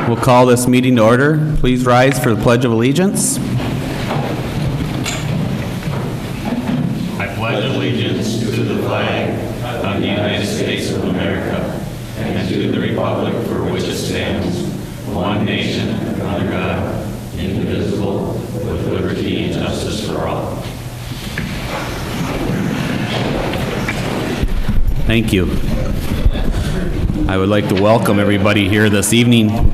We'll call this meeting to order. Please rise for the Pledge of Allegiance. I pledge allegiance to the flag of the United States of America and to the republic for which it stands, one nation, under God, indivisible, with liberty and justice for all. Thank you. I would like to welcome everybody here this evening.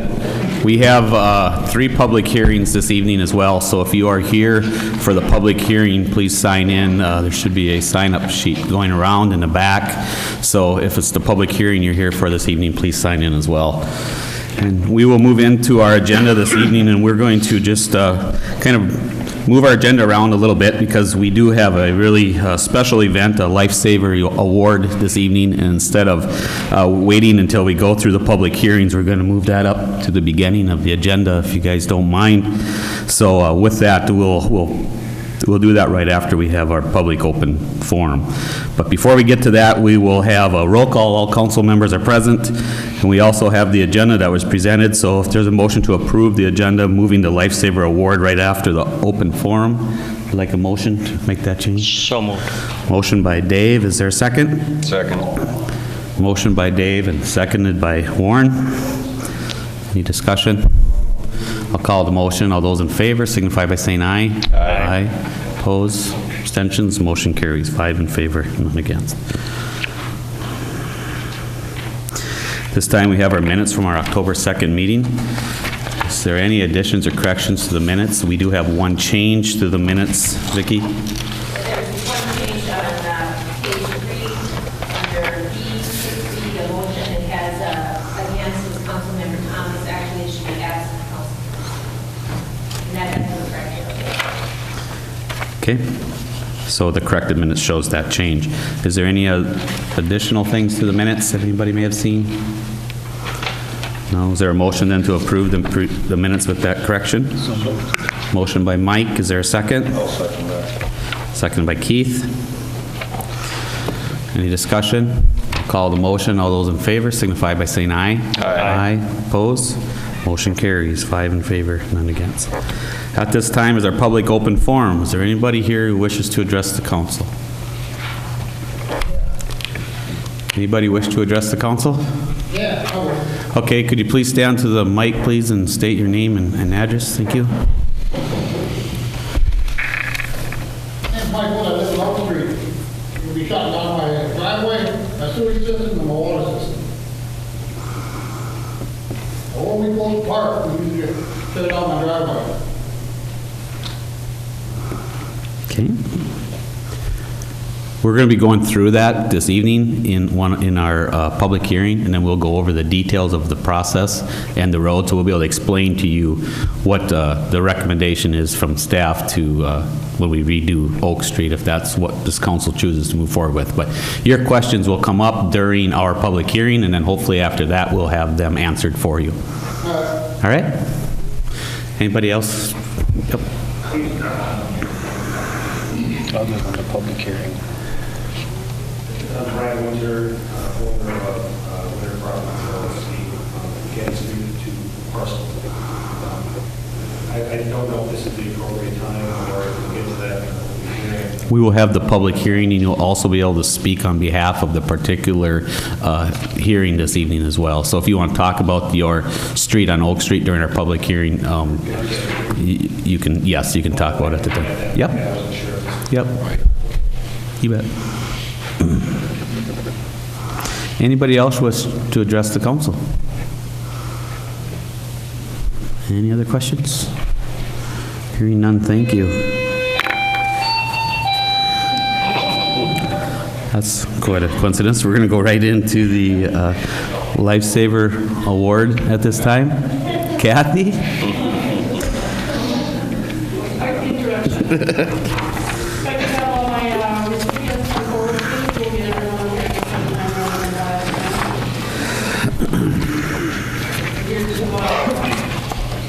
We have 3 public hearings this evening as well, so if you are here for the public hearing, please sign in. There should be a sign-up sheet going around in the back, so if it's the public hearing you're here for this evening, please sign in as well. And we will move into our agenda this evening, and we're going to just kind of move our agenda around a little bit because we do have a really special event, a Lifesaver Award this evening. And instead of waiting until we go through the public hearings, we're going to move that up to the beginning of the agenda, if you guys don't mind. So with that, we'll do that right after we have our public open forum. But before we get to that, we will have a roll call. All council members are present. And we also have the agenda that was presented. So if there's a motion to approve the agenda, moving the Lifesaver Award right after the open forum, I'd like a motion to make that change. So moved. Motion by Dave. Is there a second? Second. Motion by Dave and seconded by Warren. Any discussion? I'll call the motion. All those in favor signify by saying aye. Aye. Aye. Opposed? Abstentions? Motion carries. 5 in favor, none against. This time we have our minutes from our October 2nd meeting. Is there any additions or corrections to the minutes? We do have one change to the minutes. Vicki? There's one change on page 3 under B60, the motion. It has against was Councilmember Thomas. Actually, it should be absent Councilmember. And that has been corrected. Okay. So the corrected minutes shows that change. Is there any additional things to the minutes that anybody may have seen? No. Is there a motion then to approve the minutes with that correction? Motion by Mike. Is there a second? I'll second that. Second by Keith. Any discussion? Call the motion. All those in favor signify by saying aye. Aye. Aye. Opposed? Motion carries. 5 in favor, none against. At this time is our public open forum. Is there anybody here who wishes to address the council? Anybody wish to address the council? Yeah. Okay, could you please stand to the mic, please, and state your name and address? Thank you. And Mike, I live in Oak Street. We'll be shutting down my driveway, my sewage system, and my water system. And when we go to park, we usually shut it down my driveway. Okay. We're going to be going through that this evening in our public hearing, and then we'll go over the details of the process and the road, so we'll be able to explain to you what the recommendation is from staff to when we redo Oak Street, if that's what this council chooses to move forward with. But your questions will come up during our public hearing, and then hopefully after that we'll have them answered for you. All right? Anybody else? Yep. Other than the public hearing. I'm Brian Winter, owner of Winter Properties LLC, Kansas Street to parcel. I don't know if this is the appropriate time or if we get to that. We will have the public hearing, and you'll also be able to speak on behalf of the particular hearing this evening as well. So if you want to talk about your street on Oak Street during our public hearing, you can talk about it at the time. Yep. Yep. You bet. Anybody else wish to address the council? Any other questions? Hearing none, thank you. That's quite a coincidence. We're going to go right into the Lifesaver Award at this time. Kathy?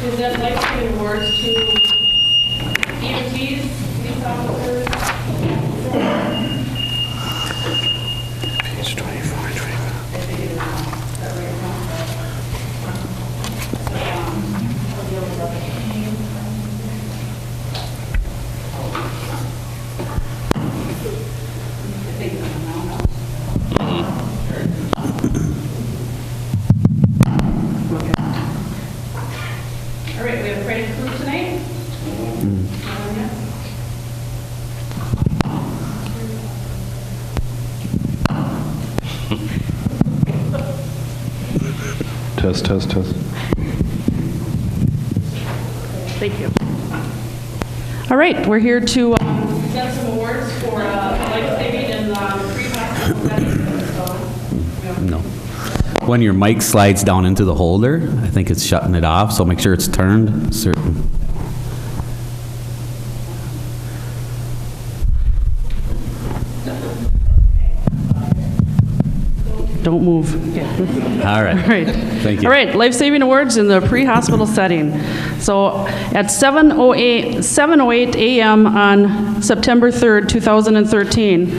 Present Lifesaver Awards to EMTs, police officers. Page 24 and 25. Test, test, test. Thank you. All right, we're here to get some awards for life-saving and pre-hospital settings. So, No. When your mic slides down into the holder, I think it's shutting it off, so make sure it's turned certain. don't move. Okay. All right. All right. Thank you. All right, life-saving awards in the pre-hospital setting. So at 7:08 a.m. on September 3rd, 2013,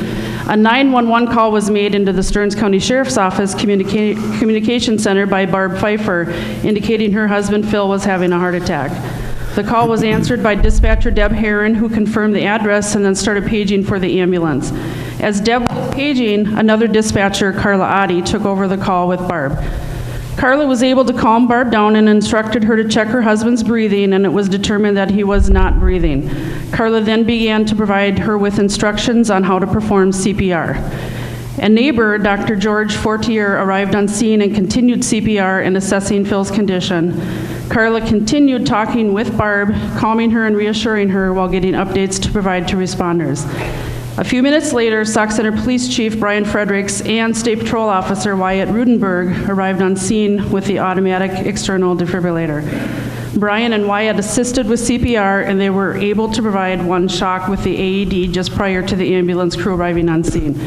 a 911 call was made into the Stearns County Sheriff's Office Communication Center by Barb Pfeiffer, indicating her husband Phil was having a heart attack. The call was answered by dispatcher Deb Herron, who confirmed the address and then started paging for the ambulance. As Deb was paging, another dispatcher, Carla Oddie, took over the call with Barb. Carla was able to calm Barb down and instructed her to check her husband's breathing, and it was determined that he was not breathing. Carla then began to provide her with instructions on how to perform CPR. A neighbor, Dr. George Fortier, arrived on scene and continued CPR and assessing Phil's condition. Carla continued talking with Barb, calming her and reassuring her while getting updates to provide to responders. A few minutes later, Sauk Center Police Chief Brian Fredericks and State Patrol Officer Wyatt Rudenberg arrived on scene with the automatic external defibrillator. Brian and Wyatt assisted with CPR, and they were able to provide one shock with the AED just prior to the ambulance crew arriving on scene.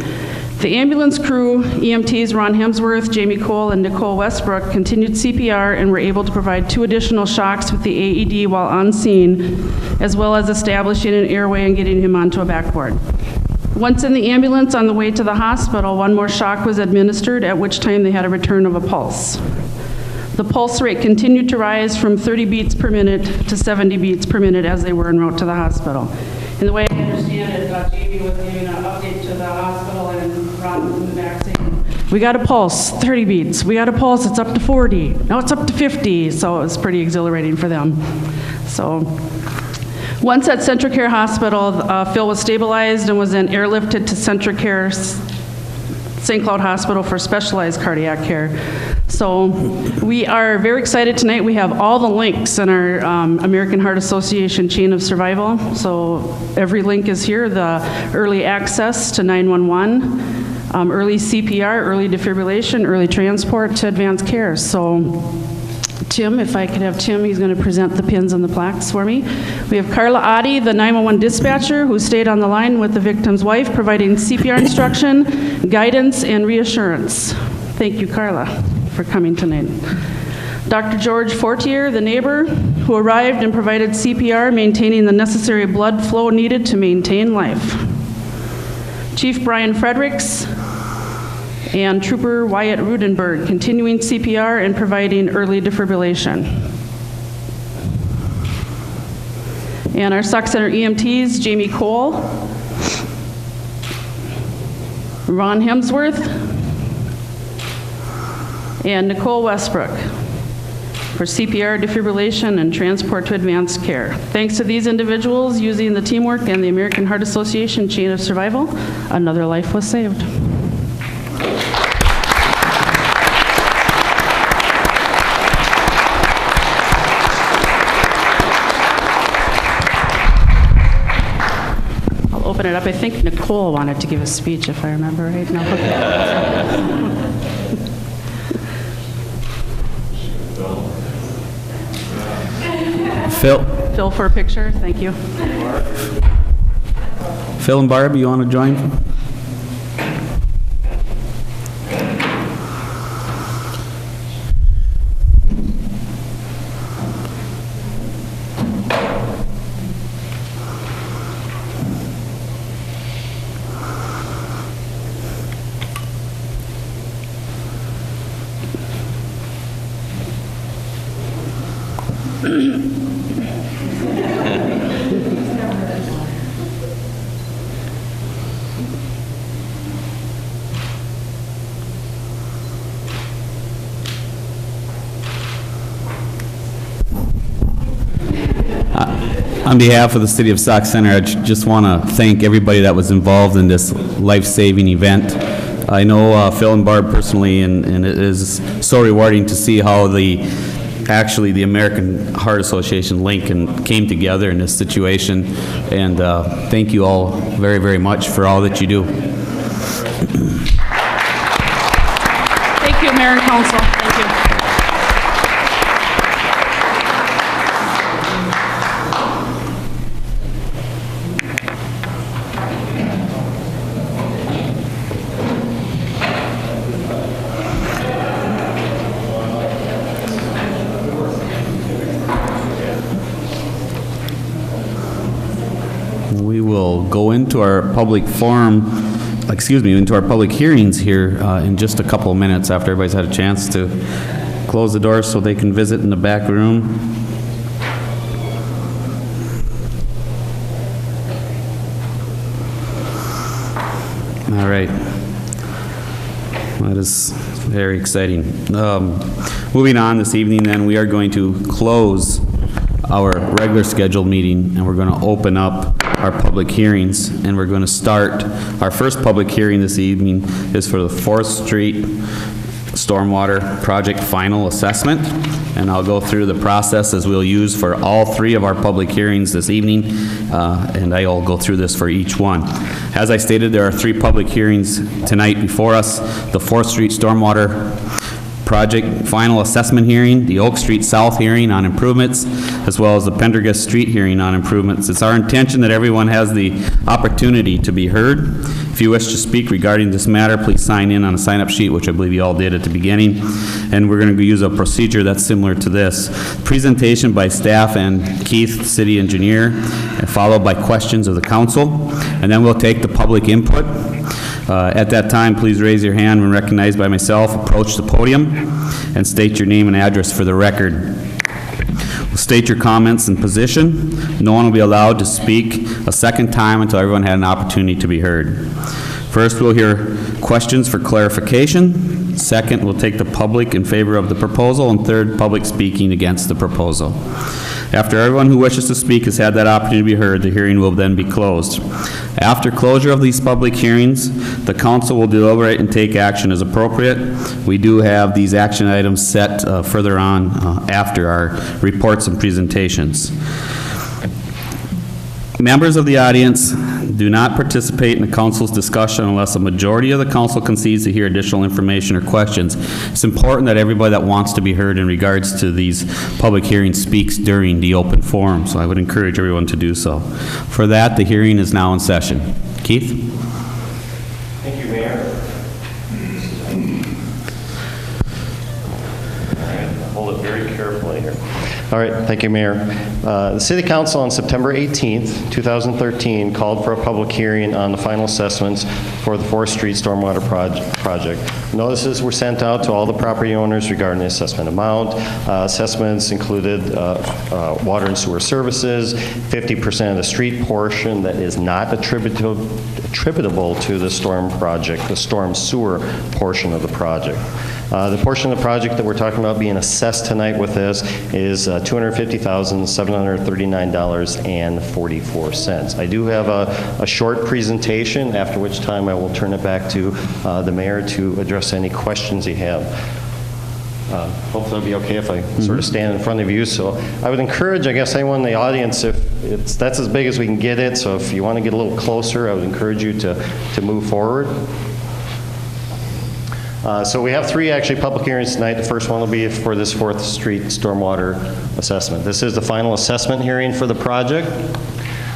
The ambulance crew, EMTs Ron Hemsworth, Jamie Cole, and Nicole Westbrook, continued CPR and were able to provide 2 additional shocks with the AED while on scene, as well as establishing an airway and getting him onto a backboard. Once in the ambulance on the way to the hospital, 1 more shock was administered, at which time they had a return of a pulse. The pulse rate continued to rise from 30 beats per minute to 70 beats per minute as they were en route to the hospital. And the way I understand it, Jamie was giving an update to the hospital, and Ron was in the back saying, we got a pulse, 30 beats. We got a pulse, it's up to 40. Now it's up to 50. So it was pretty exhilarating for them. So once at Centracare Hospital, Phil was stabilized and was then airlifted to Centracare St. Cloud Hospital for specialized cardiac care. So we are very excited tonight. We have all the links in our American Heart Association chain of survival. So every link is here, the early access to 911, early CPR, early defibrillation, early transport to advanced care. So Tim, if I could have Tim, he's going to present the pins and the plaques for me. We have Carla Oddie, the 911 dispatcher, who stayed on the line with the victim's wife, providing CPR instruction, guidance, and reassurance. Thank you, Carla, for coming tonight. Dr. George Fortier, the neighbor, who arrived and provided CPR, maintaining the necessary blood flow needed to maintain life. Chief Brian Fredericks and Trooper Wyatt Rudenberg, continuing CPR and providing early defibrillation. And our Sauk Center EMTs, Jamie Cole, Ron Hemsworth, and Nicole Westbrook for CPR, defibrillation, and transport to advanced care. Thanks to these individuals using the teamwork and the American Heart Association chain of survival, another life was saved. I'll open it up. I think Nicole wanted to give a speech, if I remember right. No, okay. Phil for a picture, thank you. Phil and Barb, you want to join? On behalf of the City of Sauk Center, I just want to thank everybody that was involved in this life-saving event. I know Phil and Barb personally, and it is so rewarding to see how actually the American Heart Association Lincoln came together in this situation, and thank you all very, very much for all that you do. Thank you, Mayor and Council. Thank you. We will go into our public forum, into our public hearings here in just a couple of minutes after everybody's had a chance to close the doors so they can visit in the back room. All right. That is very exciting. Moving on this evening, then, we are going to close our regular scheduled meeting, and we're going to open up our public hearings, and we're going to start. Our first public hearing this evening is for the 4th Street Stormwater Project Final Assessment, and I'll go through the process as we'll use for all 3 of our public hearings this evening, and I'll go through this for each one. As I stated, there are 3 public hearings tonight before us: the 4th Street Stormwater Project Final Assessment Hearing, the Oak Street South Hearing on improvements, as well as the Pendergast Street Hearing on improvements. It's our intention that everyone has the opportunity to be heard. If you wish to speak regarding this matter, please sign in on a sign-up sheet, which I believe you all did at the beginning. And we're going to use a procedure that's similar to this. Presentation by staff and Keith, city engineer, and followed by questions of the council. And then we'll take the public input. At that time, please raise your hand when recognized by myself, approach the podium, and state your name and address for the record. State your comments and position. No one will be allowed to speak a second time until everyone had an opportunity to be heard. First, we'll hear questions for clarification. Second, we'll take the public in favor of the proposal. And third, public speaking against the proposal. After everyone who wishes to speak has had that opportunity to be heard, the hearing will then be closed. After closure of these public hearings, the council will deliberate and take action as appropriate. We do have these action items set further on after our reports and presentations. Members of the audience do not participate in the council's discussion unless a majority of the council concedes to hear additional information or questions. It's important that everybody that wants to be heard in regards to these public hearings speaks during the open forum, so I would encourage everyone to do so. For that, the hearing is now in session. Keith? Thank you, Mayor. All right, hold it very carefully here. All right, thank you, Mayor. The City Council on September 18th, 2013, called for a public hearing on the final assessments for the 4th Street Stormwater Project. Notices were sent out to all the property owners regarding the assessment amount. Assessments included water and sewer services, 50% of the street portion that is not attributable to the storm project, the storm sewer portion of the project. The portion of the project that we're talking about being assessed tonight with this is $250,739.44. I do have a short presentation, after which time I will turn it back to the mayor to address any questions you have. Hopefully it'll be okay if I sort of stand in front of you. So I would encourage, I guess, anyone in the audience, if that's as big as we can get it, so if you want to get a little closer, I would encourage you to move forward. So we have 3 actually public hearings tonight. The first one will be for this 4th Street Stormwater Assessment. This is the final assessment hearing for the project.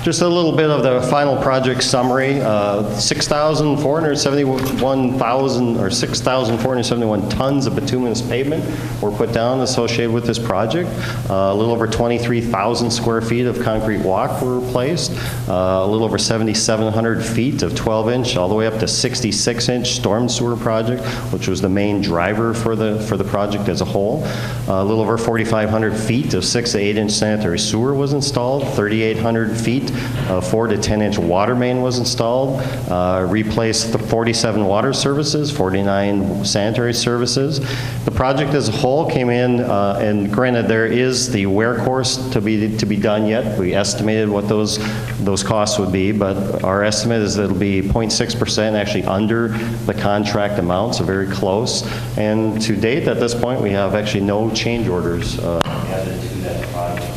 Just a little bit of the final project summary. 6,471 tons of bituminous pavement were put down associated with this project. A little over 23,000 square feet of concrete walk were replaced. A little over 7,700 feet of 12-inch all the way up to 66-inch storm sewer project, which was the main driver for the project as a whole. A little over 4,500 feet of 6 to 8-inch sanitary sewer was installed. 3,800 feet A 4 to 10-inch water main was installed, replaced the 47 water services, 49 sanitary services. The project as a whole came in, and granted, there is the wear course to be done yet. We estimated what those costs would be, but our estimate is that it'll be 0.6%, actually under the contract amount, so very close. And to date, at this point, we have actually no change orders added to that project.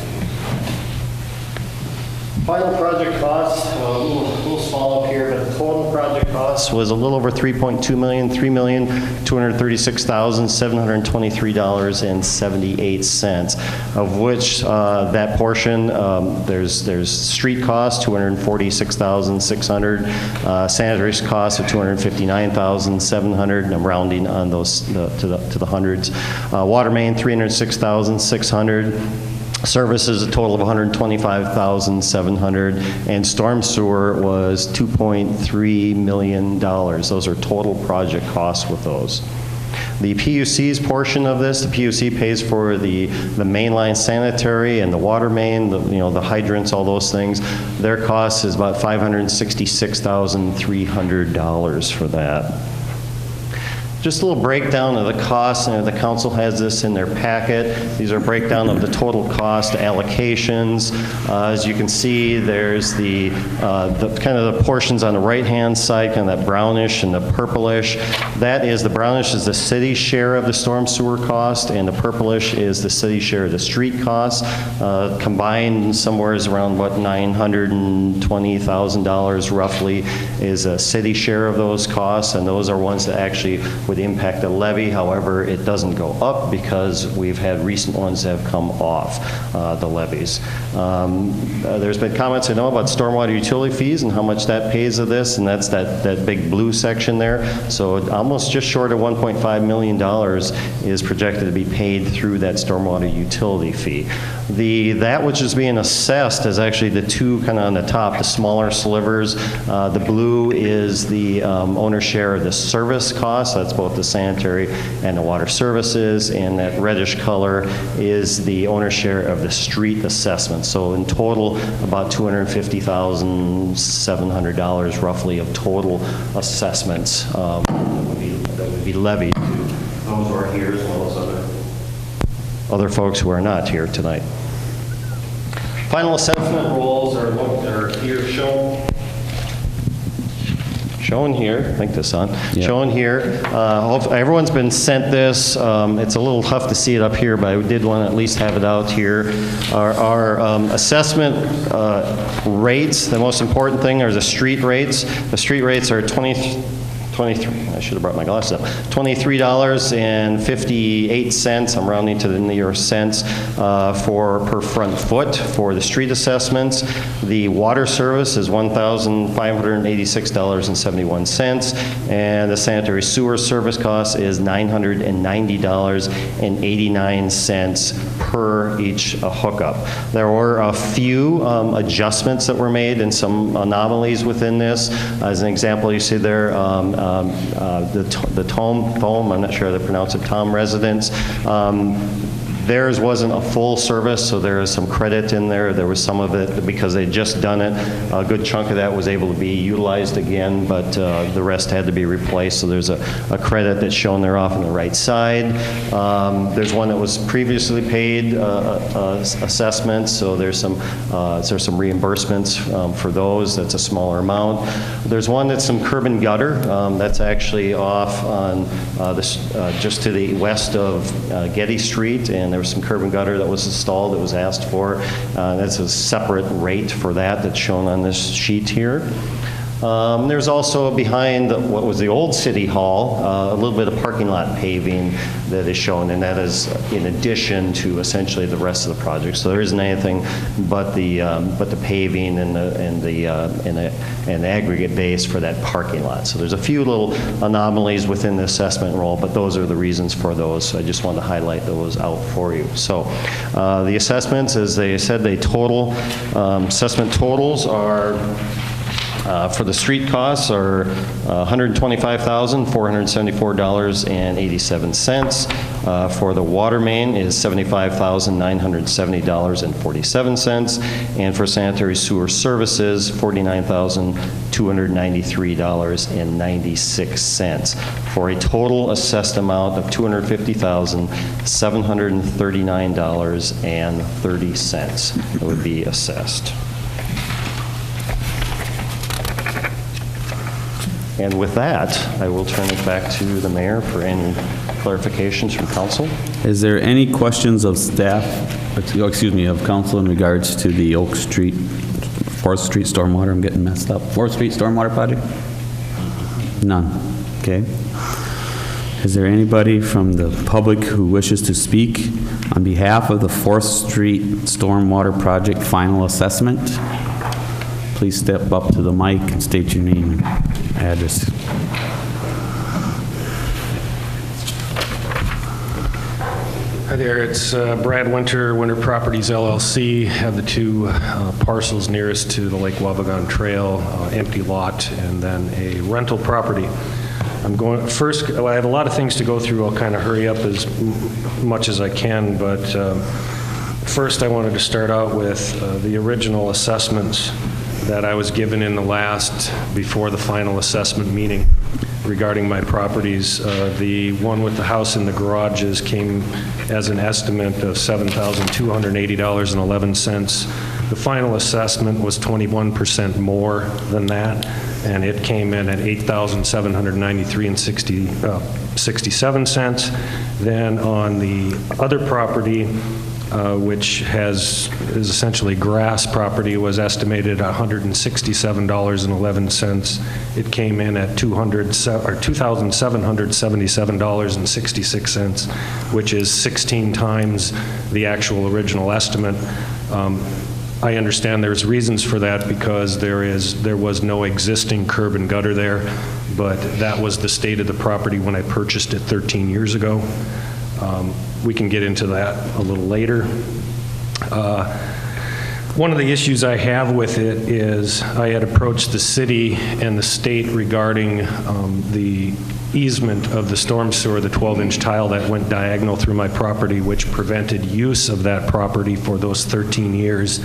Final project cost, a little small up here, but the total project cost was a little over $3.2 million, $3,236,723.78, of which that portion, there's street cost, $246,600, sanitary cost of $259,700, and I'm rounding on those to the hundreds. Water main, $306,600. Services, a total of $125,700, and storm sewer was $2.3 million. Those are total project costs with those. The PUC's portion of this, the PUC pays for the mainline sanitary and the water main, the hydrants, all those things. Their cost is about $566,300 for that. Just a little breakdown of the costs, and the council has this in their packet. These are a breakdown of the total cost allocations. As you can see, there's the kind of the portions on the right-hand side, kind of that brownish and the purplish. That is, the brownish is the city share of the storm sewer cost, and the purplish is the city share of the street cost. Combined somewhere is around, what, $920,000 roughly is a city share of those costs, and those are ones that actually would impact the levy. However, it doesn't go up because we've had recent ones that have come off the levies. There's been comments, I know, about stormwater utility fees and how much that pays of this, and that's that big blue section there. So almost just short of $1.5 million is projected to be paid through that stormwater utility fee. That which is being assessed is actually the two kind of on the top, the smaller slivers. The blue is the owner share of the service cost. That's both the sanitary and the water services, and that reddish color is the owner share of the street assessment. So in total, about $250,700 roughly of total assessments that would be levied to those who are here, as well as other folks who are not here tonight. Final assessment rolls are here shown here. I think this is on. Yeah. Shown here. Everyone's been sent this. It's a little tough to see it up here, but I did want to at least have it out here. Our assessment rates, the most important thing are the street rates. The street rates are $23. I should have brought my glasses up. $23.58. I'm rounding to the near cents per front foot for the street assessments. The water service is $1,586.71, and the sanitary sewer service cost is $990.89 per each hookup. There were a few adjustments that were made and some anomalies within this. As an example, you see there the Tom, I'm not sure how to pronounce it, Tom residence. Theirs wasn't a full service, so there is some credit in there. There was some of it because they'd just done it. A good chunk of that was able to be utilized again, but the rest had to be replaced. So there's a credit that's shown there off on the right side. There's one that was previously paid assessments, so there's some reimbursements for those. That's a smaller amount. There's one that's some curb and gutter. That's actually off on just to the west of Getty Street, and there was some curb and gutter that was installed that was asked for. That's a separate rate for that that's shown on this sheet here. There's also behind what was the old City Hall, a little bit of parking lot paving that is shown, and that is in addition to essentially the rest of the project. So there isn't anything but the paving and the aggregate base for that parking lot. So there's a few little anomalies within the assessment roll, but those are the reasons for those. So I just wanted to highlight those out for you. So the assessments, as they said, assessment totals are For the street costs are $125,474.87. For the water main is $75,970.47. And for sanitary sewer services, $49,293.96, for a total assessed amount of $250,739.30 that would be assessed. And with that, I will turn it back to the mayor for any clarifications from council. Is there any questions of staff, of council in regards to the Oak Street, 4th Street stormwater, I'm getting messed up, 4th Street stormwater project? None. Okay. Is there anybody from the public who wishes to speak on behalf of the 4th Street stormwater project final assessment? Please step up to the mic and state your name and address. Hi there, it's Brad Winter, Winter Properties LLC. Have the two parcels nearest to the Lake Wabagon Trail, empty lot, and then a rental property. I'm going, first, I have a lot of things to go through. I'll kind of hurry up as much as I can, but first I wanted to start out with the original assessments that I was given in the last, before the final assessment meeting regarding my properties. The one with the house and the garages came as an estimate of $7,280.11. The final assessment was 21% more than that, and it came in at $8,793.67. Then on the other property, which is essentially grass property, was estimated at $167.11. It came in at $2,777.66, which is 16 times the actual original estimate. I understand there's reasons for that because there was no existing curb and gutter there, but that was the state of the property when I purchased it 13 years ago. We can get into that a little later. One of the issues I have with it is I had approached the city and the state regarding the easement of the storm sewer, the 12-inch tile that went diagonal through my property, which prevented use of that property for those 13 years.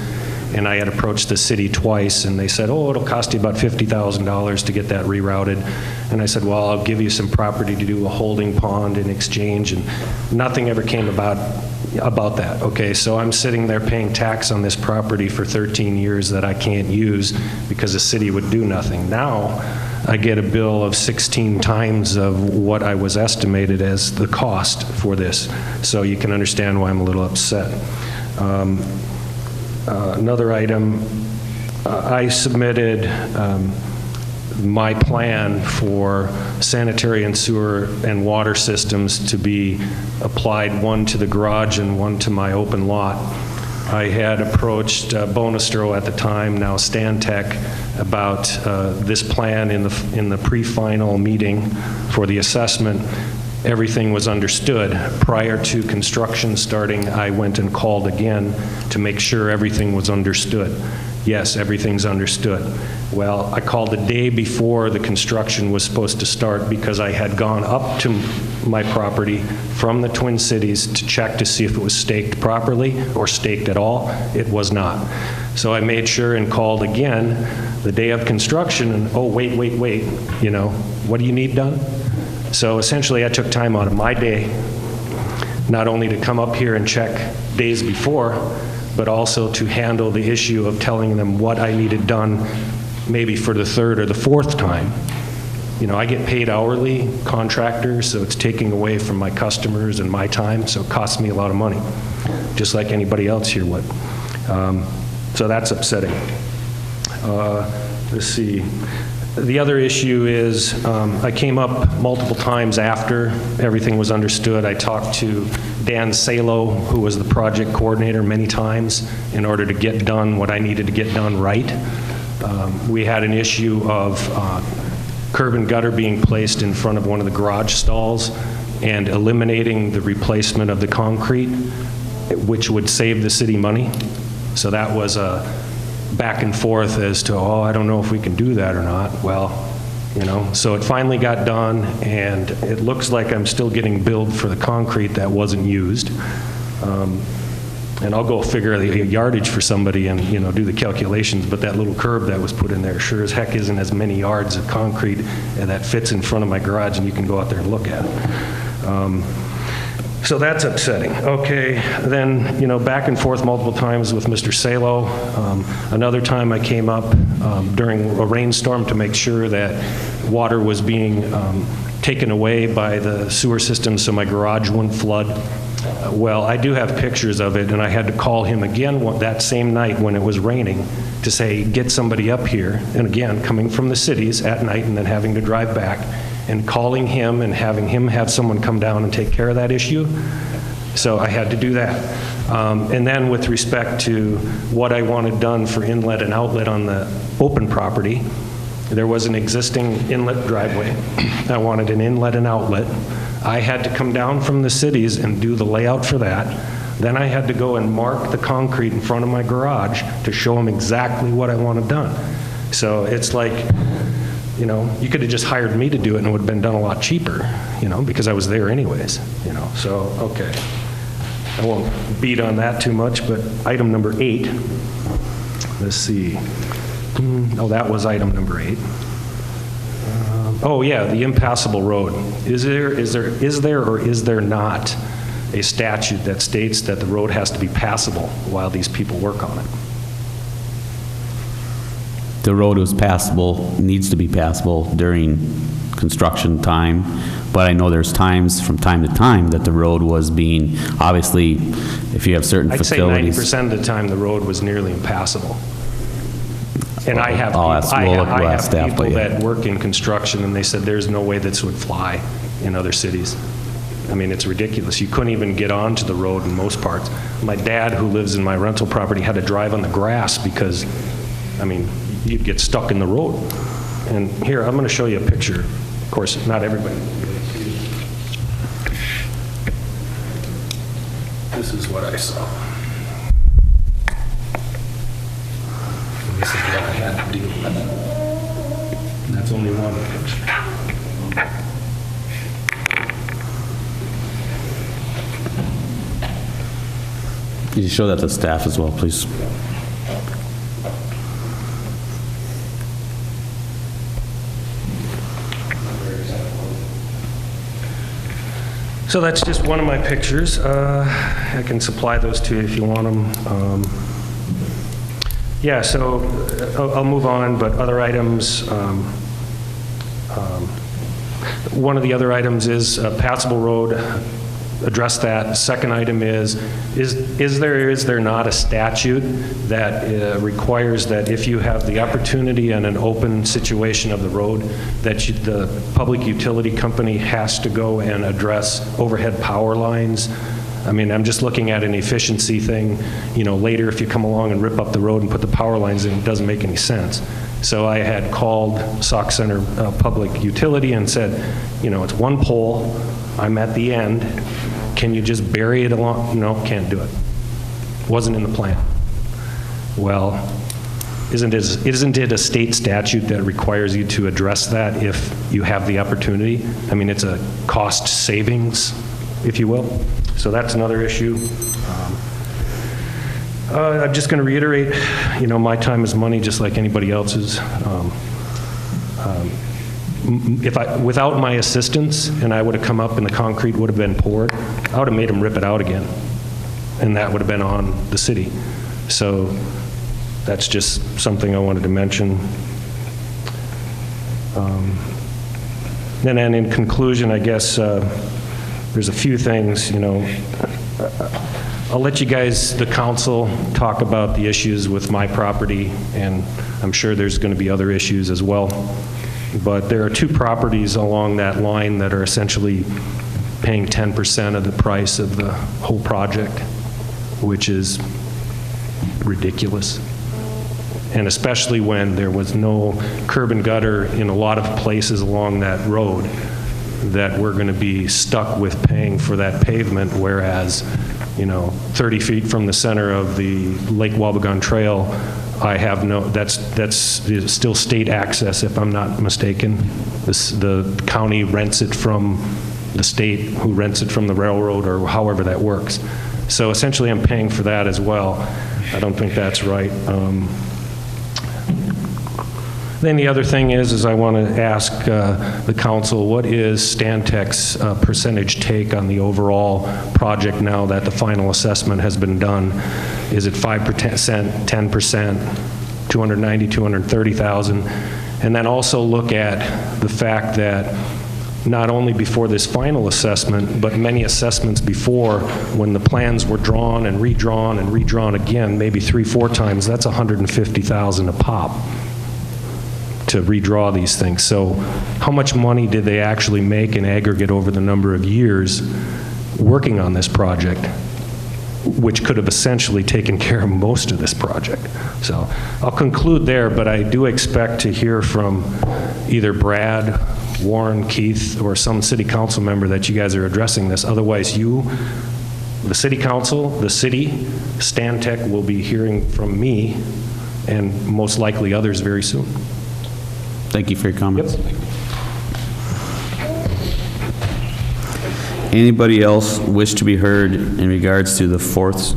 And I had approached the city twice, and they said, oh, it'll cost you about $50,000 to get that rerouted. And I said, well, I'll give you some property to do a holding pond in exchange, and nothing ever came about that. Okay, so I'm sitting there paying tax on this property for 13 years that I can't use because the city would do nothing. Now, I get a bill of 16 times of what I was estimated as the cost for this. So you can understand why I'm a little upset. Another item, I submitted my plan for sanitary and sewer and water systems to be applied, one to the garage and one to my open lot. I had approached Bonastro at the time, now Stantec, about this plan in the pre-final meeting for the assessment. Everything was understood. Prior to construction starting, I went and called again to make sure everything was understood. Yes, everything's understood. Well, I called the day before the construction was supposed to start because I had gone up to my property from the Twin Cities to check to see if it was staked properly or staked at all. It was not. So I made sure and called again the day of construction, and oh, wait, you know, what do you need done? So essentially, I took time out of my day, not only to come up here and check days before, but also to handle the issue of telling them what I needed done, maybe for the third or the fourth time. You know, I get paid hourly, contractor, so it's taking away from my customers and my time, so it costs me a lot of money, just like anybody else here would. So that's upsetting. Let's see. The other issue is I came up multiple times after everything was understood. I talked to Dan Salo, who was the project coordinator, many times in order to get done what I needed to get done right. We had an issue of curb and gutter being placed in front of one of the garage stalls and eliminating the replacement of the concrete, which would save the city money. So that was a back and forth as to, oh, I don't know if we can do that or not. Well, you know, so it finally got done, and it looks like I'm still getting billed for the concrete that wasn't used. And I'll go figure the yardage for somebody and, you know, do the calculations, but that little curb that was put in there sure as heck isn't as many yards of concrete that fits in front of my garage, and you can go out there and look at it. So that's upsetting. Okay, then, you know, back and forth multiple times with Mr. Salo. Another time I came up during a rainstorm to make sure that water was being taken away by the sewer system so my garage wouldn't flood. Well, I do have pictures of it, and I had to call him again that same night when it was raining to say, get somebody up here. And again, coming from the cities at night and then having to drive back, and calling him and having him have someone come down and take care of that issue. So I had to do that. And then with respect to what I wanted done for inlet and outlet on the open property, there was an existing inlet driveway. I wanted an inlet and outlet. I had to come down from the cities and do the layout for that. Then I had to go and mark the concrete in front of my garage to show them exactly what I wanted done. So it's like, you know, you could have just hired me to do it and it would have been done a lot cheaper, you know, because I was there anyways, you know. So, okay. I won't beat on that too much, but item number 8. Let's see. Oh, that was item number 8. Oh, yeah, the impassable road. Is there or is there not a statute that states that the road has to be passable while these people work on it? The road was passable, needs to be passable during construction time, but I know there's times from time to time that the road was being, obviously, if you have certain facilities. I'd say 90% of the time the road was nearly impassable. And I have I'll people, ask staff, but yeah. that work in construction, and they said there's no way this would fly in other cities. I mean, it's ridiculous. You couldn't even get onto the road in most parts. My dad, who lives in my rental property, had to drive on the grass because, I mean, you'd get stuck in the road. And here, I'm going to show you a picture. Of course, not everybody. This is what I saw. This is what I had to deal with. And that's only one picture. Could you show that to staff as well, please? So that's just one of my pictures. I can supply those to you if you want them. Yeah, so I'll move on, but other items, one of the other items is passable road. Address that. Second item is there not a statute that requires that if you have the opportunity in an open situation of the road, that the public utility company has to go and address overhead power lines? I mean, I'm just looking at an efficiency thing. You know, later if you come along and rip up the road and put the power lines in, it doesn't make any sense. So I had called Sauk Center Public Utility and said, you know, it's one pole, I'm at the end, can you just bury it along? No, can't do it. Wasn't in the plan. Well, isn't it a state statute that requires you to address that if you have the opportunity? I mean, it's a cost savings, if you will. So that's another issue. I'm just going to reiterate, you know, my time is money just like anybody else's. Without my assistance, and I would have come up and the concrete would have been poured, I would have made them rip it out again. And that would have been on the city. So that's just something I wanted to mention. And then in conclusion, I guess there's a few things, you know. I'll let you guys, the council, talk about the issues with my property, and I'm sure there's going to be other issues as well. But there are 2 properties along that line that are essentially paying 10% of the price of the whole project, which is ridiculous. And especially when there was no curb and gutter in a lot of places along that road, that we're going to be stuck with paying for that pavement, whereas, you know, 30 feet from the center of the Lake Wabagon Trail, I have no, that's still state access, if I'm not mistaken. The county rents it from the state, who rents it from the railroad, or however that works. So essentially, I'm paying for that as well. I don't think that's right. Then the other thing is I want to ask the council, what is Stantec's percentage take on the overall project now that the final assessment has been done? Is it 5%, 10%, 290, 230,000? And then also look at the fact that not only before this final assessment, but many assessments before, when the plans were drawn and redrawn again, maybe 3-4 times, that's 150,000 a pop to redraw these things. So how much money did they actually make in aggregate over the number of years working on this project, which could have essentially taken care of most of this project? So I'll conclude there, but I do expect to hear from either Brad, Warren, Keith, or some city council member that you guys are addressing this. Otherwise, you, the city council, the city, Stantec will be hearing from me and most likely others very soon. Thank you for your comments. Yep. Anybody else wish to be heard in regards to the 4th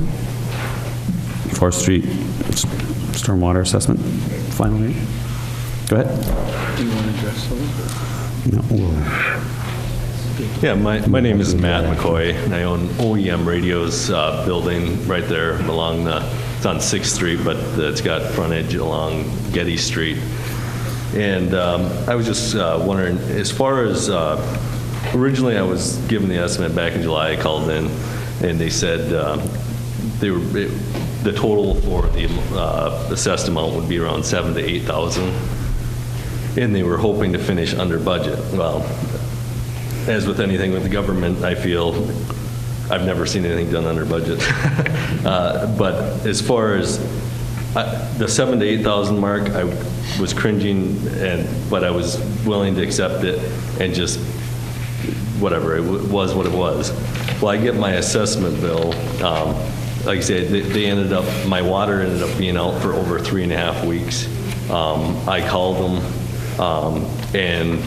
Street stormwater assessment final reading? Go ahead. Do you want to address those? No. Yeah, my name is Matt McCoy, and I own OEM Radio's building right there along it's on 6th Street, but it's got frontage along Getty Street. And I was just wondering, as far as, originally I was given the estimate back in July. I called in, and they said the total for the assessed amount would be around $7,000 to $8,000, and they were hoping to finish under budget. Well, as with anything with the government, I feel I've never seen anything done under budget. But as far as the $7,000 to $8,000 mark, I was cringing, but I was willing to accept it and just whatever, it was what it was. Well, I get my assessment bill. Like I said, my water ended up being out for over 3.5 weeks. I called them, and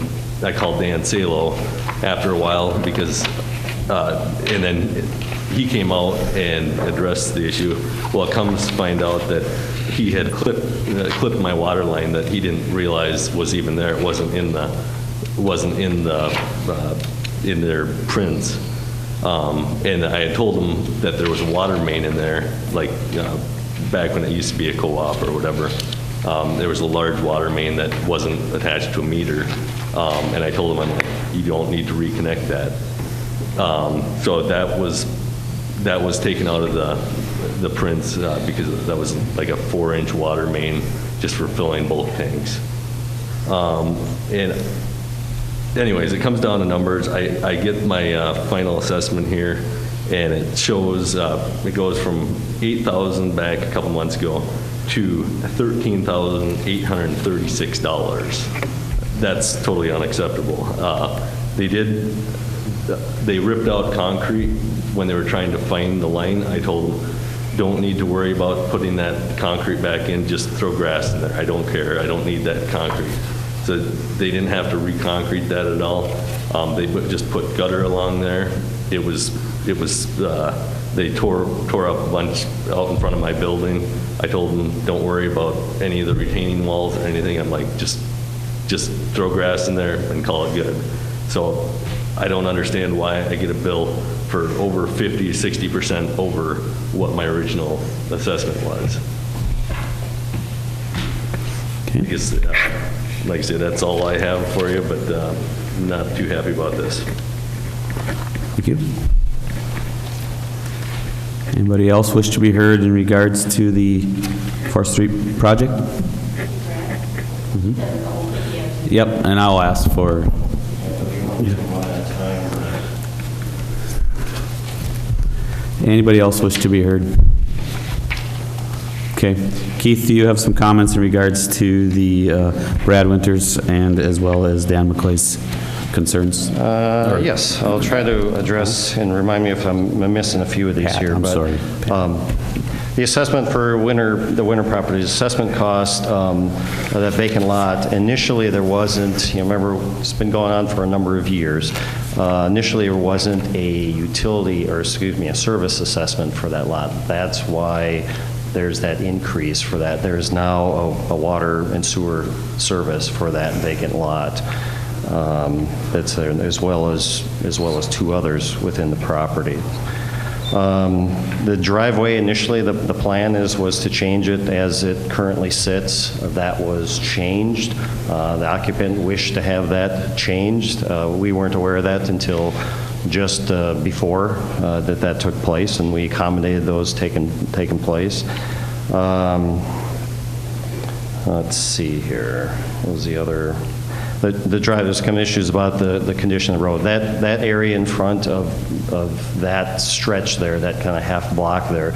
I called Dan Salo after a while because, and then he came out and addressed the issue. Well, it comes to find out that he had clipped my water line that he didn't realize was even there. It wasn't in their prints. And I had told him that there was a water main in there, like back when it used to be a co-op or whatever. There was a large water main that wasn't attached to a meter. And I told him, I'm like, you don't need to reconnect that. So that was taken out of the prints because that was like a 4-inch water main just for filling both tanks. And anyways, it comes down to numbers. I get my final assessment here, and it shows it goes from $8,000 back a couple months ago to $13,836. That's totally unacceptable. They ripped out concrete when they were trying to find the line. I told them, don't need to worry about putting that concrete back in, just throw grass in there. I don't care, I don't need that concrete. So they didn't have to re-concrete that at all. They just put gutter along there. They tore up a bunch out in front of my building. I told them, don't worry about any of the retaining walls or anything. I'm like, just throw grass in there and call it good. So I don't understand why I get a bill for over 50 to 60% over what my original assessment was. Okay. I guess, like I said, that's all I have for you, but I'm not too happy about this. Thank you. Anybody else wish to be heard in regards to the 4th Street project? Mm-hmm. Yep, and I'll ask for. Anybody else wish to be heard? Okay. Keith, do you have some comments in regards to the Brad Winters and as well as Dan McCoy's concerns? Yes, I'll try to address, and remind me if I'm missing a few of these Pat, here. I'm but, sorry. The assessment for the winter properties, assessment cost, of that vacant lot, initially there wasn't, you remember, it's been going on for a number of years. Initially, there wasn't a utility, or excuse me, a service assessment for that lot. That's why there's that increase for that. There is now a water and sewer service for that vacant lot. That's there, as well as two others within the property. The driveway, initially, the plan was to change it as it currently sits. That was changed. The occupant wished to have that changed. We weren't aware of that until just before that took place, and we accommodated those taking place. Let's see here. What was the other? The drive, there's some issues about the condition of the road. That area in front of that stretch there, that kind of half block there,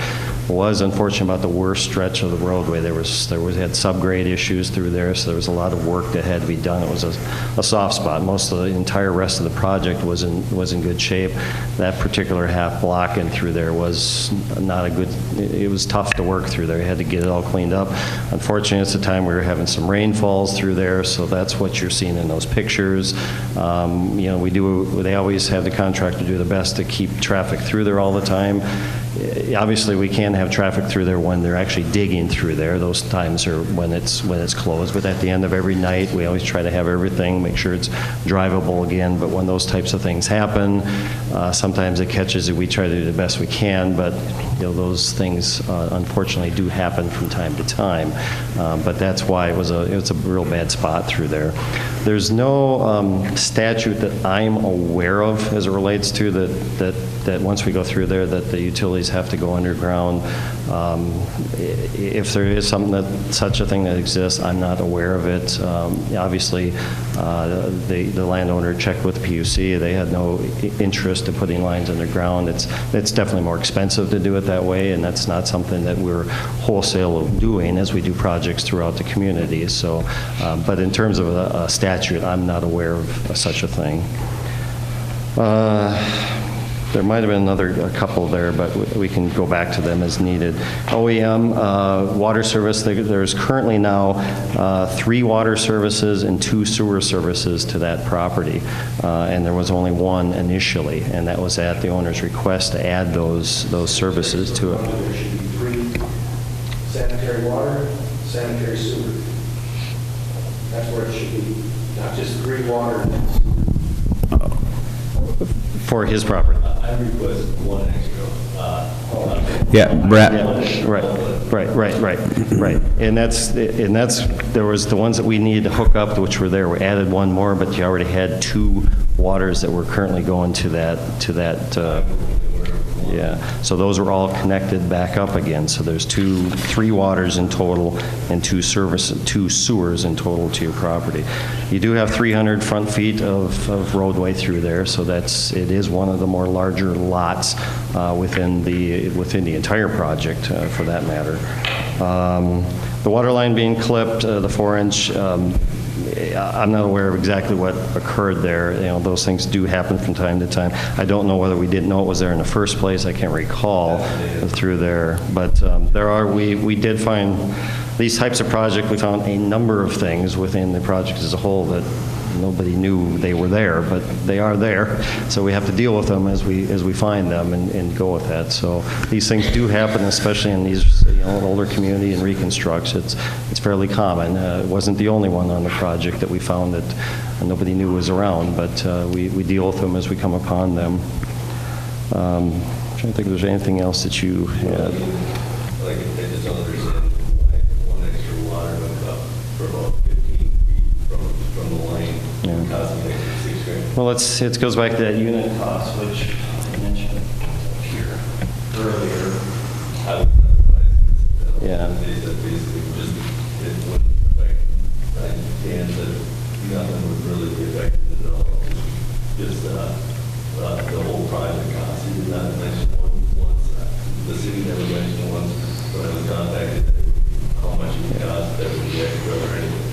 was unfortunately about the worst stretch of the roadway. There had subgrade issues through there, so there was a lot of work that had to be done. It was a soft spot. Most of the entire rest of the project was in good shape. That particular half block in through there was not a good. It was tough to work through there. You had to get it all cleaned up. Unfortunately, it's the time we were having some rainfalls through there, so that's what you're seeing in those pictures. They always have the contractor do their best to keep traffic through there all the time. Obviously, we can have traffic through there when they're actually digging through there. Those times are when it's closed. But at the end of every night, we always try to have everything, make sure it's drivable again. But when those types of things happen, sometimes it catches it. We try to do the best we can, but those things unfortunately do happen from time to time. But that's why it was a real bad spot through there. There's no statute that I'm aware of as it relates to that once we go through there that the utilities have to go underground. If there is such a thing that exists, I'm not aware of it. Obviously, the landowner checked with the PUC. They had no interest in putting lines underground. It's definitely more expensive to do it that way, and that's not something that we're wholesale doing as we do projects throughout the community. So, but in terms of a statute, I'm not aware of such a thing. There might have been a couple there, but we can go back to them as needed. OEM, water service, there's currently now 3 water services and 2 sewer services to that property. And there was only 1 initially, and that was at the owner's request to add those services to it. There should be 3 sanitary water, sanitary sewer. That's where it should be, not just 3 water and sewer. For his property. I request 1 extra. Yeah, Brett. Yeah, right. And that's there was the ones that we needed to hook up, which were there. We added 1 more, but you already had 2 waters that were currently going to that. Yeah, so those are all connected back up again. So there's 3 waters in total and 2 sewers in total to your property. You do have 300 front feet of roadway through there, so it is one of the more larger lots within the entire project, for that matter. The water line being clipped, the 4-inch. I'm not aware of exactly what occurred there. Those things do happen from time to time. I don't know whether we didn't know it was there in the first place. I can't recall through there. But we did find these types of projects. We found a number of things within the project as a whole that nobody knew they were there, but they are there. So we have to deal with them as we find them and go with that. So these things do happen, especially in these older community and reconstructs. It's fairly common. It wasn't the only one on the project that we found that nobody knew was around, but we deal with them as we come upon them. I'm trying to think if there's anything else that you had. Like, I just don't understand why 1 extra water went up for about 15 feet from the line. Yeah. Costing like $6,000. Well, it goes back to that unit cost, which I mentioned here earlier. Yeah. They said basically just it wouldn't affect. I understand that nothing would really be affected at all. Just the whole project cost. He did not mention once. The city never mentioned once when I was contacted how much it would cost that would be extra or anything.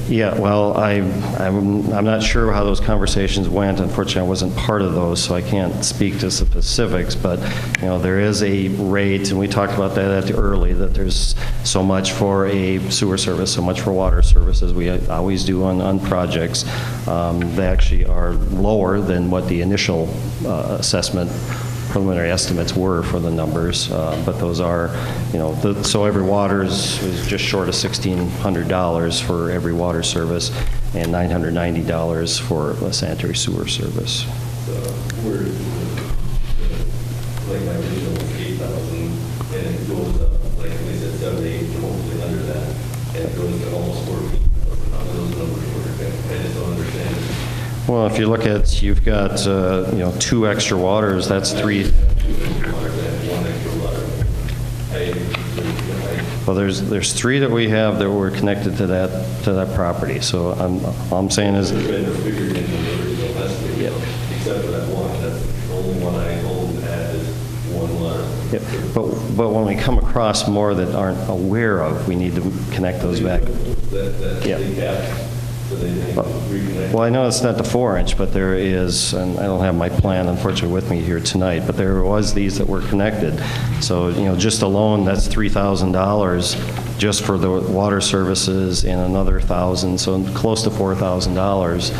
Yeah, well, I'm not sure how those conversations went. Unfortunately, I wasn't part of those, so I can't speak to specifics, but, there is a rate, and we talked about that early, that there's so much for a sewer service, so much for water services. We always do on projects. They actually are lower than what the initial assessment preliminary estimates were for the numbers, but those are, so every water is just short of $1,600 for every water service and $990 for a sanitary sewer service. We're, like my original was 8,000, and it goes up, like they said, 7 to 8, hopefully under that, and it goes to almost 14,000. How do those numbers work? I just don't understand it. Well, if you look at, you've got, 2 extra waters, that's 3. Well, there's 3 that we have that were connected to that property. So all I'm saying is, Except for that one, that's the only one I told them to add is 1 water. yeah, but when we come across more that aren't aware of, we need to connect those back. Yeah. Well, I know it's not the 4-inch, but there is, and I don't have my plan unfortunately with me here tonight, but there was these that were connected. So, just alone, that's $3,000 just for the water services and another $1,000, so close to $4,000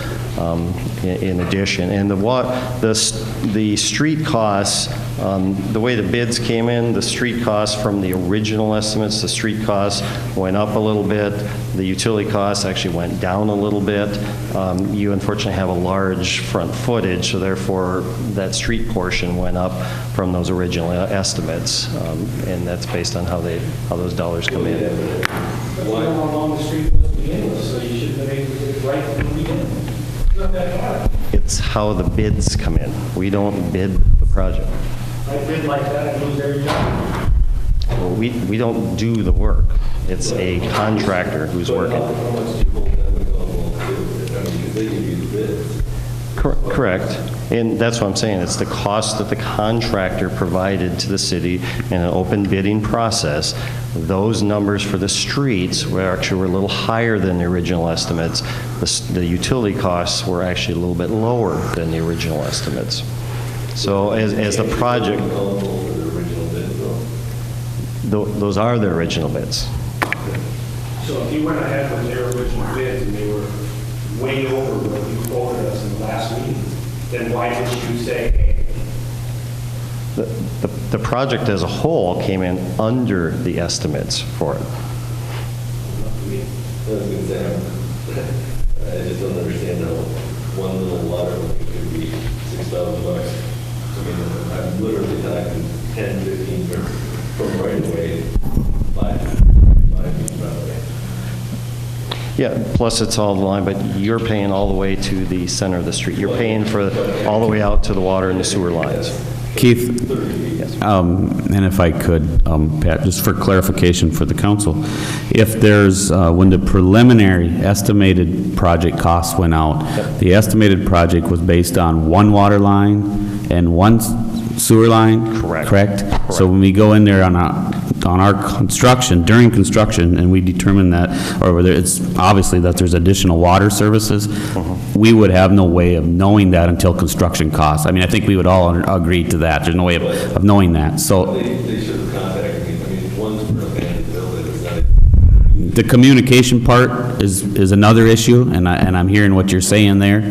in addition. And the street costs, the way the bids came in, the street costs from the original estimates, the street costs went up a little bit. The utility costs actually went down a little bit. You unfortunately have a large front footage, so therefore that street portion went up from those original estimates, and that's based on how those dollars come in. But you know how long the street was to begin with, so you should have been able to get it right from the beginning. It's not that hard. It's how the bids come in. We don't bid the project. I bid like that, I lose every job. Well, we don't do the work. It's a contractor who's working. How much do you hold them accountable to? I mean, because they give you the bids. Correct. And that's what I'm saying. It's the cost that the contractor provided to the city in an open bidding process. Those numbers for the streets were a little higher than the original estimates. The utility costs were actually a little bit lower than the original estimates. So as the project, those are the original bids. So if you went ahead with their original bids and they were way over what you quoted us in the last meeting, then why didn't you say, hey? The project as a whole came in under the estimates for it. I was going to say, I just don't understand how one little water could be $6,000. I mean, I'm literally talking 10, 15 from right away, 5 feet right away. Yeah, plus it's all the line, but you're paying all the way to the center of the street. You're paying for all the way out to the water and the sewer lines. Keith, and if I could, Pat, just for clarification for the council, if there's, when the preliminary estimated project costs went out, the estimated project was based on 1 water line and 1 sewer line? Correct? So when we go in there on our construction, during construction, and we determine that, or whether it's obviously that there's additional water services, we would have no way of knowing that until construction costs. I mean, I think we would all agree to that. There's no way of knowing that. So They should have contacted me. I mean, one's for abandoned building, it's not. the communication part is another issue, and I'm hearing what you're saying there.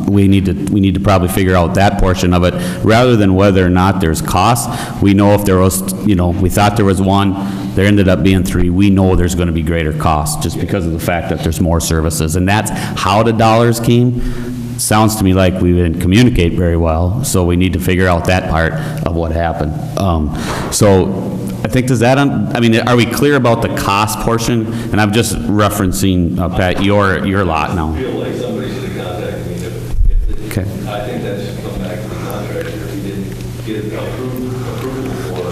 We need to probably figure out that portion of it, rather than whether or not there's costs. We know if there was, we thought there was 1, there ended up being 3. We know there's going to be greater costs just because of the fact that there's more services, and that's how the dollars came. Sounds to me like we didn't communicate very well, so we need to figure out that part of what happened. So I think, are we clear about the cost portion? And I'm just referencing, Pat, your lot now. I feel like somebody should have contacted me if Okay. I think that should come back to the contractor if he didn't get approval for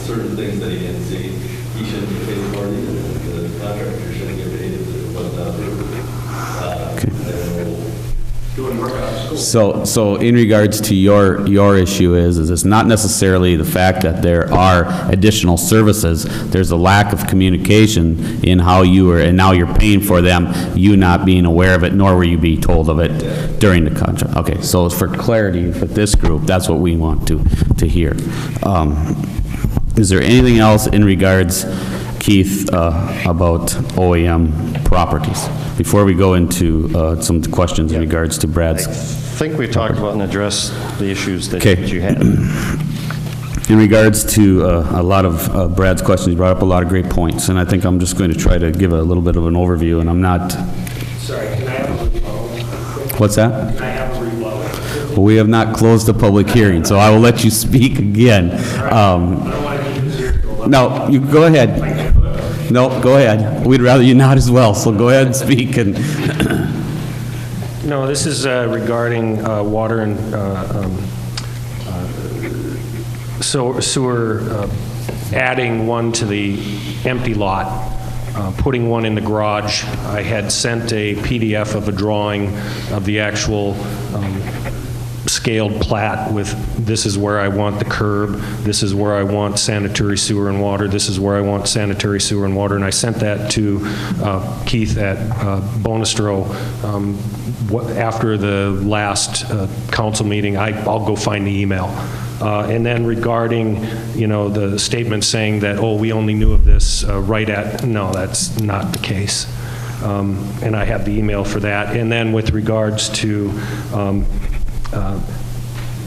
certain things that he didn't see. He shouldn't get paid for it either. The contractor shouldn't get paid if it was not approved. I don't know. Doing work out of school. So in regards to your issue is it's not necessarily the fact that there are additional services, there's a lack of communication in how you were, and now you're paying for them, you not being aware of it, nor were you being told of it during the contract. Okay, so for clarity for this group, that's what we want to hear. Is there anything else in regards, Keith, about OEM properties? Before we go into some questions in regards to Brad's. I think we've talked about and addressed the issues that Okay. you had. In regards to a lot of Brad's questions, he brought up a lot of great points, and I think I'm just going to try to give a little bit of an overview, and I'm not... Sorry, can I have a rebuttal? What's that? Can I have a rebuttal? Well, we have not closed the public hearing, so I will let you speak again. I don't want to use your... No, you go ahead. No, go ahead. We'd rather you not as well, so go ahead and speak. And No, this is regarding water and sewer, adding one to the empty lot, putting one in the garage. I had sent a PDF of a drawing of the actual scaled plat with, this is where I want the curb, this is where I want sanitary sewer and water, this is where I want sanitary sewer and water, and I sent that to Keith at Bonestro after the last council meeting. I'll go find the email. And then regarding, the statement saying that, oh, we only knew of this no, that's not the case. And I have the email for that. And then with regards to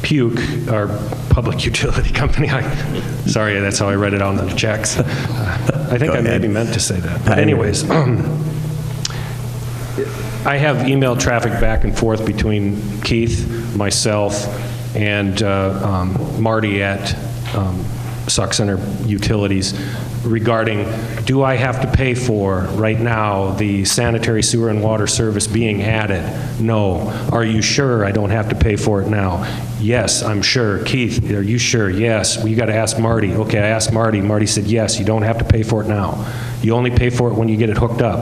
Puke, our public utility company, sorry, that's how I read it on the checks. I think I maybe meant to say that. But anyways, I have email traffic back and forth between Keith, myself, and Marty at Sauk Center Utilities regarding, do I have to pay for, right now, the sanitary sewer and water service being added? No. Are you sure I don't have to pay for it now? Yes, I'm sure. Keith, are you sure? Yes. Well, you got to ask Marty. Okay, I asked Marty. Marty said, yes, you don't have to pay for it now. You only pay for it when you get it hooked up.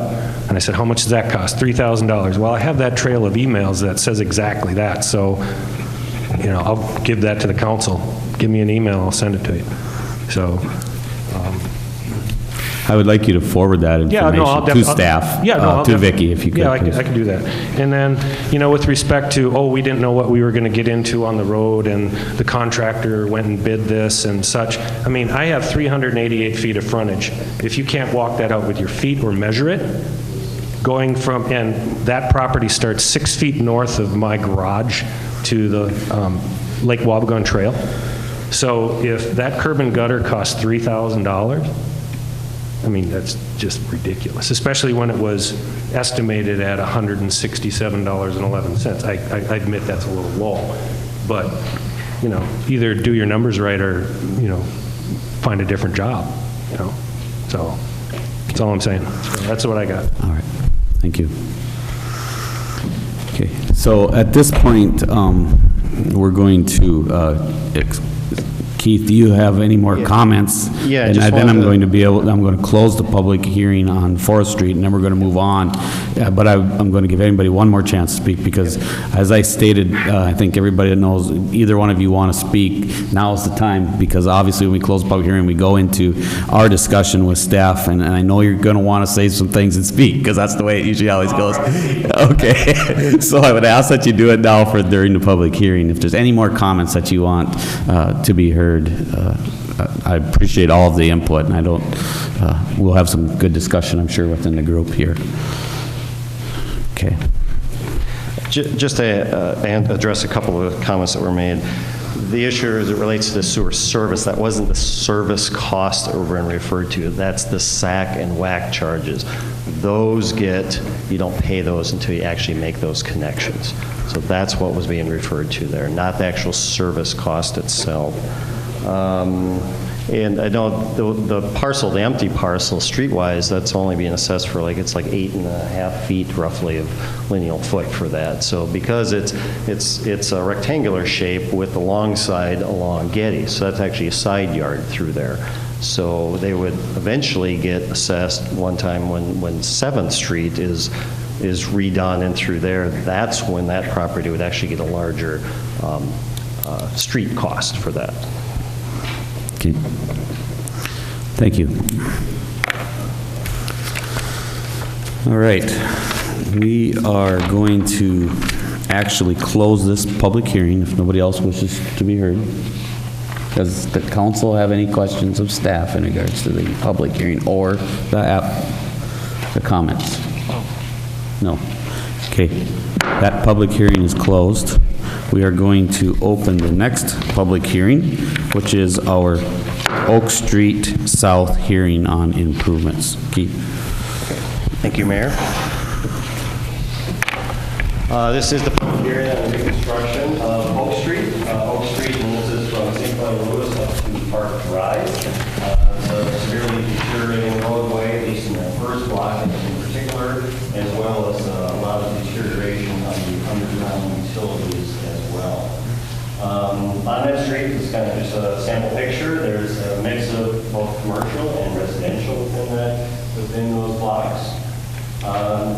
And I said, how much does that cost? $3,000. Well, I have that trail of emails that says exactly that. So, I'll give that to the council. Give me an email, I'll send it to you. So, I would like you to forward that information to staff, to Vicki, if you could. Yeah, I can do that. And then, with respect to, we didn't know what we were going to get into on the road, and the contractor went and bid this and such. I mean, I have 388 feet of frontage. If you can't walk that out with your feet or measure it, and that property starts 6 feet north of my garage to the Lake Wabagon Trail. So if that curb and gutter costs $3,000, I mean, that's just ridiculous, especially when it was estimated at $167.11. I admit that's a little low, but, either do your numbers right or, find a different job, So that's all I'm saying. So that's what I got. All right. Thank you. Okay. So at this point, we're going to Keith, do you have any more comments? Yeah, and then I'm going to close the public hearing on Forest Street, and then we're going to move on. But I'm going to give anybody one more chance to speak, because as I stated, I think everybody that knows, either one of you want to speak, now is the time, because obviously when we close the public hearing, we go into our discussion with staff, and I know you're going to want to say some things and speak, because that's the way it usually always goes. Okay. So I would ask that you do it now during the public hearing. If there's any more comments that you want to be heard, I appreciate all of the input, and we'll have some good discussion, I'm sure, within the group here. Okay. Just to address a couple of comments that were made. The issue as it relates to the sewer service, that wasn't the service cost that we're being referred to. That's the SAC and WAC charges. You don't pay those until you actually make those connections. So that's what was being referred to there, not the actual service cost itself. And I know the parcel, the empty parcel, streetwise, that's only being assessed for it's like 8.5 feet roughly of lineal foot for that. So because it's a rectangular shape with the long side along Getty, so that's actually a side yard through there. So they would eventually get assessed one time when 7th Street is is redone in through there, that's when that property would actually get a larger street cost for that. Okay. Thank you. All right. We are going to actually close this public hearing if nobody else wishes to be heard. Does the council have any questions of staff in regards to the public hearing or the comments? No. Okay. That public hearing is closed. We are going to open the next public hearing, which is our Oak Street South hearing on improvements. Keith. Thank you, Mayor. This is the public hearing on the reconstruction of Oak Street. Oak Street, and this is from St. Clair Lewis up to Park Drive. It's a severely deteriorating roadway, at least in that first block in particular, as well as a lot of deterioration on the underground utilities as well. On that street, it's kind of just a sample picture. There's a mix of both commercial and residential within those blocks.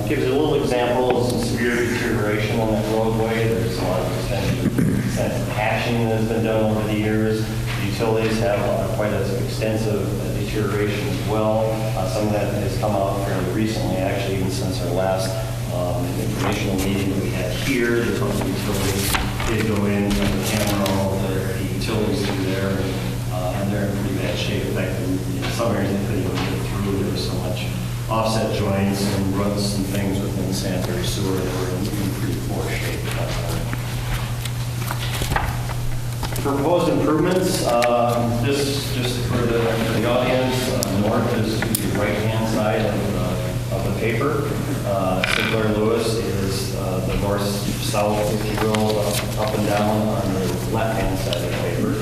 Gives you a little example of some severe deterioration on that roadway. There's a lot of extensive patching that has been done over the years. The utilities have quite an extensive deterioration as well. Some of that has come out fairly recently, actually, even since our last informational meeting that we had here. The utilities did go in and camera all the utilities through there, and they're in pretty bad shape. In fact, in some areas they couldn't even get through. There was so much offset joints and ruts and things within the sanitary sewer that were in pretty poor shape at that point. Proposed improvements, this just for the audience, north is the right-hand side of the paper. St. Clair Lewis is the north-south, if you will, up and down on the left-hand side of the paper.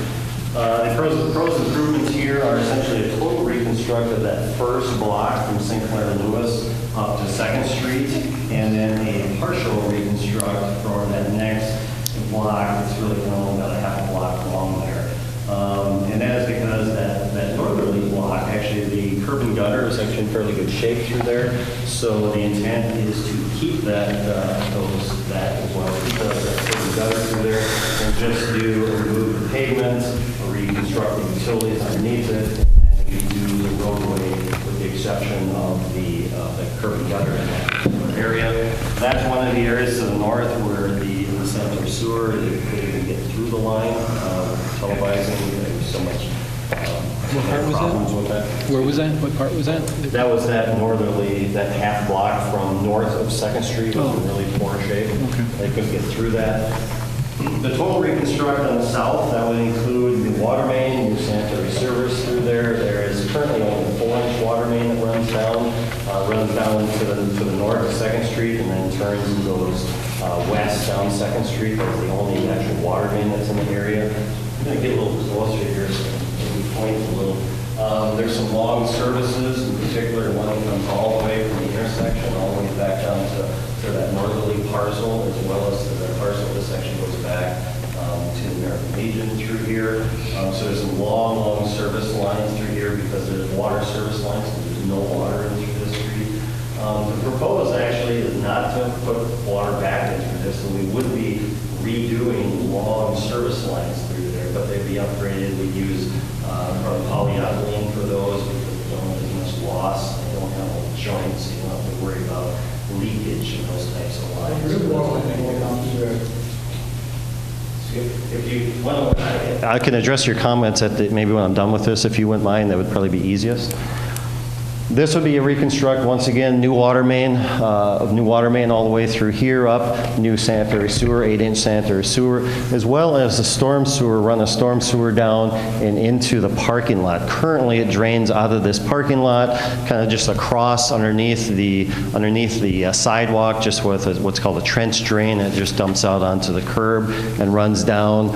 The proposed improvements here are essentially a total reconstruct of that first block from St. Clair Lewis up to 2nd Street, and then a partial reconstruct for that next block. It's really only about a half a block long there. And that is because that northerly block, actually the curb and gutter is actually in fairly good shape through there. So the intent is to keep that as well, keep that curb and gutter through there, and just remove the pavement, reconstruct the utilities underneath it, and redo the roadway with the exception of the curb and gutter in that area. That's one of the areas to the north where the sanitary sewer couldn't even get through the line, televising. There was so much What part was problems that? with that. Where was that? What part was that? That was that northerly, that half block from north of 2nd Street was in really poor shape. Okay. They couldn't get through that. The total reconstruct on the south, that would include the water main, new sanitary service through there. There is currently only a 4-inch water main that runs down to the north of 2nd Street and then turns and goes west down 2nd Street. That's the only actual water main that's in the area. I'm going to get a little closer here so we point a little. There's some long services, in particular one that comes all the way from the intersection all the way back down to that northerly parcel, as well as to the parcel. This actually goes back to the American Legion through here. So there's some long service lines through here because there's water service lines and there's no water in through this street. The proposal actually is not to put water back into this, so we would be redoing long service lines through there, but they'd be upgraded. We'd use probably polyethylene for those because we don't have as much loss. They don't have all the joints, so you don't have to worry about leakage and those types of lines. If you want to, I can address your comments maybe when I'm done with this, if you wouldn't mind. That would probably be easiest. This would be a reconstruct, once again, new water main all the way through here up, new sanitary sewer, 8-inch sanitary sewer, as well as a storm sewer, run a storm sewer down and into the parking lot. Currently, it drains out of this parking lot, kind of just across underneath the sidewalk, just with what's called a trench drain. It just dumps out onto the curb and runs down.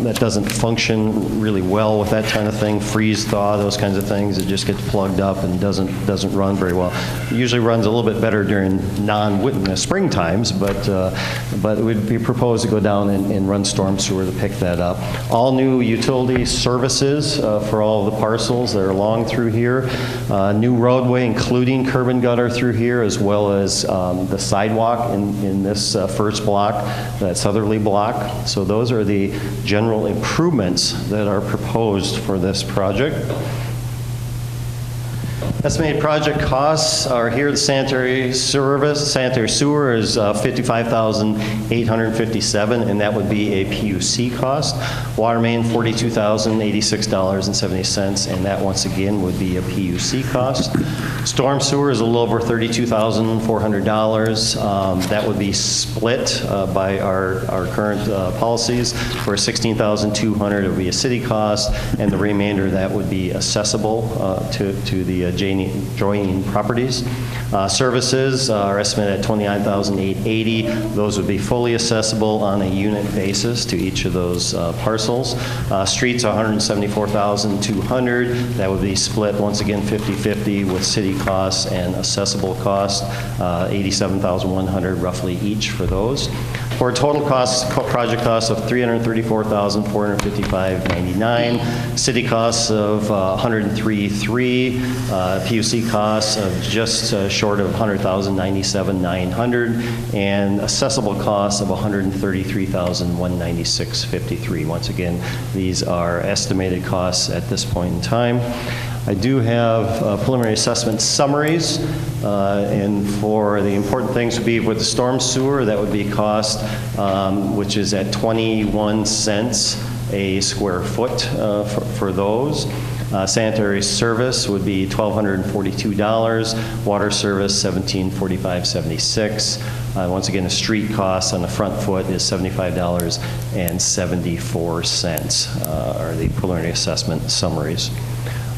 That doesn't function really well with that kind of thing, freeze, thaw, those kinds of things. It just gets plugged up and doesn't doesn't run very well. It usually runs a little bit better during spring times, but it would be proposed to go down and run storm sewer to pick that up. All new utility services for all of the parcels that are along through here. New roadway, including curb and gutter through here, as well as the sidewalk in this first block, that southerly block. So those are the general improvements that are proposed for this project. Estimated project costs are here. The sanitary sewer is $55,857, and that would be a PUC cost. Water main, $42,086.70, and that once again would be a PUC cost. Storm sewer is a little over $32,400. That would be split by our current policies. For $16,200, it would be a city cost, and the remainder of that would be accessible to the adjoining properties. Services are estimated at $29,880. Those would be fully accessible on a unit basis to each of those parcels. Streets are $174,200. That would be split once again 50-50 with city costs and accessible costs, $87,100 roughly each for those. For a total project cost of $334,455.99, city costs of $103,300, PUC costs of just short of $100,097,900, and accessible costs of $133,196.53. Once again, these are estimated costs at this point in time. I do have preliminary assessment summaries, and for the important things would be with the storm sewer, that would be cost, which is at 21 cents a square foot for those. Sanitary service would be $1,242. Water service, $1,745.76. Once again, the street cost on the front foot is $75.74 are the preliminary assessment summaries.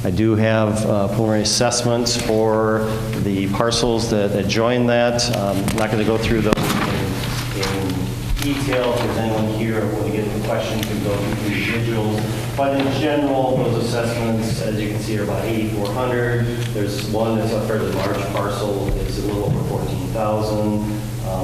I do have preliminary assessments for the parcels that adjoin that. I'm not going to go through those in detail. If there's anyone here who will get the questions, we go through the individuals. But in general, those assessments, as you can see, are about $8,400. There's one that's a fairly large parcel. It's a little over $14,000.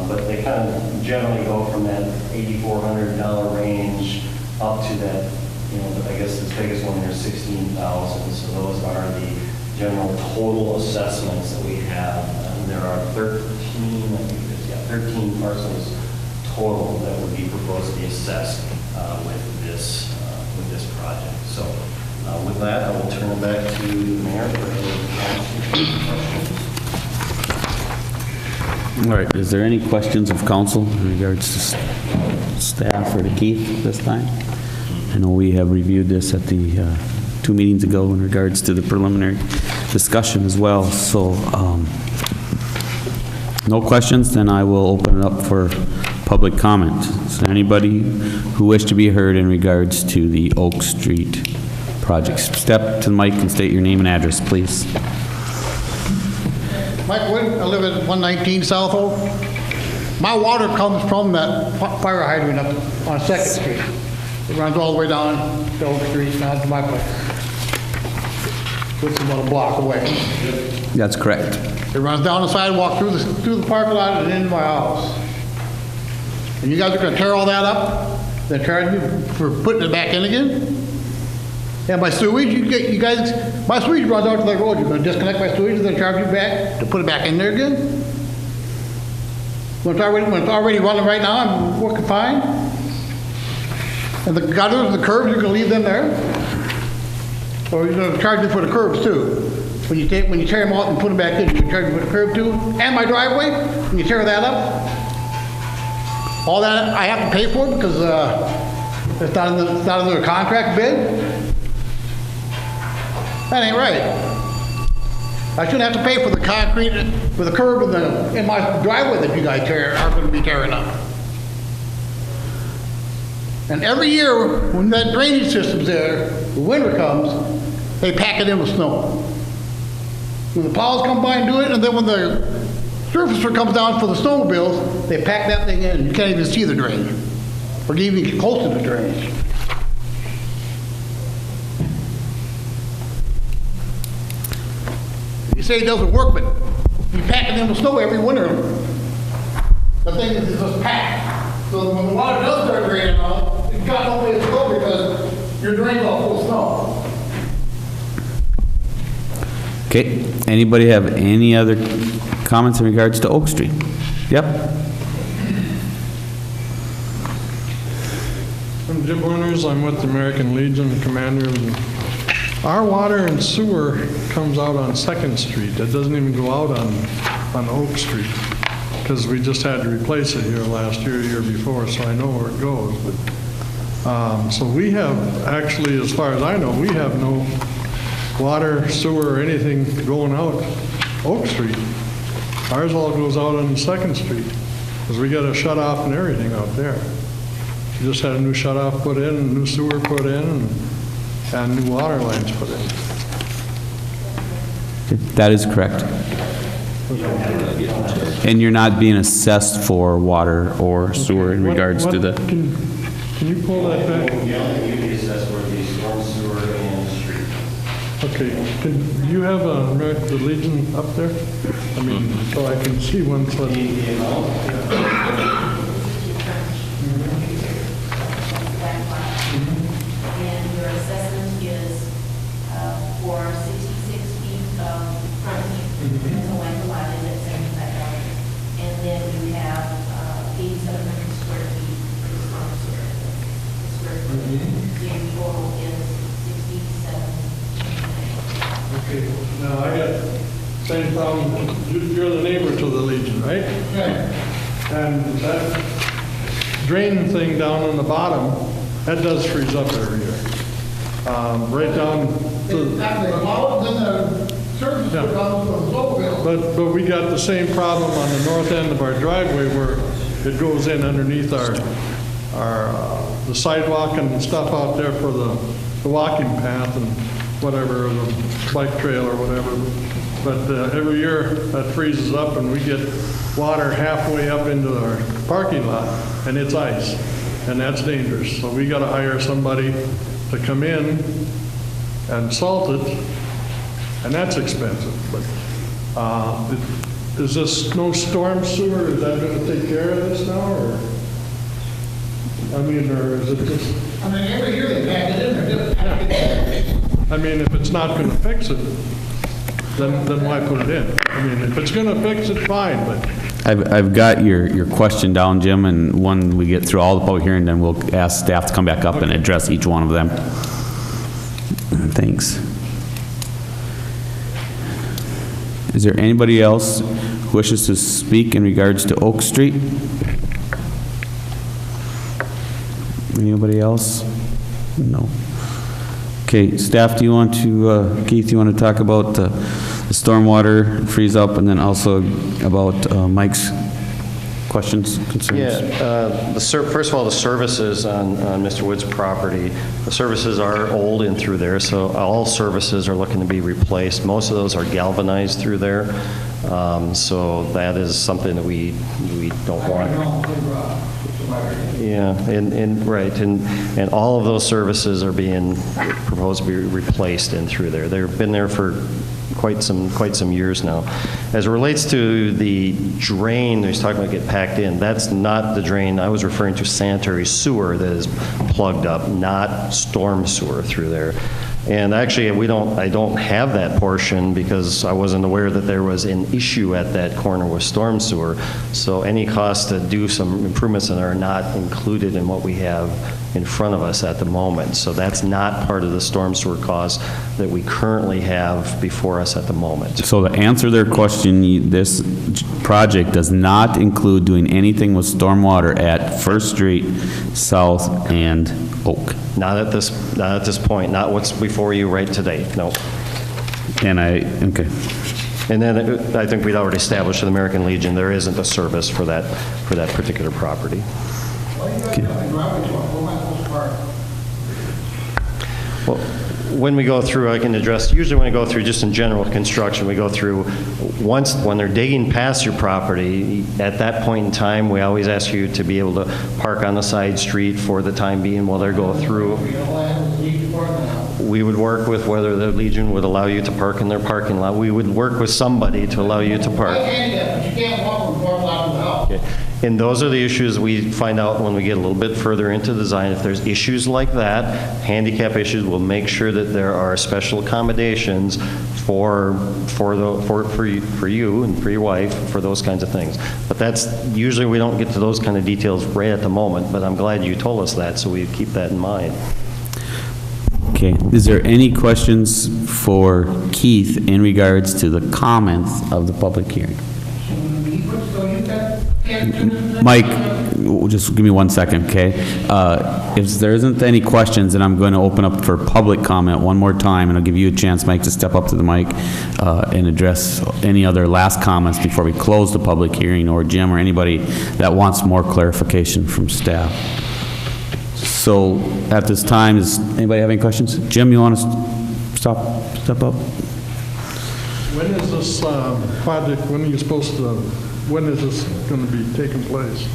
But they kind of generally go from that $8,400 range up to that, I guess the biggest one there is $16,000. So those are the general total assessments that we have. There are 13 parcels total that would be proposed to be assessed with this project. So with that, I will turn it back to the mayor for any questions. All right, is there any questions of council in regards to staff or to Keith this time? I know we have reviewed this at the 2 meetings ago in regards to the preliminary discussion as well. So no questions, then I will open it up for public comment. Is there anybody who wish to be heard in regards to the Oak Street project? Step to the mic and state your name and address, please. Mike Wood, I live at 119 South Oak. My water comes from that fire hydrant up on 2nd Street. It runs all the way down to Oak Street, down to my place. Which is about a block away. That's correct. It runs down the sidewalk through the parking lot and into my house. And you guys are going to tear all that up? Then charge me for putting it back in again? And my sewage, my sewage runs out to the road. You're going to disconnect my sewage and then charge you back to put it back in there again? When it's already running right now, I'm working fine. And the gutters, the curbs, you're going to leave them there? Or you're going to charge me for the curbs too? When you tear them out and put them back in, you charge me for the curb too? And my driveway? When you tear that up? All that I have to pay for because it's not in the contract bid? That ain't right. I shouldn't have to pay for the concrete, for the curb in my driveway that you guys are going to be tearing up. And every year, when that drainage system's there, the winter comes, they pack it in with snow. When the plows come by and do it, and then when the surfacer comes down for the snowmobiles, they pack that thing in. You can't even see the drain, or even get close to the drainage. say it doesn't work, but you pack it in the snow every winter. The thing is, it's just packed. So when the water does start draining out, you've got no way to go because your drain's all full of snow. Okay, anybody have any other comments in regards to Oak Street? Yep. I'm Jim Winters, I'm with the American Legion, commander. Our water and sewer comes out on 2nd Street. It doesn't even go out on Oak Street, because we just had to replace it here last year, year before, so I know where it goes. But, so we have, actually, as far as I know, we have no water, sewer, or anything going out Oak Street. Ours all goes out on 2nd Street, because we got a shut off and everything out there. We just had a new shut off put in, a new sewer put in, and new water lines put in. That is correct. And you're not being assessed for water or sewer in regards to the... Can you pull that back? The only unity assessed were the storm sewer and street. Okay, do you have the Legion up there? I mean, so I can see one foot. And your assessment is for 66 feet of frontage, and the length of lot is at $75. And then you have 8,700 square feet for the storm sewer. The square footage, the total is 67. Okay, now I got same problem. You're the neighbor to the Legion, right? Yeah. And that drain thing down on the bottom, that does freeze up every year. Right down to, After they plow it, then the surface Yeah. goes down to the slope hill. but we got the same problem on the north end of our driveway where it goes in underneath the sidewalk and stuff out there for the walking path and whatever, the bike trail or whatever. But every year that freezes up and we get water halfway up into our parking lot and it's ice, and that's dangerous. So we got to hire somebody to come in and salt it, and that's expensive. But is this no storm sewer? Is that going to take care of this now, or? I mean, or is it just? I mean, every year they pack it in there, just pack it in. I mean, if it's not going to fix it, then why put it in? I mean, if it's going to fix it, fine, but. I've got your question down, Jim, and when we get through all the public hearing, then we'll ask staff to come back up and address each one of them. Thanks. Is there anybody else who wishes to speak in regards to Oak Street? Anybody else? No. Okay, staff, do you want to, Keith, you want to talk about the stormwater freeze up, and then also about Mike's questions, concerns? Yeah, first of all, the services on Mr. Wood's property, the services are old in through there, so all services are looking to be replaced. Most of those are galvanized through there, so that is something that we don't want. Yeah, and right, and all of those services are being proposed to be replaced in through there. They've been there for quite some years now. As it relates to the drain, he's talking about get packed in. That's not the drain. I was referring to sanitary sewer that is plugged up, not storm sewer through there. And actually, I don't have that portion because I wasn't aware that there was an issue at that corner with storm sewer. So any costs to do some improvements in there are not included in what we have in front of us at the moment. So that's not part of the storm sewer costs that we currently have before us at the moment. So to answer their question, this project does not include doing anything with stormwater at First Street, South, and Oak. Not at this point, not what's before you right today, no. Okay. And then I think we'd already established in the American Legion, there isn't a service for that particular property. Well, when we go through, I can address, usually when I go through just in general construction, we go through, when they're digging past your property, at that point in time, we always ask you to be able to park on the side street for the time being while they're going through. we would work with whether the Legion would allow you to park in their parking lot. We would work with somebody to allow you to park. But you can't walk from one lot to the house. Okay. And those are the issues we find out when we get a little bit further into design. If there's issues like that, handicap issues, we'll make sure that there are special accommodations for you and for your wife, for those kinds of things. But that's, usually we don't get to those kind of details right at the moment, but I'm glad you told us that, so we keep that in mind. Okay, is there any questions for Keith in regards to the comments of the public hearing? Mike, just give me 1 second, okay? If there isn't any questions, then I'm going to open up for public comment one more time, and I'll give you a chance, Mike, to step up to the mic and address any other last comments before we close the public hearing, or Jim or anybody that wants more clarification from staff. So at this time, does anybody have any questions? Jim, you want to step up? When is this project, when are you supposed to, when is this going to be taking place?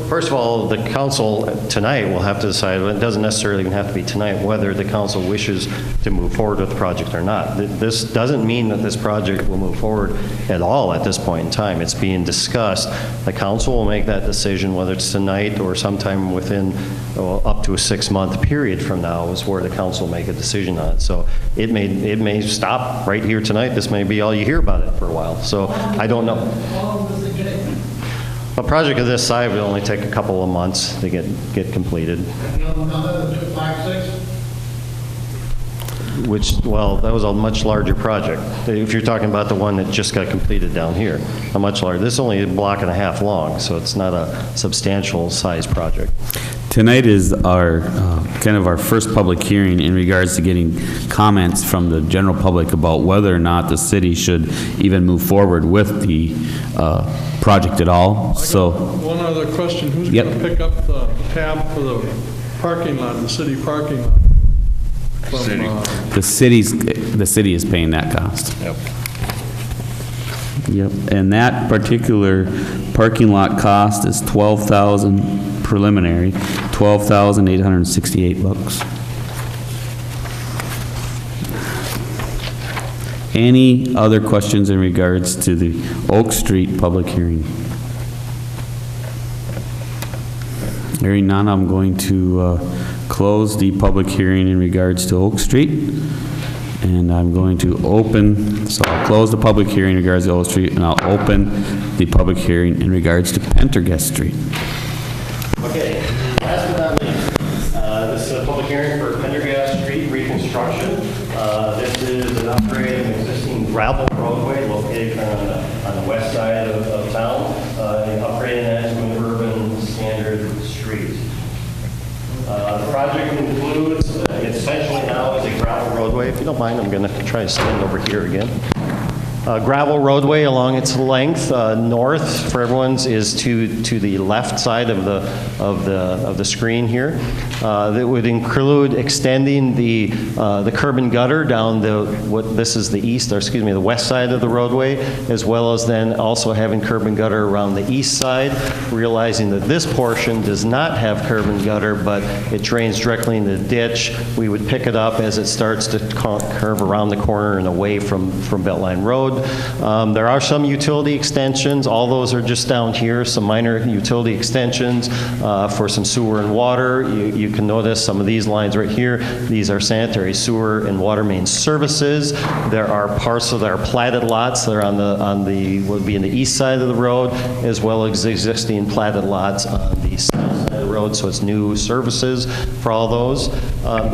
First of all, the council tonight will have to decide, it doesn't necessarily even have to be tonight, whether the council wishes to move forward with the project or not. This doesn't mean that this project will move forward at all at this point in time. It's being discussed. The council will make that decision, whether it's tonight or sometime within up to a 6-month period from now is where the council will make a decision on it. So it may stop right here tonight. This may be all you hear about it for a while. So I don't know. A project of this size would only take a couple of months to get completed. Which, well, that was a much larger project. If you're talking about the one that just got completed down here, a much larger. This is only a block and a half long, so it's not a substantial size project. Tonight is our, kind of our first public hearing in regards to getting comments from the general public about whether or not the city should even move forward with the project at all. So, One other question, who's Yep. going to pick up the tab for the parking lot, the city parking lot? the city is paying that cost. Yep. Yep, and that particular parking lot cost is $12,000 preliminary, $12,868 bucks. Any other questions in regards to the Oak Street public hearing? Hearing none, I'm going to close the public hearing in regards to Oak Street. And I'm going to open, so I'll close the public hearing in regards to Oak Street, and I'll open the public hearing in regards to Pendergast Street. Okay, last but not least, this is a public hearing for Pendergast Street reconstruction. This is an upgrade of an existing gravel roadway located on the west side of town, and upgrading that to an urban standard street. The project includes, essentially now is a gravel roadway. If you don't mind, I'm going to try to stand over here again. Gravel roadway along its length, north for everyone's is to the left side of the screen here. That would include extending the curb and gutter down this is the west side of the roadway, as well as then also having curb and gutter around the east side, realizing that this portion does not have curb and gutter, but it drains directly into the ditch. We would pick it up as it starts to curve around the corner and away from Beltline Road. There are some utility extensions. All those are just down here, some minor utility extensions for some sewer and water. You can notice some of these lines right here. These are sanitary sewer and water main services. There are parcels that are platted lots that are would be in the east side of the road, as well as existing platted lots on the south side of the road, so it's new services for all those.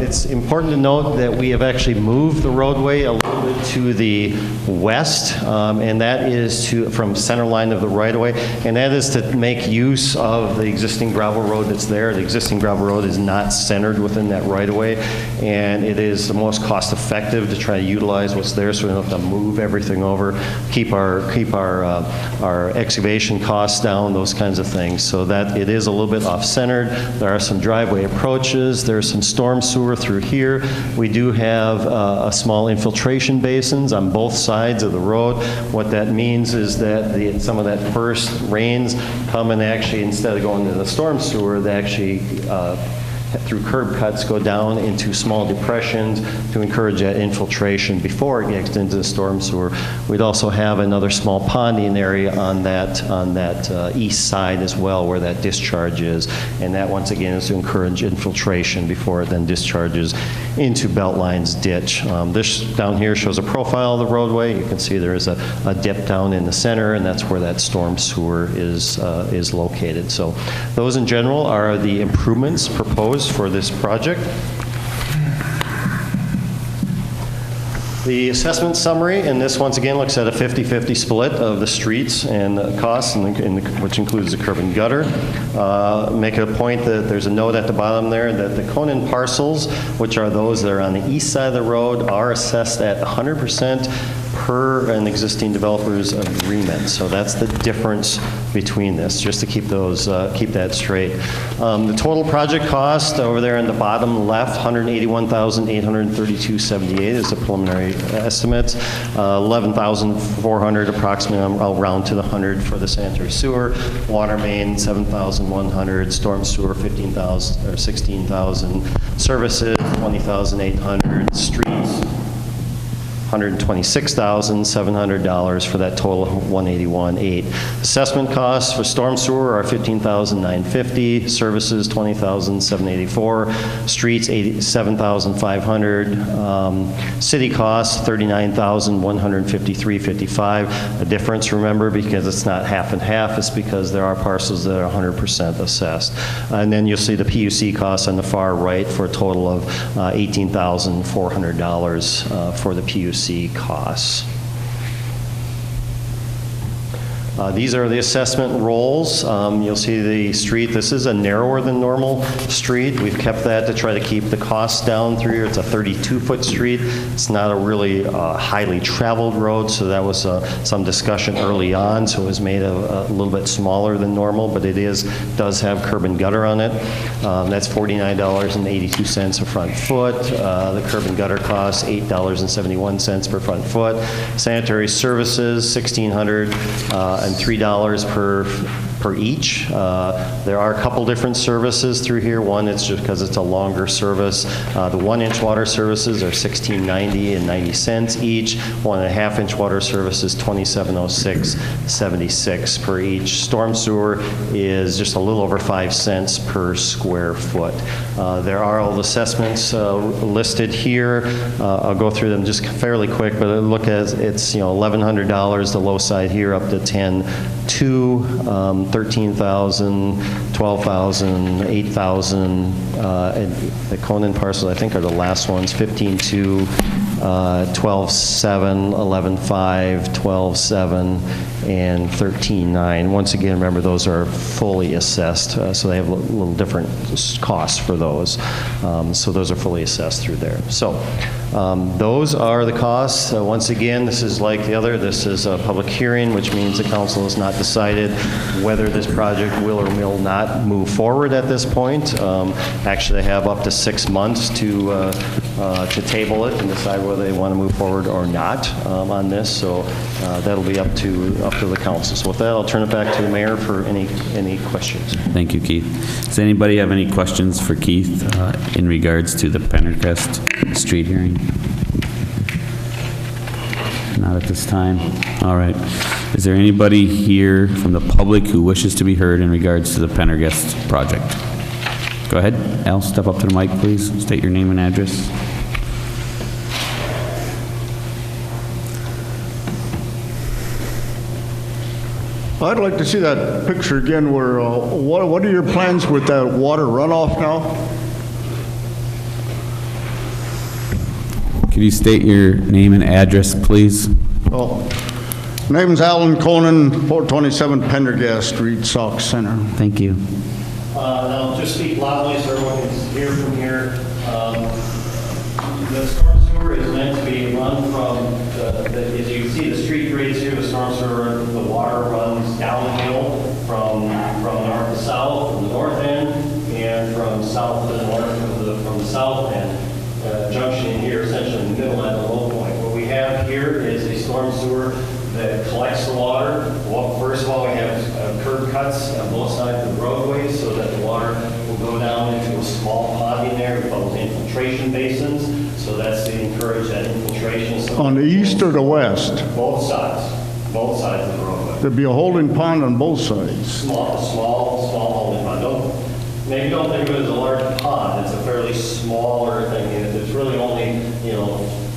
It's important to note that we have actually moved the roadway a little bit to the west, and that is from center line of the right-of-way, and that is to make use of the existing gravel road that's there. The existing gravel road is not centered within that right-of-way, and it is the most cost-effective to try to utilize what's there, so we don't have to move everything over, keep our excavation costs down, those kinds of things, so that it is a little bit off-centered. There are some driveway approaches. There's some storm sewer through here. We do have a small infiltration basins on both sides of the road. What that means is that some of that first rains come and actually, instead of going to the storm sewer, they actually through curb cuts, go down into small depressions to encourage that infiltration before it gets into the storm sewer. We'd also have another small ponding area on that east side as well, where that discharge is, and that once again is to encourage infiltration before it then discharges into Beltline's ditch. This down here shows a profile of the roadway. You can see there is a dip down in the center, and that's where that storm sewer is located. So those in general are the improvements proposed for this project. The assessment summary, and this once again looks at a 50-50 split of the streets and the costs, which includes the curb and gutter. Make a point that there's a note at the bottom there that the Conan parcels, which are those that are on the east side of the road, are assessed at 100% per an existing developer's agreement. So that's the difference between this, just to keep that straight. The total project cost over there in the bottom left, $181,832.78 is the preliminary estimates. $11,400 approximately, I'll round to the 100 for the sanitary sewer. Water main, $7,100. Storm sewer, $15,000 or $16,000. Services, $20,800. Streets, $126,700 for that total of $181,800. Assessment costs for storm sewer are $15,950. Services, $20,784. Streets, $87,500. City costs, $39,153.55. The difference, remember, because it's not half and half, is because there are parcels that are 100% assessed. And then you'll see the PUC costs on the far right for a total of $18,400 for the PUC costs. These are the assessment rolls. You'll see the street. This is a narrower than normal street. We've kept that to try to keep the costs down through here. It's a 32-foot street. It's not a really highly traveled road, so that was some discussion early on, so it was made a little bit smaller than normal, but it does have curb and gutter on it. That's $49.82 a front foot. The curb and gutter costs $8.71 per front foot. Sanitary services, $1,600 and $3 per each. There are a couple different services through here. One, it's just because it's a longer service. The 1-inch water services are $16.90 and 90 cents each. 1.5-inch water service is $27.06.76 per each. Storm sewer is just a little over 5 cents per square foot. There are all the assessments listed here. I'll go through them just fairly quick, but look at it's $1,100 the low side here up to 10.2, 13,000, 12,000, 8,000. And the Conan parcels, I think, are the last ones. 15.2, 12.7, 11.5, 12.7, and 13.9. Once again, remember those are fully assessed, so they have a little different costs for those. So those are fully assessed through there. So those are the costs. Once again, this is like the other. This is a public hearing, which means the council has not decided whether this project will or will not move forward at this point. Actually, they have up to 6 months to table it and decide whether they want to move forward or not on this. So that'll be up to the council. So with that, I'll turn it back to the mayor for any questions. Thank you, Keith. Does anybody have any questions for Keith in regards to the Pendergast Street hearing? Not at this time. All right. Is there anybody here from the public who wishes to be heard in regards to the Pendergast project? Go ahead. Al, step up to the mic, please. State your name and address. I'd like to see that picture again where, what are your plans with that water runoff now? Could you state your name and address, please? Oh, name's Alan Conan, 427 Pendergast Street, Sauk Center. Thank you. I'll just speak loudly so everyone can hear from here. The storm sewer is meant to be run from, as you can see the street grades here, the storm sewer, the water runs downhill from north to south, from the north end, and from south to the north from the south end. Junction in here, essentially in the middle at the low point. What we have here is a storm sewer that collects the water. Well, first of all, we have curb cuts on both sides of the roadways so that the water will go down into a small pond in there, we call it infiltration basins, so that's to encourage that infiltration. So On the east or the west? both sides of the roadway. There'd be a holding pond on both sides. Small holding pond. Maybe don't think of it as a large pond. It's a fairly smaller thing. It's really only,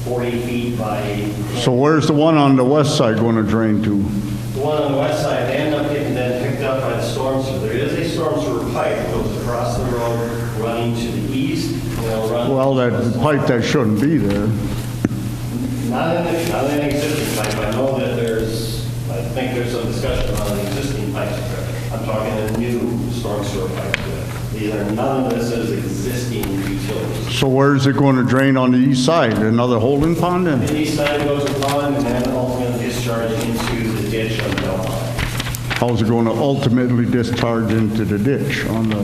40 feet by. So where's the one on the west side going to drain to? The one on the west side, they end up getting then picked up by the storm sewer. There is a storm sewer pipe that goes across the road, running to the east. Well, that pipe that shouldn't be there. Not in the existing pipe. I know that I think there's some discussion on the existing pipes. I'm talking a new storm sewer pipe. None of this is existing utilities. So where's it going to drain on the east side? Another holding pond then? The east side goes to pond and then ultimately discharge into the ditch on the Belmont. How's it going to ultimately discharge into the ditch on the?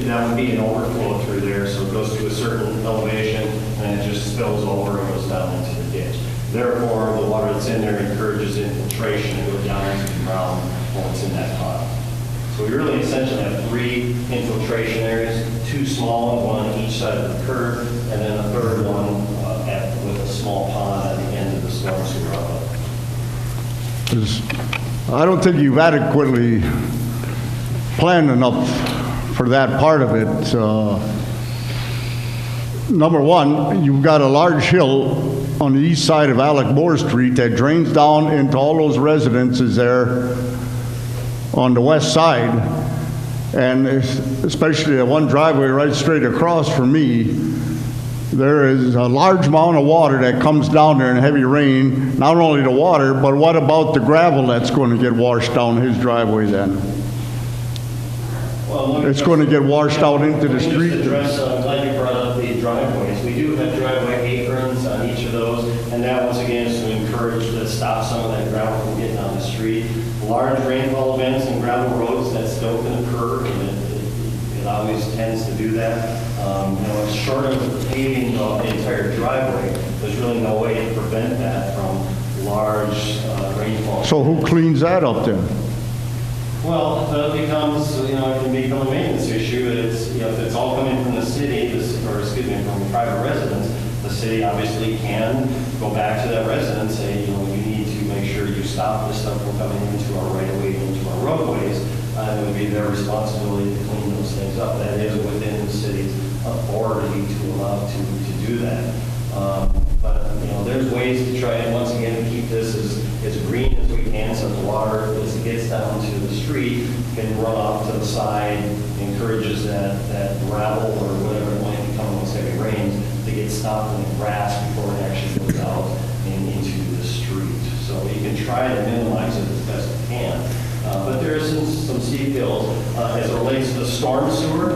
That would be an overflow through there, so it goes to a certain elevation and it just spills over and goes down into the ditch. Therefore, the water that's in there encourages infiltration and go down into the ground while it's in that pond. So we really essentially have 3 infiltration areas, 2 small ones, one on each side of the curb, and then a third one with a small pond at the end of the storm sewer outlet. 'Cause I don't think you've adequately planned enough for that part of it. Number one, you've got a large hill on the east side of Alec Moore Street that drains down into all those residences there on the west side, and especially the one driveway right straight across from me, there is a large amount of water that comes down there in heavy rain. Not only the water, but what about the gravel that's going to get washed down his driveway then? Well, It's going to get washed out into the street. Just address, I'm glad you brought up the driveways. We do have driveway aprons on each of those, and that once again is to encourage to stop some of that gravel from getting on the street. Large rainfall events and gravel roads, that still can occur, and it always tends to do that. Short of paving the entire driveway, there's really no way to prevent that from large rainfall. So who cleans that up then? Well, that becomes, it can become a maintenance issue. If it's all coming from the city, from private residents, the city obviously can go back to that resident and say, you need to make sure you stop this stuff from coming into our right-of-way, into our roadways. And it would be their responsibility to clean those things up. That is within the city's authority to allow to do that. But there's ways to try and once again keep this as green as we can, so the water, as it gets down to the street, can run off to the side, encourages that gravel or whatever it might become once heavy rains to get stopped in the grass before it actually goes out and into the street. So you can try to minimize it as best you can. But there is some steep hills. As it relates to the storm sewer,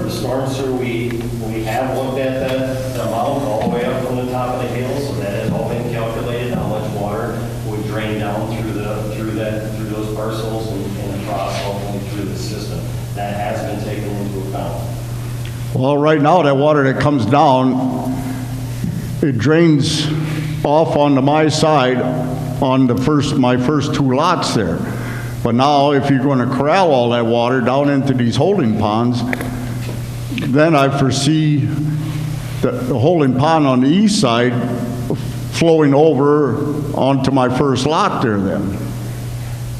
we have looked at that amount all the way up from the top of the hill, so that has all been calculated, how much water would drain down through those parcels and across ultimately through the system. That has been taken into account. Well, right now, that water that comes down, it drains off onto my side on my first 2 lots there. But now, if you're going to corral all that water down into these holding ponds, then I foresee the holding pond on the east side flowing over onto my first lot there then.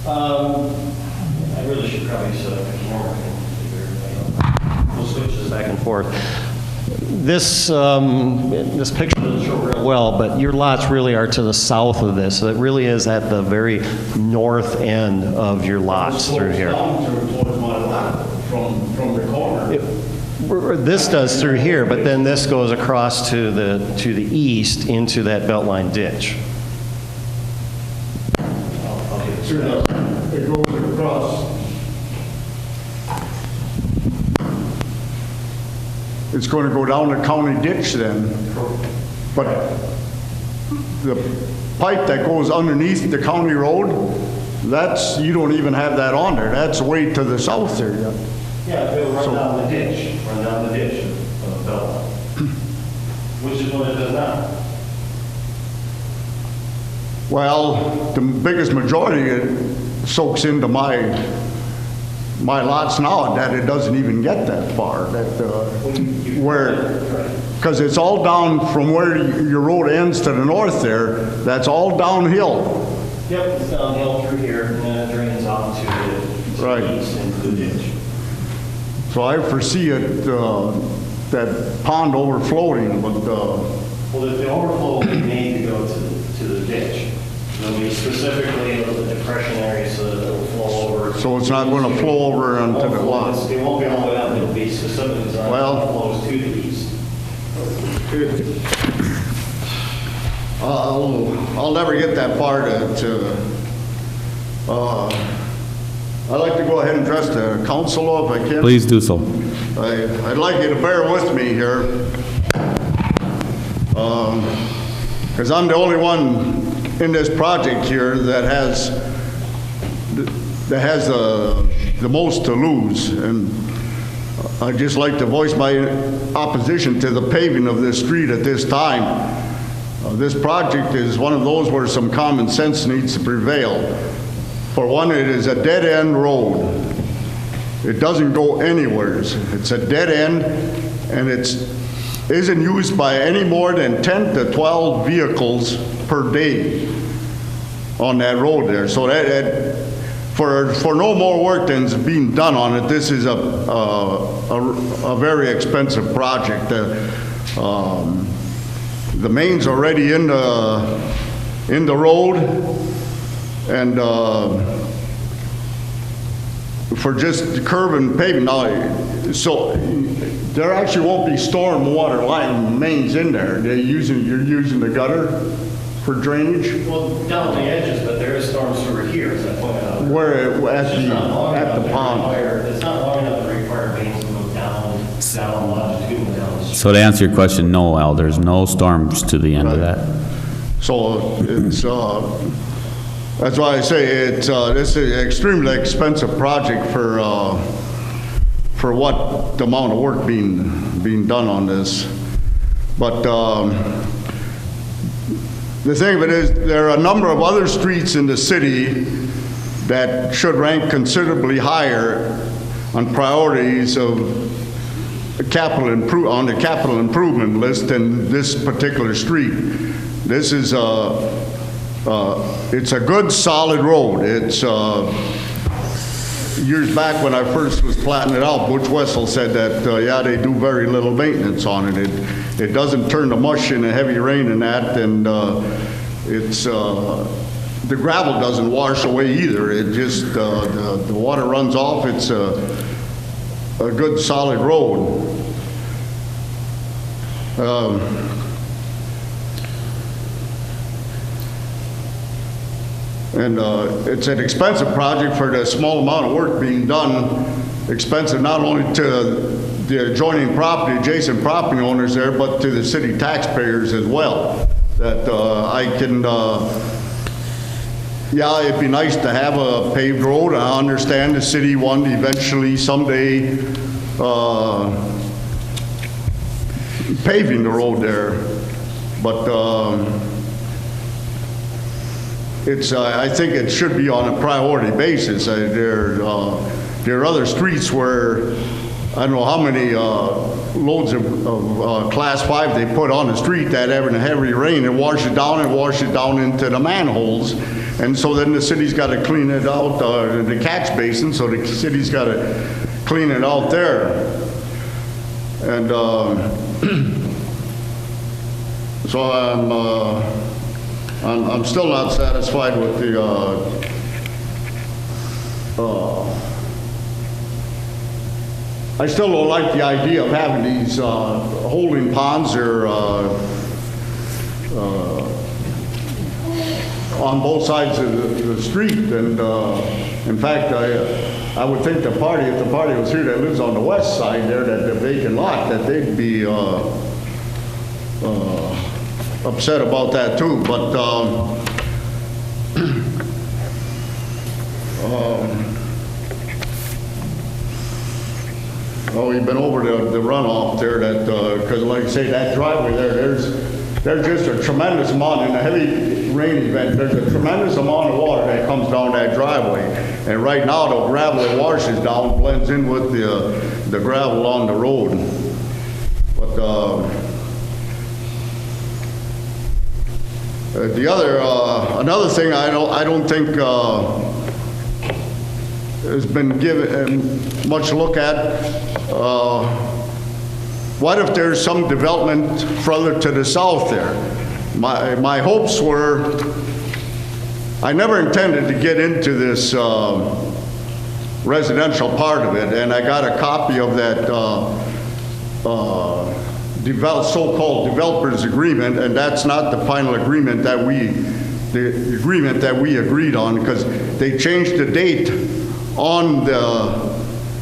I really should probably set up a camera and we'll switch this back and forth. This picture doesn't show real well, but your lots really are to the south of this. So it really is at the very north end of your lots through here. Towards my lot from the corner. This does through here, but then this goes across to the east into that Beltline ditch. It goes across. It's going to go down the county ditch then. But the pipe that goes underneath the county road, you don't even have that on there. That's way to the south there. Yeah, it'll run down the ditch of the Beltline, which is what it does now. Well, the biggest majority it soaks into my my lots now that it doesn't even get that far, that, because it's all down from where your road ends to the north there, that's all downhill. Yep, it's downhill through here, and then it drains off to the Right. east into the ditch. So I foresee it, that pond overflowing, but, Well, the overflow will be made to go to the ditch. It'll be specifically in the depression area so that it'll flow over. so it's not going to flow over onto the lot. It won't be all the way up, it'll be specifically designed Well- that it flows to the east. I'll never get that far I'd like to go ahead and address the council if I can. Please do so. I'd like you to bear with me here, because I'm the only one in this project here that has the most to lose, and I'd just like to voice my opposition to the paving of this street at this time. This project is one of those where some common sense needs to prevail. For one, it is a dead-end road. It doesn't go anywhere. It's a dead end, and it isn't used by any more than 10 to 12 vehicles per day on that road there. So for no more work than's being done on it, this is a very expensive project. The main's already in the road, and for just curb and paving now, so there actually won't be storm water line mains in there. You're using the gutter for drainage. Well, down the edges, but there is storm sewer here, as I pointed out. Where at It's not long enough the to pond. It's not long enough to require mains to go down longitudinally down. So to answer your question, no, Al, there's no storms to the end of that. So it's, that's why I say it's, this is an extremely expensive project for what the amount of work being done on this. But the thing of it is, there are a number of other streets in the city that should rank considerably higher on priorities of on the capital improvement list than this particular street. This is it's a good solid road. It's years back when I first was platting it out, Butch Wessel said that yeah, they do very little maintenance on it. It doesn't turn to mush in a heavy rain and that, and it's the gravel doesn't wash away either. It just the water runs off. It's a good solid road. And it's an expensive project for the small amount of work being done. Expensive not only to the adjoining property, adjacent property owners there, but to the city taxpayers as well. That I can, yeah, it'd be nice to have a paved road. I understand the city one eventually someday paving the road there, but it's, I think it should be on a priority basis. There are other streets where I don't know how many loads of class 5 they put on the street that having a heavy rain, it washes down into the manholes, and so then the city's got to clean it out, the catch basin, so the city's got to clean it out there. And so I'm still not satisfied with the I still don't like the idea of having these holding ponds or on both sides of the street. And in fact, I would think if the party was here that lives on the west side there, that the vacant lot, that they'd be upset about that too. But well, we've been over the runoff there, that because like I say, that driveway there, there's just a tremendous amount, and the heavy rain event, there's a tremendous amount of water that comes down that driveway. And right now, the gravel that washes down blends in with the gravel on the road. But another thing I don't think has been given much look at. What if there's some development further to the south there? My hopes were, I never intended to get into this residential part of it, and I got a copy of that so-called developers agreement, and that's not the final agreement that the agreement that we agreed on, because they changed the date on the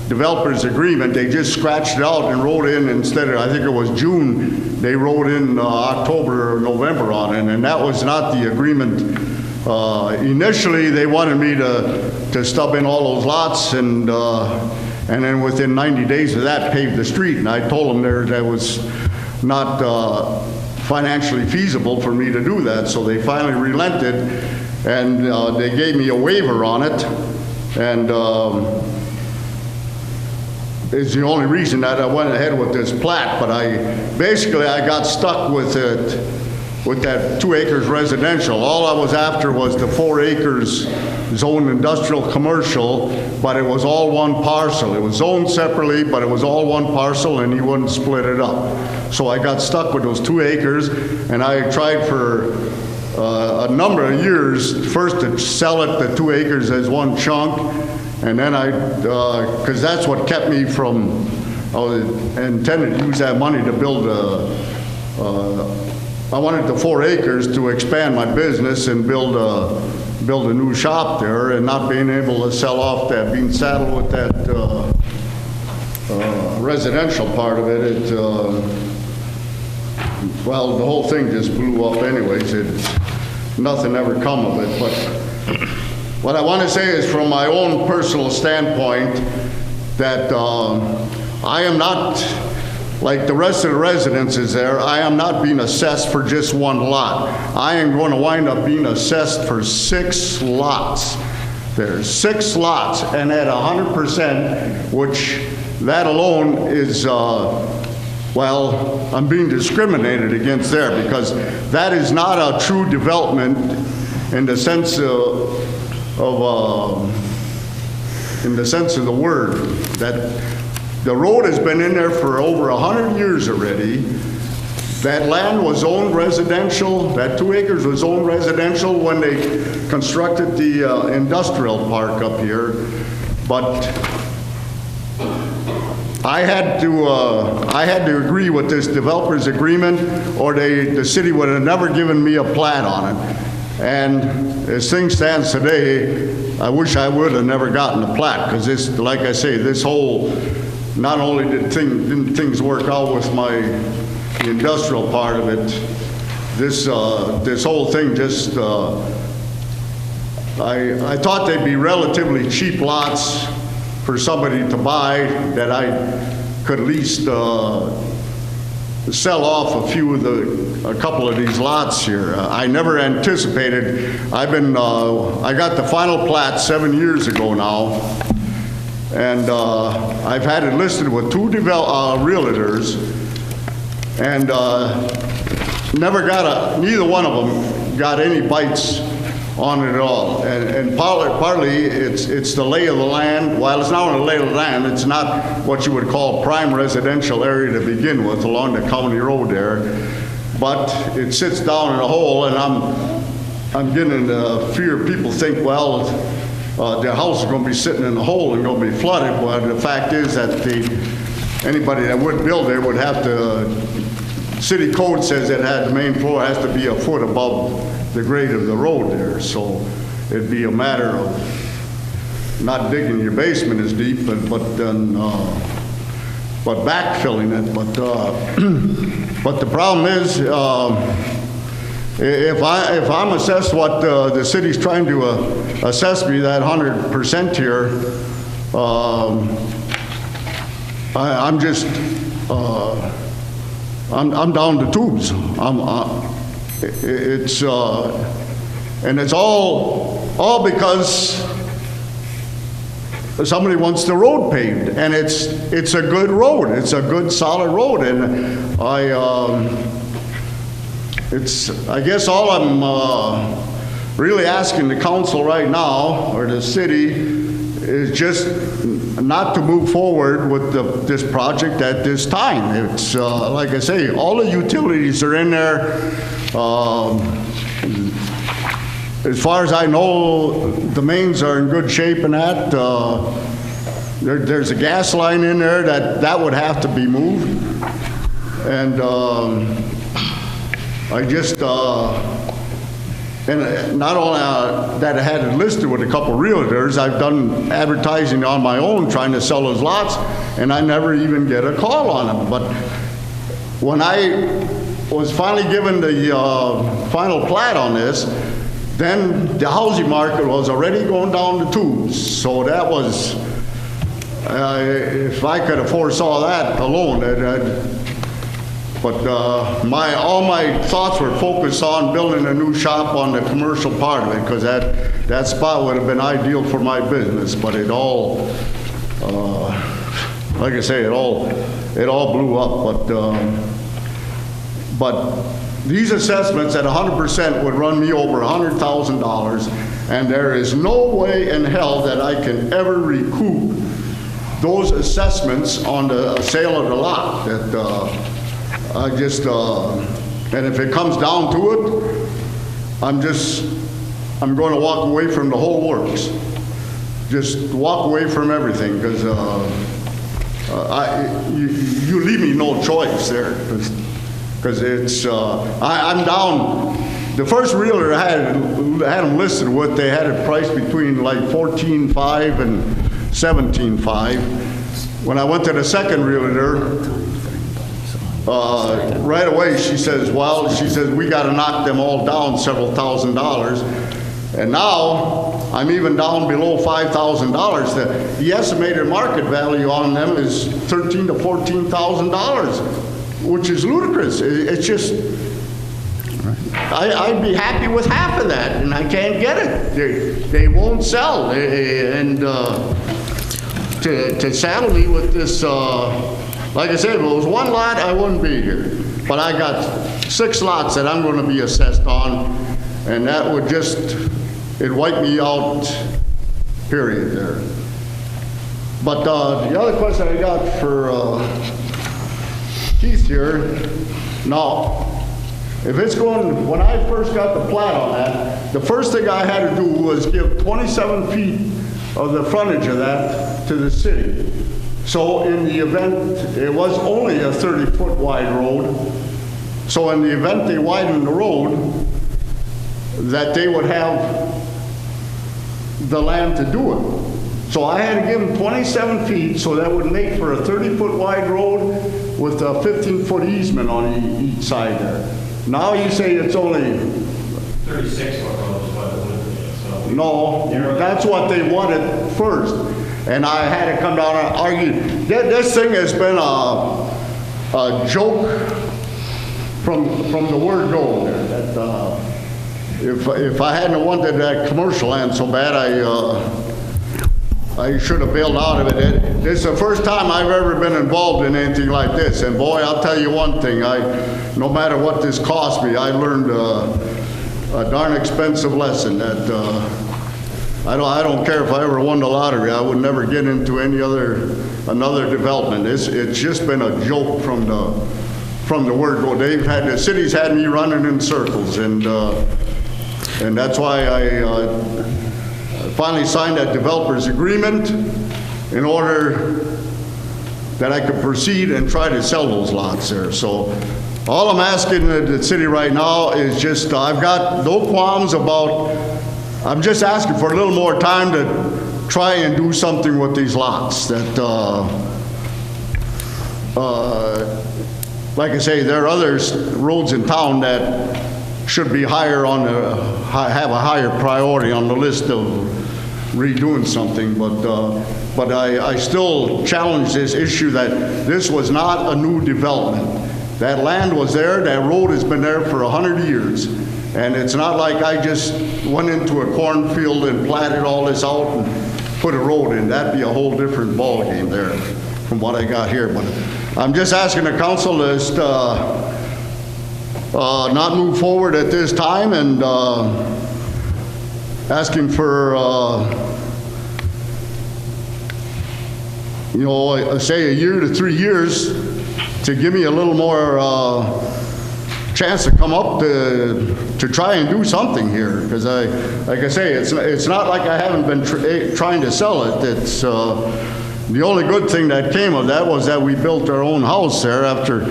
developers agreement. They just scratched it out and wrote in, instead of, I think it was June, they wrote in October or November on it, and that was not the agreement. Initially, they wanted me to stub in all those lots and then within 90 days of that, pave the street. And I told them that was not financially feasible for me to do that, so they finally relented, and they gave me a waiver on it, and is the only reason that I went ahead with this plat. But I got stuck with it, with that 2 acres residential. All I was after was the 4 acres zoned industrial commercial, but it was all one parcel. It was zoned separately, but it was all one parcel, and he wouldn't split it up. So I got stuck with those 2 acres, and I tried for a number of years, first to sell it, the 2 acres as one chunk, and then because that's what kept me from, I was intended to use that money to build I wanted the 4 acres to expand my business and build a new shop there, and not being able to sell off that, being saddled with that residential part of it, well, the whole thing just blew up anyways. Nothing ever come of it. But what I want to say is, from my own personal standpoint, that I am not, like the rest of the residences there, I am not being assessed for just 1 lot. I am going to wind up being assessed for 6 lots. There's 6 lots, and at 100%, which that alone is, well, I'm being discriminated against there, because that is not a true development in the sense of the word. That the road has been in there for over 100 years already. That land was owned residential. That 2 acres was owned residential when they constructed the industrial park up here. But I had to agree with this developers agreement, or the city would have never given me a plat on it. And as things stand today, I wish I would have never gotten a plat, because this, like I say, this whole, not only didn't things work out with the industrial part of it, this whole thing just, I thought they'd be relatively cheap lots for somebody to buy, that I could at least sell off a couple of these lots here. I never anticipated. I got the final plat 7 years ago now, and I've had it listed with 2 realtors, and neither one of them got any bites on it at all. And partly it's the lay of the land. While it's not on the lay of the land, it's not what you would call prime residential area to begin with along the county road there. But it sits down in a hole, and I'm getting the fear people think, well, their house is going to be sitting in a hole and going to be flooded. But the fact is that anybody that would build there would have to, city code says that the main floor has to be a foot above the grade of the road there, so it'd be a matter of not digging your basement as deep, but backfilling it. But the problem is, if I'm assessed what the city's trying to assess me, that 100% here, I'm just I'm down to tubes. And it's all because somebody wants the road paved, and it's a good road. It's a good, solid road, and I guess all I'm really asking the council right now, or the city, is just not to move forward with this project at this time. It's, like I say, all the utilities are in there. As far as I know, the mains are in good shape and that. There's a gas line in there that would have to be moved. And I just, and not only that I had it listed with a couple realtors, I've done advertising on my own trying to sell those lots, and I never even get a call on them. But when I was finally given the final plat on this, then the housing market was already going down the tubes. So that was, if I could have foresaw that alone, but all my thoughts were focused on building a new shop on the commercial part of it, because that spot would have been ideal for my business. But it all, like I say, it all blew up. But these assessments at 100% would run me over $100,000, and there is no way in hell that I can ever recoup those assessments on the sale of the lot. That I just, and if it comes down to it, I'm going to walk away from the whole works. Just walk away from everything, because you leave me no choice there. Because it's, I'm down, the first realtor I had them listed with, they had it priced between like $14,500 and $17,500. When I went to the second realtor, right away she says, we got to knock them all down several $1,000s. And now I'm even down below $5,000. The estimated market value on them is $13,000 to $14,000. Which is ludicrous. It's just, I'd be happy with half of that, and I can't get it. They won't sell. And to saddle me with this, like I said, if it was one lot, I wouldn't be here. But I got 6 lots that I'm going to be assessed on, and that would just, it'd wipe me out, period there. But the other question I got for Keith here, now, if it's going, when I first got the plat on that, the first thing I had to do was give 27 feet of the frontage of that to the city. So in the event, it was only a 30-foot wide road, so in the event they widened the road, that they would have the land to do it. So I had to give them 27 feet, so that would make for a 30-foot wide road with a 15-foot easement on each side there. Now you say it's only 36-foot road is what it would be. So no, that's what they wanted first. And I had to come down and argue. This thing has been a joke from the word go there. That, if I hadn't wanted that commercial land so bad, I should have bailed out of it. This is the first time I've ever been involved in anything like this. And boy, I'll tell you one thing, no matter what this cost me, I learned a darn expensive lesson that I don't care if I ever won the lottery, I would never get into another development. It's just been a joke from the word go. The city's had me running in circles, and that's why I finally signed that developer's agreement in order that I could proceed and try to sell those lots there. So all I'm asking the city right now is just, I've got no qualms about, I'm just asking for a little more time to try and do something with these lots that, like I say, there are other roads in town that should be higher on the, have a higher priority on the list of redoing something, but I still challenge this issue that this was not a new development. That land was there, that road has been there for 100 years, And it's not like I just went into a cornfield and platted all this out and put a road in. That'd be a whole different ballgame there from what I got here. But I'm just asking the council to not move forward at this time, and asking for, you know, say a year to 3 years to give me a little more chance to come up to try and do something here. Because like I say, it's not like I haven't been trying to sell it. It's the only good thing that came of that was that we built our own house there after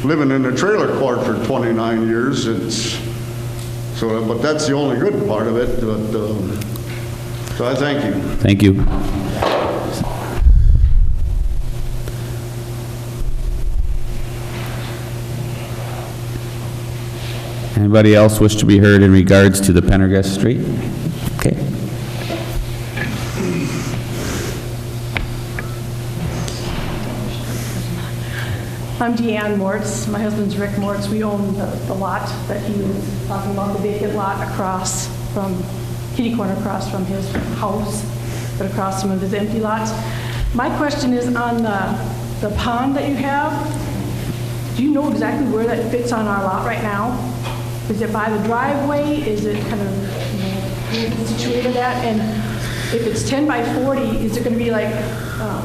living in a trailer court for 29 years. But that's the only good part of it. But, so I thank you. Thank you. Anybody else wish to be heard in regards to the Pendergast Street? Okay. I'm Deanne Mortz. My husband's Rick Mortz. We own the lot that he was talking about, the vacant lot across from, kitty corner across from his house, but across from his empty lots. My question is on the pond that you have. Do you know exactly where that fits on our lot right now? Is it by the driveway? Is it kind of situated at? And if it's 10 by 40, is it going to be like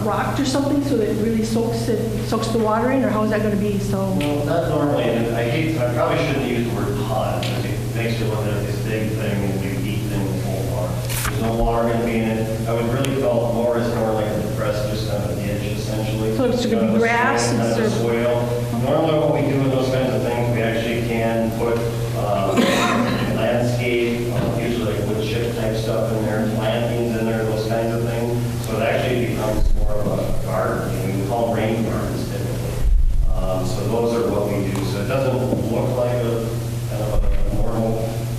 rocked or something so that it really soaks the water in, or how is that going to be? So No, not normally. And I probably shouldn't use the word pond because it makes you look like this big thing and big deep thing with full water. There's no water going to be in it. I would really call it more like a depressed, just kind of a ditch essentially. So it's going to be grass kind of a swale. Normally, what we do in those kinds of things, we actually can put landscape, usually like wood chip type stuff in there, plantings in there, those kinds of things. So it actually becomes more of a garden. We call them rain gardens typically. So those are what we do. So it doesn't look like a kind of a normal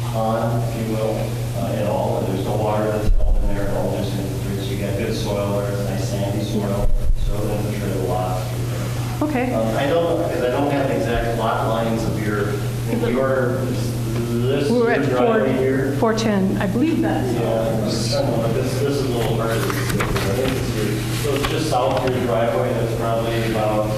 pond, if you will, at all. And there's no water that's held in there at all. Just in, so you got good soil there, it's nice sandy soil. So it infiltrates a lot. okay. I don't have the exact lot lines of this We were at driveway here. 410, I believe that's. Yeah, this is a little harder to see. I think it's here. So it's just south of your driveway. That's probably about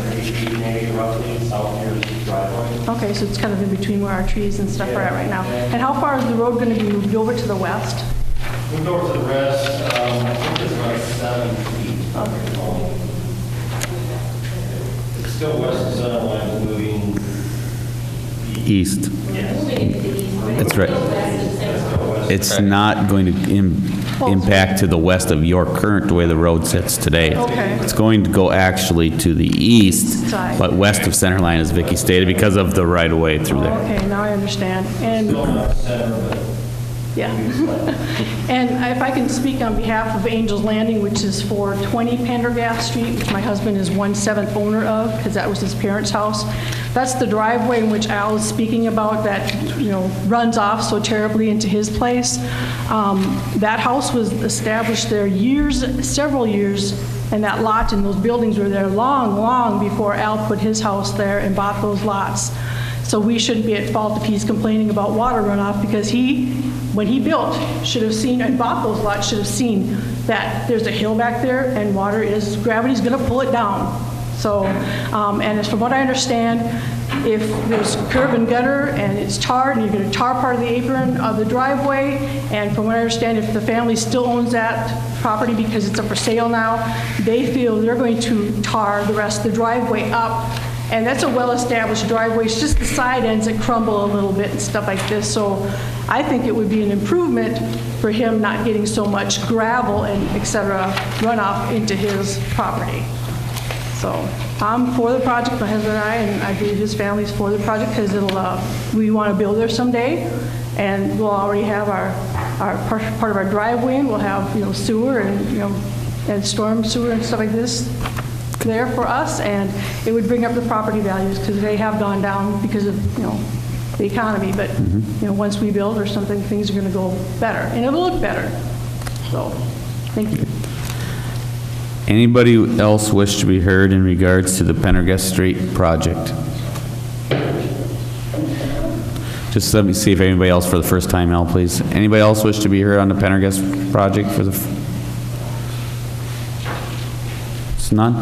30 feet maybe roughly south of your driveway. Okay, so it's kind of in between where our trees and stuff are at right now. And how far is the road going to be moved over to the west? Moved over to the rest. I think it's about 7 feet. It's still west of center line, moving East. yes. That's right. It's not going to impact to the west of your current, the way the road sits today. Okay. It's going to go actually to the east, Side. but west of center line, as Vicki stated, because of the right-of-way through there. Okay, now I understand. And Still not center, but yeah. And if I can speak on behalf of Angel's Landing, which is 420 Pendergast Street, which my husband is 1/7 owner of, because that was his parents' house. That's the driveway in which Al is speaking about that, runs off so terribly into his place. That house was established there several years, and that lot and those buildings were there long before Al put his house there and bought those lots. So we shouldn't be at fault if he's complaining about water runoff, because when he built, should have seen and bought those lots, should have seen that there's a hill back there and gravity's going to pull it down. So, and as from what I understand, if there's curb and gutter and it's tarred and you're going to tar part of the apron of the driveway, and from what I understand, if the family still owns that property because it's up for sale now, they feel they're going to tar the rest of the driveway up. And that's a well-established driveway. It's just the side ends that crumble a little bit and stuff like this. So I think it would be an improvement for him not getting so much gravel and et cetera runoff into his property. So I'm for the project, my husband and I believe his family's for the project because we want to build there someday, and we'll already have our part of our driveway, and we'll have sewer and storm sewer and stuff like this there for us, and it would bring up the property values because they have gone down because of the economy. But once we build or something, things are going to go better, and it'll look better. So, thank you. Anybody else wish to be heard in regards to the Pendergast Street project? Just let me see if anybody else for the first time, Al, please. Anybody else wish to be heard on the Pendergast project for the... It's none?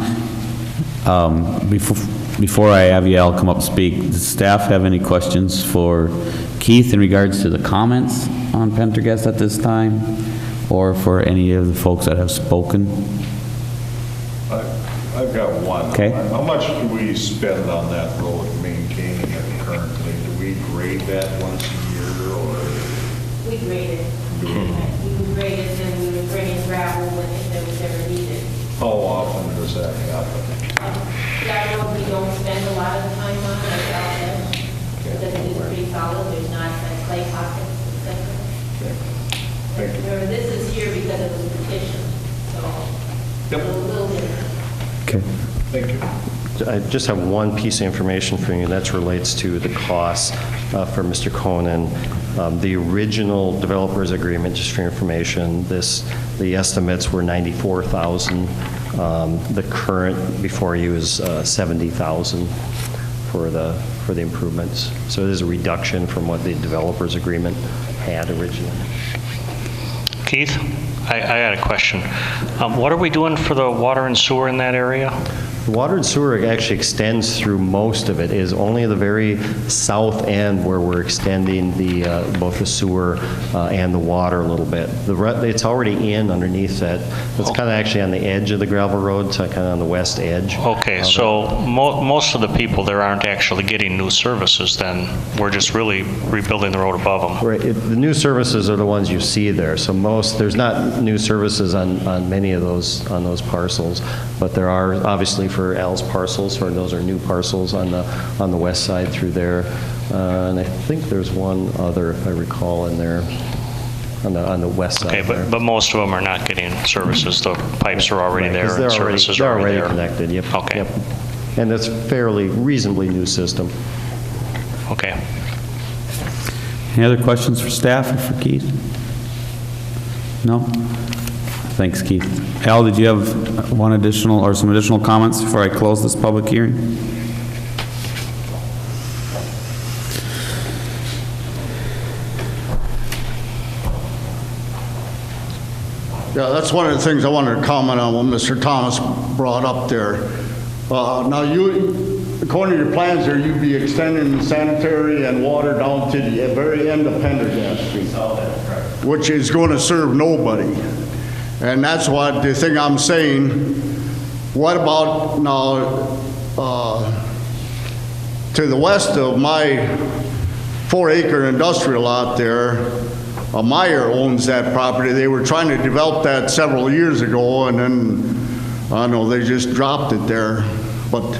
Before I have you, Al, come up and speak, does staff have any questions for Keith in regards to the comments on Pendergast at this time? Or for any of the folks that have spoken? I've got one. Okay. How much do we spend on that road maintaining it currently? Do we grade that once a year or? We grade it. We would grade it and we would bring in gravel when it was ever needed. How often does that happen? That road we don't spend a lot of the time on, like Al said, because it is pretty solid. There's not like clay pockets, etc. Thank you. Remember, this is here because it was a petition, so Yep. a little different. Okay. Thank you. I just have one piece of information for you, that relates to the costs for Mr. Conan. The original developers agreement, just for your information, the estimates were $94,000. The current before you is $70,000 for the improvements. So it is a reduction from what the developers agreement had originally. Keith, I got a question. What are we doing for the water and sewer in that area? The water and sewer actually extends through most of it. It is only the very south end where we're extending both the sewer and the water a little bit. It's already in underneath that. It's kind of actually on the edge of the gravel road, so kind of on the west edge. Okay, so most of the people there aren't actually getting new services then. We're just really rebuilding the road above them. Right. The new services are the ones you see there. So there's not new services on many of those parcels, but there are obviously for Al's parcels, or those are new parcels on the west side through there. And I think there's one other, if I recall, in there on the west side. Okay, but most of them are not getting services. The pipes are already there and services they're are already there. connected. Yep. Okay. Yep. And it's reasonably new system. Okay. Any other questions for staff or for Keith? No? Thanks, Keith. Al, did you have some additional comments before I close this public hearing? Yeah, that's one of the things I wanted to comment on what Mr. Thomas brought up there. Now according to your plans there, you'd be extending sanitary and water down to the very end of Pendergast Street, which is going to serve nobody. And that's what the thing I'm saying. What about now to the west of my 4-acre industrial lot there? Meyer owns that property. They were trying to develop that several years ago, and then I don't know, they just dropped it there. But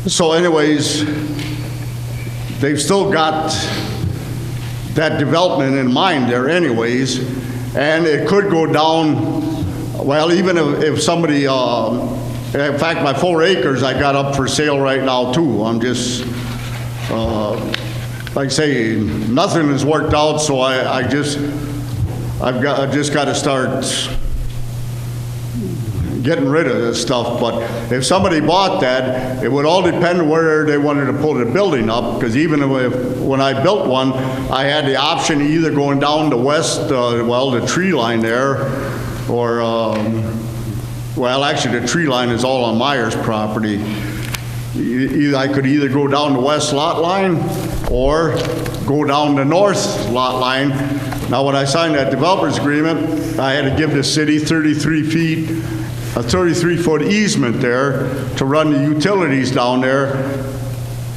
so anyways, they've still got that development in mind there anyways, and it could go down, well, even if somebody, in fact, my 4 acres I got up for sale right now too. I'm just, like I say, nothing has worked out, so I just got to start getting rid of this stuff. But if somebody bought that, it would all depend where they wanted to put a building up, because even when I built one, I had the option of either going down the west, the tree line there, or, well, actually the tree line is all on Meyer's property. I could either go down the west lot line or go down the north lot line. Now, when I signed that developer's agreement, I had to give the city 33 feet, a 33-foot easement there to run the utilities down there.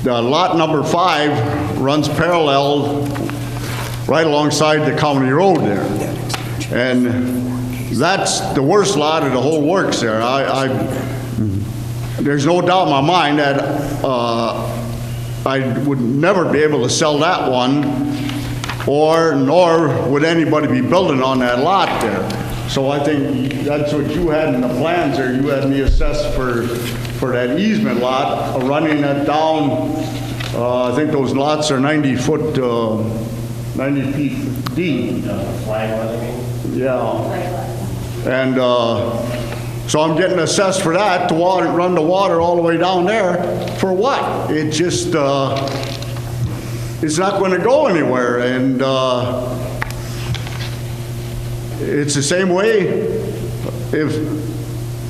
The lot number 5 runs parallel right alongside the county road there. And that's the worst lot of the whole works there. There's no doubt in my mind that I would never be able to sell that one, nor would anybody be building on that lot there. So I think that's what you had in the plans there. You had me assessed for that easement lot, running that down. I think those lots are 90 feet deep. Yeah. And so I'm getting assessed for that to run the water all the way down there. For what? It just, it's not going to go anywhere. And it's the same way if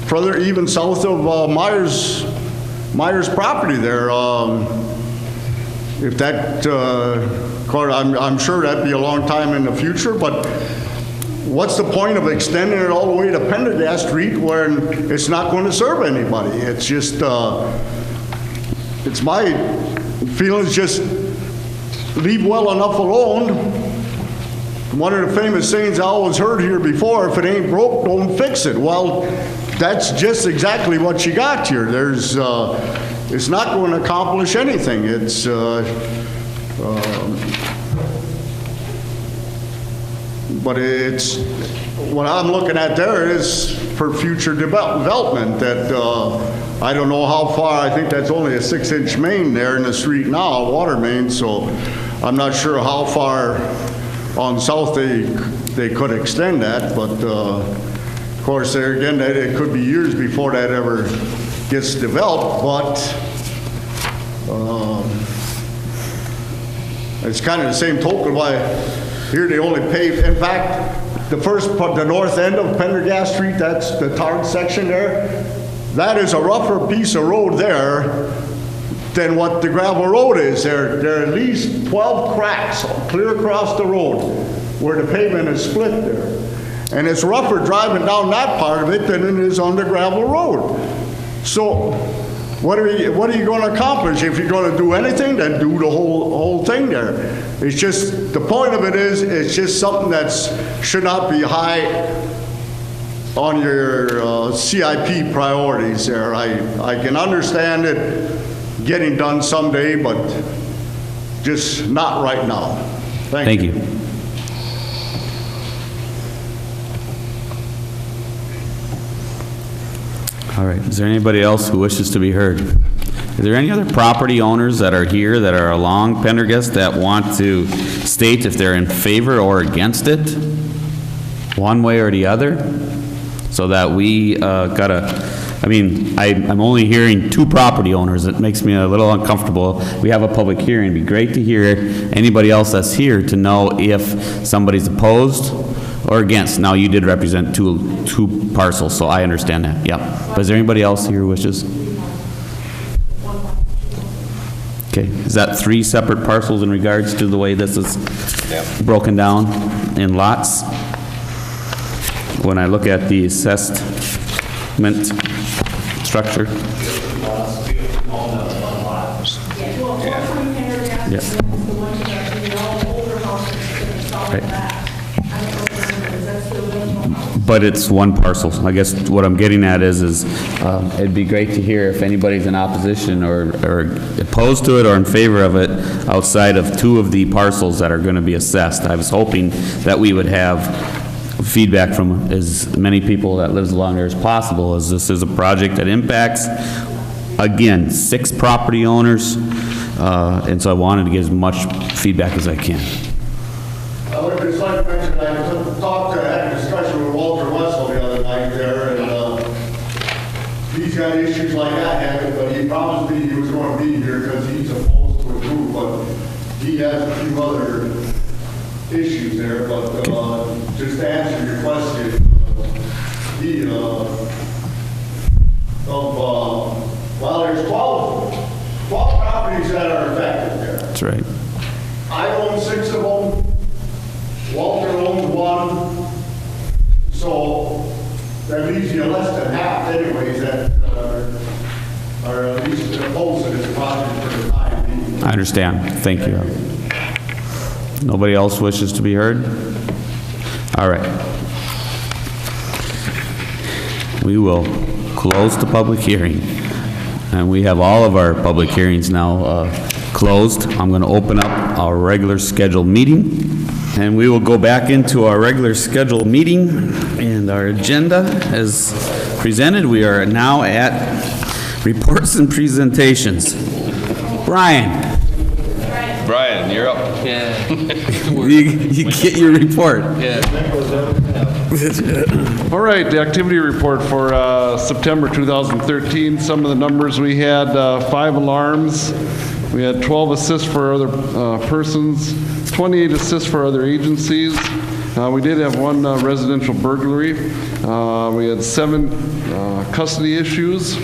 further even south of Myers property there. If that, I'm sure that'd be a long time in the future, but what's the point of extending it all the way to Pendergast Street when it's not going to serve anybody? It's just, it's my feelings, just leave well enough alone. One of the famous sayings I always heard here before, if it ain't broke, don't fix it. Well, that's just exactly what you got here. There's, it's not going to accomplish anything. It's, but it's, what I'm looking at there is for future development that, I don't know how far, I think that's only a 6-inch main there in the street now, water main, so I'm not sure how far on south they could extend that, but of course there again, it could be years before that ever gets developed, but it's kind of the same token why here they only pave. In fact, the north end of Pendergast Street, that's the tarred section there, that is a rougher piece of road there than what the gravel road is. There are at least 12 cracks clear across the road where the pavement is split there. And it's rougher driving down that part of it than it is on the gravel road. So what are you going to accomplish? If you're going to do anything, then do the whole thing there. It's just, the point of it is, it's just something that should not be high on your CIP priorities there. I can understand it getting done someday, but just not right now. Thank you. All right, is there anybody else who wishes to be heard? Is there any other property owners that are here that are along Pendergast that want to state if they're in favor or against it, one way or the other? So that we I'm only hearing 2 property owners. It makes me a little uncomfortable. We have a public hearing. It'd be great to hear anybody else that's here to know if somebody's opposed or against. Now, you did represent two parcels, so I understand that. Yeah. But is there anybody else here who wishes? Okay. Is that 3 separate parcels in regards to the way this is broken down in lots? When I look at the assessment structure. But it's one parcel. I guess what I'm getting at is it'd be great to hear if anybody's in opposition or opposed to it or in favor of it outside of 2 of the parcels that are going to be assessed. I was hoping that we would have feedback from as many people that lives along there as possible, as this is a project that impacts, again, 6 property owners, and so I wanted to get as much feedback as I can. I would just like to mention I had a discussion with Walter Wessel the other night there, and he's got issues like I have, but he promised me he was going to be here because he's opposed to it too, but he has a few other issues there, but just to answer your question, well, there's 12 properties that are affected there. That's right. I own 6 of them. Walter owns 1. So that leaves you less than half anyways that are at least opposed to this project for the time being. I understand. Thank you. Nobody else wishes to be heard? All right. We will close the public hearing. And we have all of our public hearings now closed. I'm going to open up our regular scheduled meeting. And we will go back into our regular scheduled meeting and our agenda as presented. We are now at reports and presentations. Brian, you're up. Yeah. you get your report. Yeah. All right, the activity report for September 2013. Some of the numbers we had: 5 alarms, We had 12 assists for other persons, 28 assists for other agencies. We did have one residential burglary. We had 7 custody issues.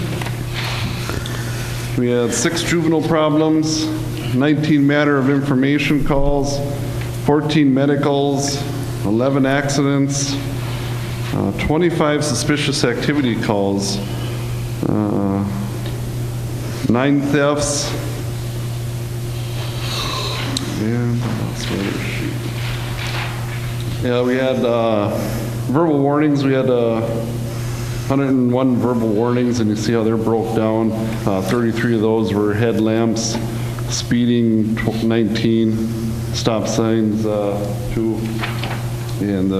We had 6 juvenile problems, 19 matter of information calls, 14 medicals, 11 accidents, 25 suspicious activity calls, 9 thefts, and what else was there? Yeah, we had verbal warnings. We had 101 verbal warnings, and you see how they're broke down. 33 of those were headlamps, speeding 19, stop signs 2, and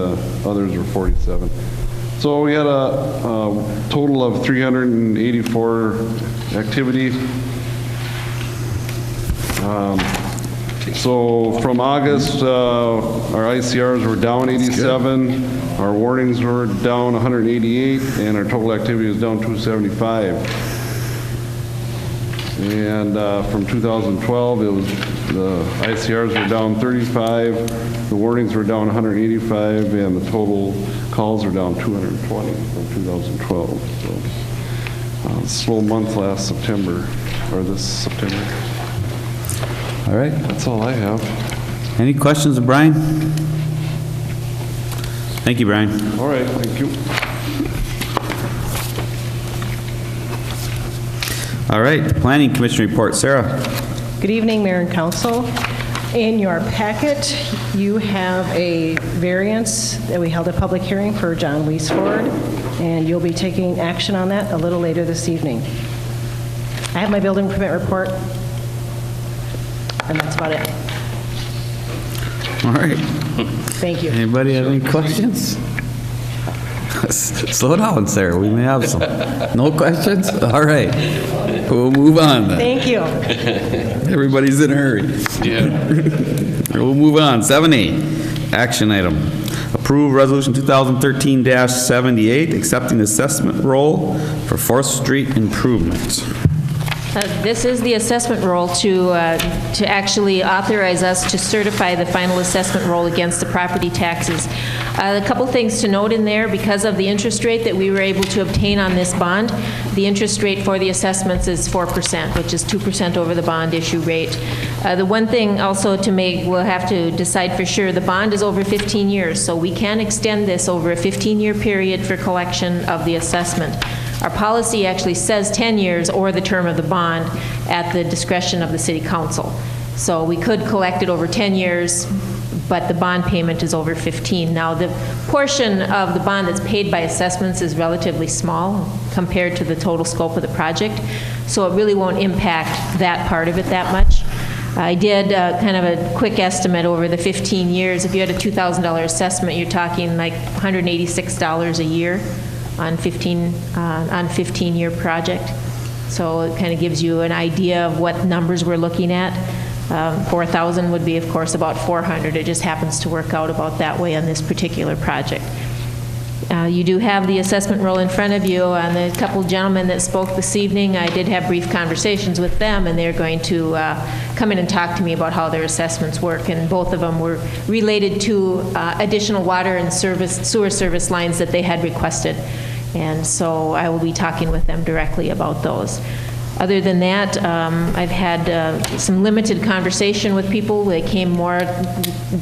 others were 47. So we had a total of 384 activity. So from August, our ICRs were down 87, our warnings were down 188, and our total activity was down 275. And from 2012, it was the ICRs were down 35, the warnings were down 185, and the total calls are down 220 from 2012. So slow month last September, or this September. All right. That's all I have. Any questions of Brian? Thank you, Brian. All right, thank you. All right, Planning Commission report. Sarah. Good evening, Mayor and Council. In your packet, you have a variance that we held a public hearing for John Weisford, and you'll be taking action on that a little later this evening. I have my building permit report, and that's about it. All right. Thank you. Anybody have any questions? Slow down, Sarah. We may have some. No questions? All right. We'll move on then. Thank you. Everybody's in a hurry. Yeah. We'll move on. 7A, action item. Approve Resolution 2013-78, accepting assessment roll for 4th Street improvements. This is the assessment roll to actually authorize us to certify the final assessment roll against the property taxes. A couple things to note in there: because of the interest rate that we were able to obtain on this bond, the interest rate for the assessments is 4%, which is 2% over the bond issue rate. The one thing also to make, we'll have to decide for sure, the bond is over 15 years, so we can extend this over a 15-year period for collection of the assessment. Our policy actually says 10 years or the term of the bond at the discretion of the city council. So we could collect it over 10 years, but the bond payment is over 15. Now, the portion of the bond that's paid by assessments is relatively small compared to the total scope of the project, so it really won't impact that part of it that much. I did kind of a quick estimate over the 15 years. If you had a $2,000 assessment, you're talking like $186 a year on 15-year project. So it kind of gives you an idea of what numbers we're looking at. 4,000 would be, of course, about 400. It just happens to work out about that way on this particular project. You do have the assessment roll in front of you, and the couple gentlemen that spoke this evening, I did have brief conversations with them, and they're going to come in and talk to me about how their assessments work, and both of them were related to additional water and sewer service lines that they had requested. And so I will be talking with them directly about those. Other than that, I've had some limited conversation with people. They came more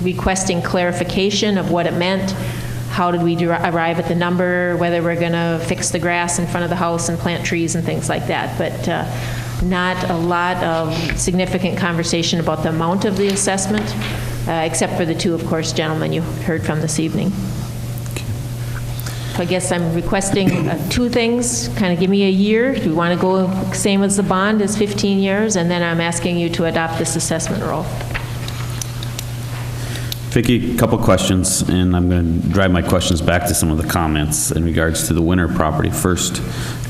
requesting clarification of what it meant. How did we arrive at the number, whether we're going to fix the grass in front of the house and plant trees and things like that. But not a lot of significant conversation about the amount of the assessment, except for the two, of course, gentlemen you heard from this evening. I guess I'm requesting 2 things. Kind of give me a year. Do we want to go same as the bond, as 15 years? And then I'm asking you to adopt this assessment roll. Vicki, a couple questions, and I'm going to drive my questions back to some of the comments in regards to the Winter property first.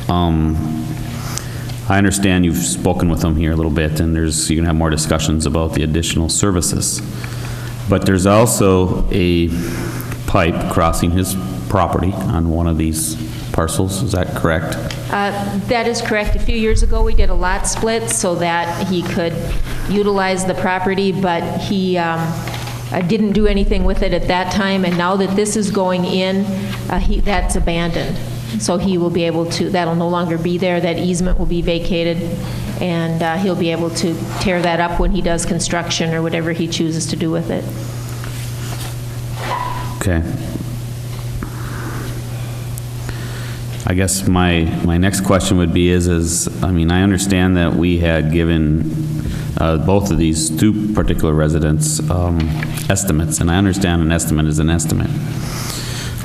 I understand you've spoken with them here a little bit, and you're going to have more discussions about the additional services. But there's also a pipe crossing his property on one of these parcels, is that correct? That is correct. A few years ago, we did a lot split so that he could utilize the property, but he didn't do anything with it at that time, and now that this is going in, that's abandoned. So he will be able to, that'll no longer be there, that easement will be vacated, and he'll be able to tear that up when he does construction or whatever he chooses to do with it. Okay. I guess my next question would be I mean, I understand that we had given both of these two particular residents estimates, and I understand an estimate is an estimate.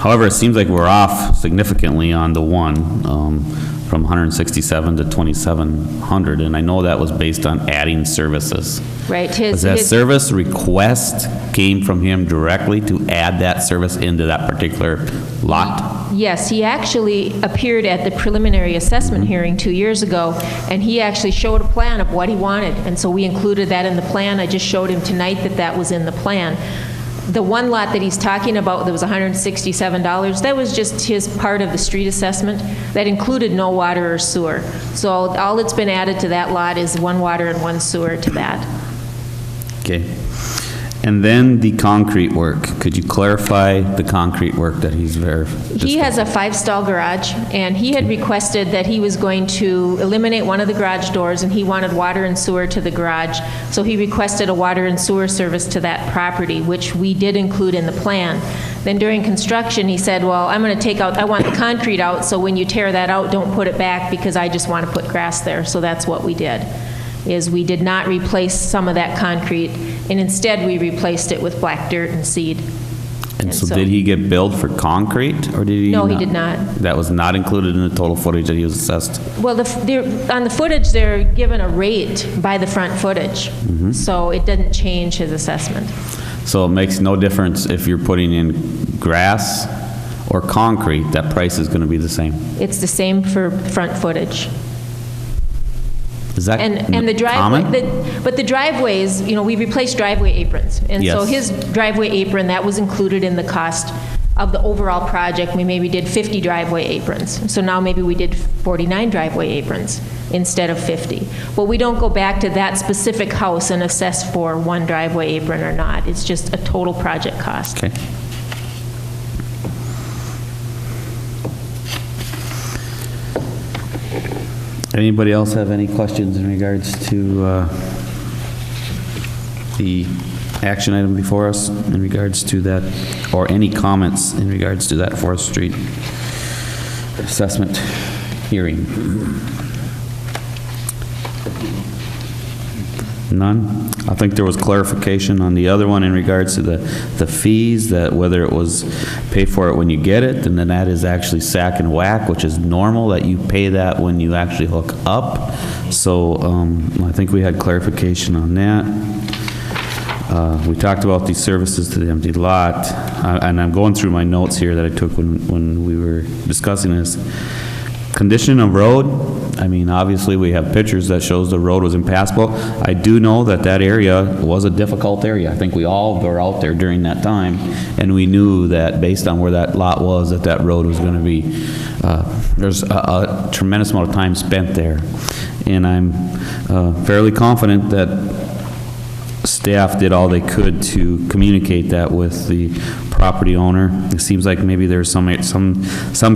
However, it seems like we're off significantly on the one from 167 to 2,700, and I know that was based on adding services. Right. Was that service request came from him directly to add that service into that particular lot? Yes, he actually appeared at the preliminary assessment hearing 2 years ago, and he actually showed a plan of what he wanted, and so we included that in the plan. I just showed him tonight that that was in the plan. The one lot that he's talking about that was $167, that was just his part of the street assessment. That included no water or sewer. So all that's been added to that lot is one water and one sewer to that. Okay. And then the concrete work. Could you clarify the concrete work that he's He has a 5-stall garage, and he had requested that he was going to eliminate one of the garage doors, and he wanted water and sewer to the garage. So he requested a water and sewer service to that property, which we did include in the plan. Then during construction, he said, well, I'm going to take out, I want the concrete out, so when you tear that out, don't put it back because I just want to put grass there. So that's what we did. Is we did not replace some of that concrete, and instead we replaced it with black dirt and seed. And so did he get billed for concrete, or did he No, not? he did not. That was not included in the total footage that he was assessed? Well, on the footage, they're given a rate by the front footage, so it didn't change his assessment. So it makes no difference if you're putting in grass or concrete, that price is going to be the same? It's the same for front footage. Is that And the driveway, common? but the driveways, you know, we replaced driveway aprons. And so Yes. his driveway apron, that was included in the cost of the overall project. We maybe did 50 driveway aprons. So now maybe we did 49 driveway aprons instead of 50. But we don't go back to that specific house and assess for one driveway apron or not. It's just a total project cost. Okay. Anybody else have any questions in regards to the action item before us in regards to that, or any comments in regards to that 4th Street assessment hearing? None? I think there was clarification on the other one in regards to the fees, that whether it was pay for it when you get it, and then that is actually sack and whack, which is normal, that you pay that when you actually hook up. So I think we had clarification on that. We talked about these services to the empty lot, and I'm going through my notes here that I took when we were discussing this. Condition of road, I mean, obviously we have pictures that shows the road was impassable. I do know that that area was a difficult area. I think we all were out there during that time, and we knew that based on where that lot was, that road was going to be, there's a tremendous amount of time spent there. And I'm fairly confident that staff did all they could to communicate that with the property owner. It seems like maybe there's some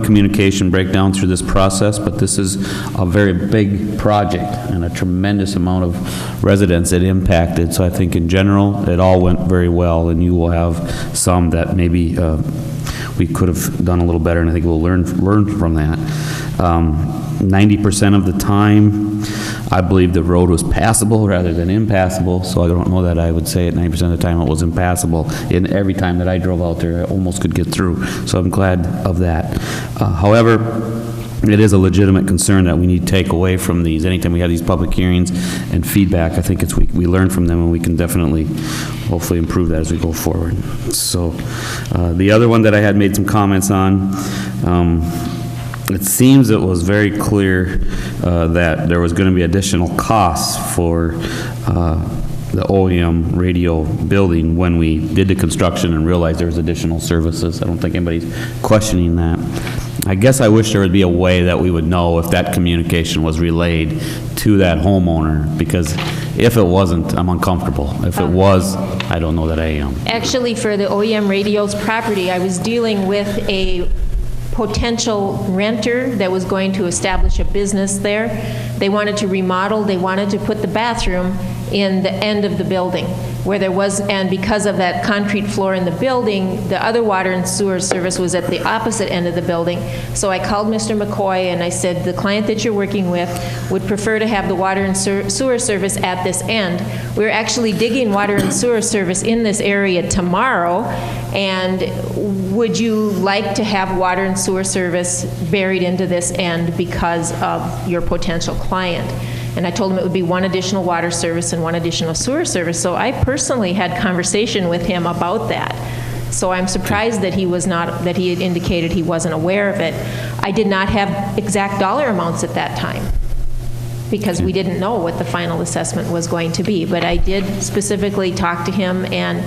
communication breakdown through this process, but this is a very big project and a tremendous amount of residents it impacted. So I think in general, it all went very well, and you will have some that maybe we could have done a little better, and I think we'll learn from that. 90% of the time, I believe the road was passable rather than impassable, so I don't know that I would say at 90% of the time it was impassable. And every time that I drove out there, I almost could get through, so I'm glad of that. However, it is a legitimate concern that we need to take away from these. Anytime we have these public hearings and feedback, I think we learn from them, and we can definitely, hopefully, improve that as we go forward. So the other one that I had made some comments on, it seems it was very clear that there was going to be additional costs for the OEM radio building when we did the construction and realized there was additional services. I don't think anybody's questioning that. I guess I wish there would be a way that we would know if that communication was relayed to that homeowner, because if it wasn't, I'm uncomfortable. If it was, I don't know that I am. Actually, for the OEM Radios property, I was dealing with a potential renter that was going to establish a business there. They wanted to remodel, they wanted to put the bathroom in the end of the building where there was, and because of that concrete floor in the building, the other water and sewer service was at the opposite end of the building. So I called Mr. McCoy and I said, the client that you're working with would prefer to have the water and sewer service at this end. We're actually digging water and sewer service in this area tomorrow, and would you like to have water and sewer service buried into this end because of your potential client? And I told him it would be one additional water service and one additional sewer service. So I personally had conversation with him about that. So I'm surprised that he was not, that he had indicated he wasn't aware of it. I did not have exact dollar amounts at that time, because we didn't know what the final assessment was going to be. But I did specifically talk to him and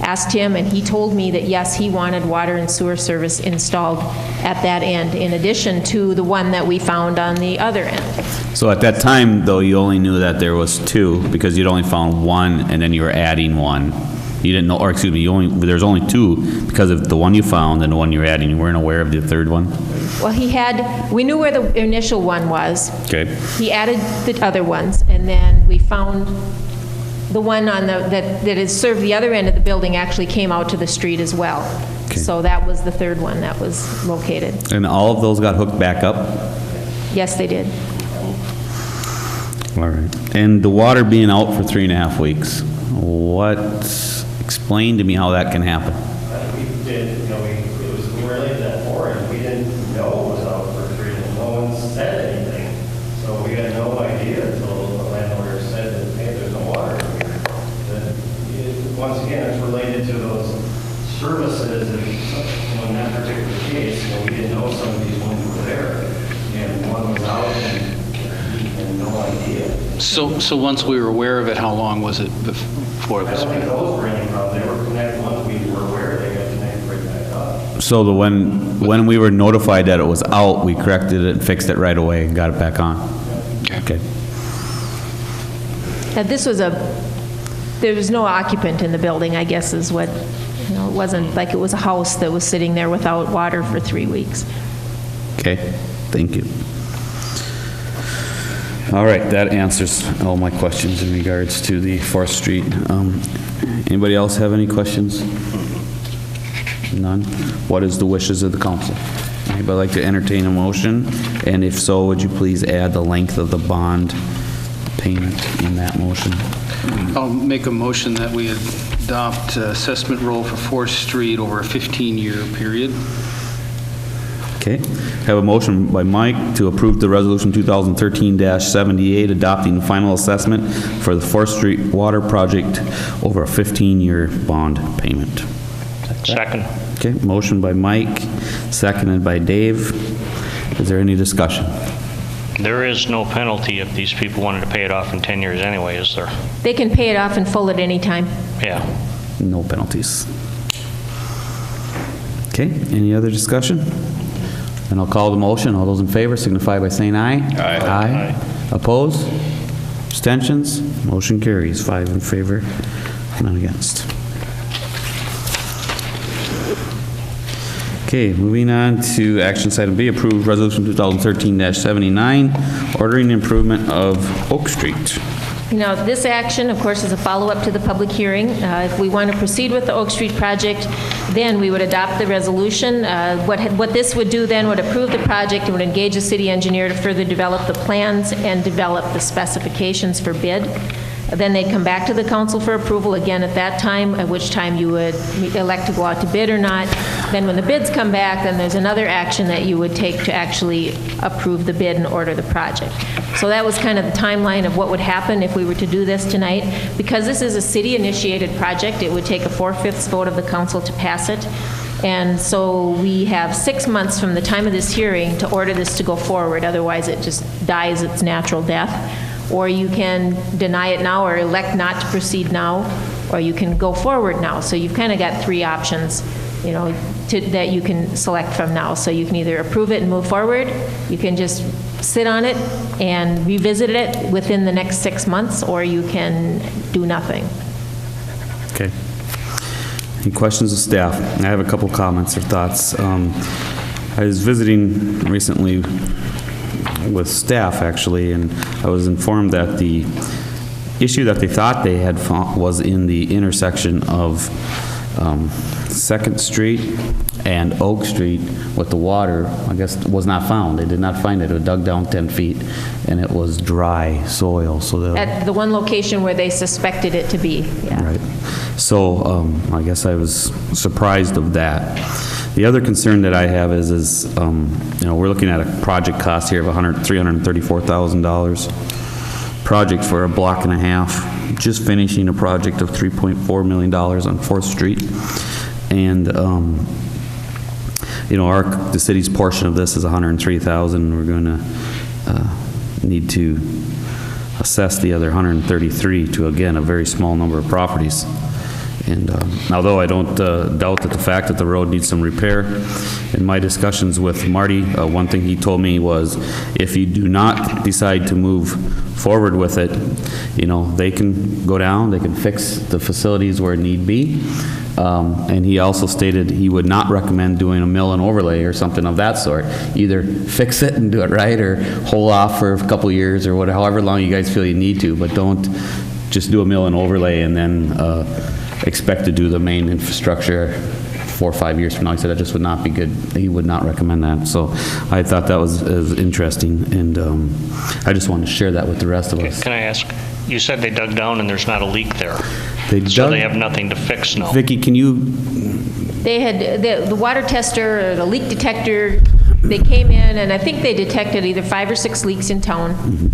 asked him, and he told me that yes, he wanted water and sewer service installed at that end, in addition to the one that we found on the other end. So at that time, though, you only knew that there was two, because you'd only found one, and then you were adding one. You didn't know, or excuse me, there's only two because of the one you found and the one you were adding. You weren't aware of the third one? Well, we knew where the initial one was. Okay. He added the other ones, and then we found the one on that has served the other end of the building actually came out to the street as well. Okay. So that was the third one that was located. And all of those got hooked back up? Yes, they did. All right. And the water being out for 3.5 weeks, explain to me how that can happen. We did, we were late that for it. We didn't know it was out for 3 days. No one said anything. So we had no idea until the landlord said that, hey, there's no water here. Once again, it's related to those services. In that particular case, we didn't know some of these ones were there. And one was out and no idea. So once we were aware of it, how long was it before this? I don't think those were any problem. They were connected. Once we were aware, they got connected right back up. So when we were notified that it was out, we corrected it and fixed it right away and got it back on? Okay. Now, there was no occupant in the building, I guess is what, it wasn't like it was a house that was sitting there without water for 3 weeks. Okay, thank you. All right, that answers all my questions in regards to the 4th Street. Anybody else have any questions? None? What is the wishes of the council? Anybody like to entertain a motion? And if so, would you please add the length of the bond payment in that motion? I'll make a motion that we adopt assessment roll for 4th Street over a 15-year period. Okay. Have a motion by Mike to approve the resolution 2013-78 adopting the final assessment for the 4th Street water project over a 15-year bond payment. Second. Okay. Motion by Mike, seconded by Dave. Is there any discussion? There is no penalty if these people wanted to pay it off in 10 years anyway, is there? They can pay it off in full at any time. Yeah. No penalties. Okay. Any other discussion? And I'll call the motion. All those in favor signify by saying aye. Aye. Aye. Opposed? Abstentions? Motion carries. 5 in favor, none against. Okay, moving on to action item B, approved resolution 2013-79, ordering improvement of Oak Street. This action, of course, is a follow-up to the public hearing. If we want to proceed with the Oak Street project, then we would adopt the resolution. What this would do then would approve the project. It would engage the city engineer to further develop the plans and develop the specifications for bid. Then they'd come back to the council for approval again at that time, at which time you would elect to go out to bid or not. Then when the bids come back, then there's another action that you would take to actually approve the bid and order the project. So that was kind of the timeline of what would happen if we were to do this tonight. Because this is a city-initiated project, it would take a 4/5 vote of the council to pass it. And so we have 6 months from the time of this hearing to order this to go forward. Otherwise, it just dies its natural death. Or you can deny it now or elect not to proceed now, or you can go forward now. So you've kind of got 3 options. that you can select from now. So you can either approve it and move forward, you can just sit on it and revisit it within the next 6 months, or you can do nothing. Okay. Any questions of staff? I have a couple comments or thoughts. I was visiting recently with staff, actually, and I was informed that the issue that they thought they had found was in the intersection of 2nd Street and Oak Street with the water, I guess, was not found. They did not find it. It was dug down 10 feet, and it was dry soil. So At the one location where they suspected it to be, yeah. Right. So I guess I was surprised of that. The other concern that I have is we're looking at a project cost here of $334,000. Project for a block and a half. Just finishing a project of $3.4 million on 4th Street. And, the city's portion of this is $103,000. We're going to need to assess the other 133 to, again, a very small number of properties. And although I don't doubt that the fact that the road needs some repair, in my discussions with Marty, one thing he told me was, if you do not decide to move forward with it, they can go down, they can fix the facilities where need be. And he also stated he would not recommend doing a mill and overlay or something of that sort. Either fix it and do it right, or hold off for a couple years, or whatever, however long you guys feel you need to, but don't just do a mill and overlay and then expect to do the main infrastructure 4 or 5 years from now. He said that just would not be good. He would not recommend that. So I thought that was interesting, and I just wanted to share that with the rest of us. Can I ask, you said they dug down and there's not a leak there. So they have nothing to fix now. Vicki, can you? They had, the water tester, or the leak detector, they came in, and I think they detected either 5 or 6 leaks in town.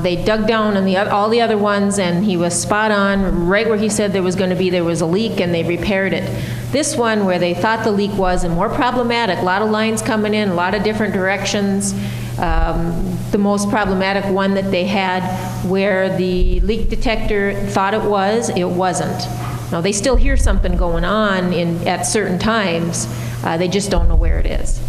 They dug down on all the other ones, and he was spot on. Right where he said there was a leak, and they repaired it. This one, where they thought the leak was, and more problematic, a lot of lines coming in, a lot of different directions. The most problematic one that they had, where the leak detector thought it wasn't. Now, they still hear something going on at certain times. They just don't know where it is.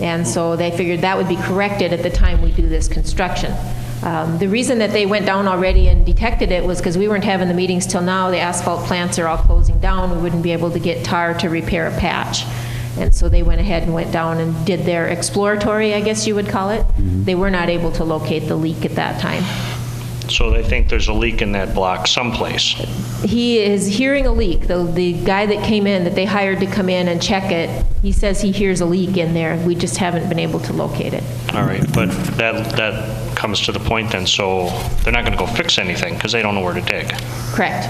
And so they figured that would be corrected at the time we do this construction. The reason that they went down already and detected it was because we weren't having the meetings till now. The asphalt plants are all closing down. We wouldn't be able to get tar to repair a patch. And so they went ahead and went down and did their exploratory, I guess you would call it. They were not able to locate the leak at that time. So they think there's a leak in that block someplace. He is hearing a leak. The guy that came in, that they hired to come in and check it, he says he hears a leak in there. We just haven't been able to locate it. All right, but that comes to the point then, so they're not going to go fix anything because they don't know where to dig. Correct.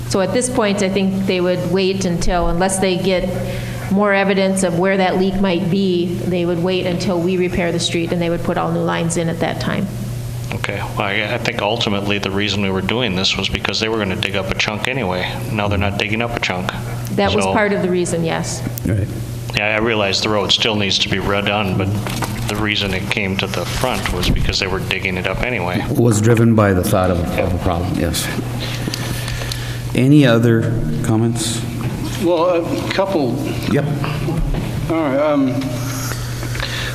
So at this point, I think they would wait unless they get more evidence of where that leak might be, they would wait until we repair the street, and they would put all new lines in at that time. Okay. Well, I think ultimately the reason we were doing this was because they were going to dig up a chunk anyway. Now they're not digging up a chunk. That was part of the reason, yes. Right. Yeah, I realize the road still needs to be redone, but the reason it came to the front was because they were digging it up anyway. Was driven by the thought of a problem, yes. Any other comments? Well, a couple. Yep. All right.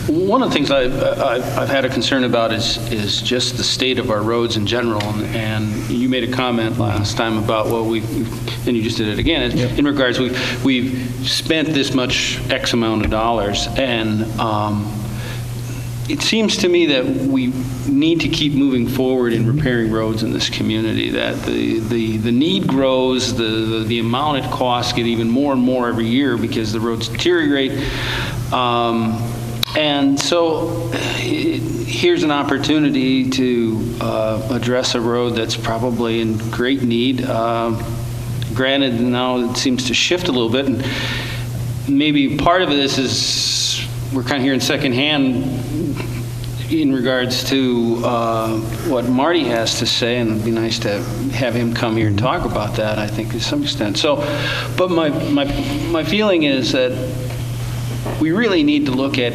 One of the things I've had a concern about is just the state of our roads in general. And you made a comment last time about, well, and you just did it again, in regards, we've spent this much X amount of dollars, and it seems to me that we need to keep moving forward in repairing roads in this community, that the need grows, the amount it costs get even more and more every year because the roads deteriorate. And so here's an opportunity to address a road that's probably in great need. Granted, now it seems to shift a little bit, and maybe part of this is we're kind of hearing secondhand in regards to what Marty has to say, and it'd be nice to have him come here and talk about that, I think, to some extent. So, but my feeling is that we really need to look at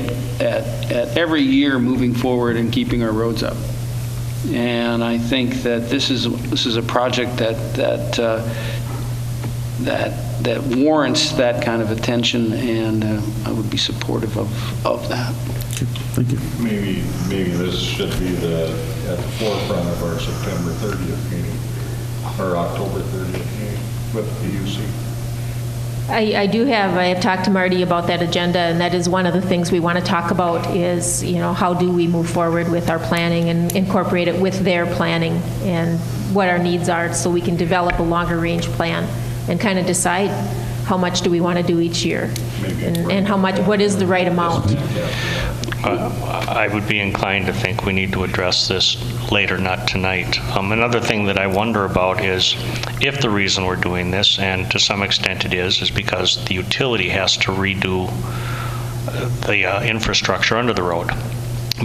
every year moving forward and keeping our roads up. And I think that this is a project that that warrants that kind of attention, and I would be supportive of that. Thank you. Maybe this should be at the forefront of our September 30th meeting, or October 30th meeting with the PUC. I have talked to Marty about that agenda, and that is one of the things we want to talk about is, how do we move forward with our planning and incorporate it with their planning and what our needs are, so we can develop a longer range plan and kind of decide how much do we want to do each year, and how much, what is the right amount. I would be inclined to think we need to address this later, not tonight. Another thing that I wonder about is if the reason we're doing this, and to some extent it is because the utility has to redo the infrastructure under the road,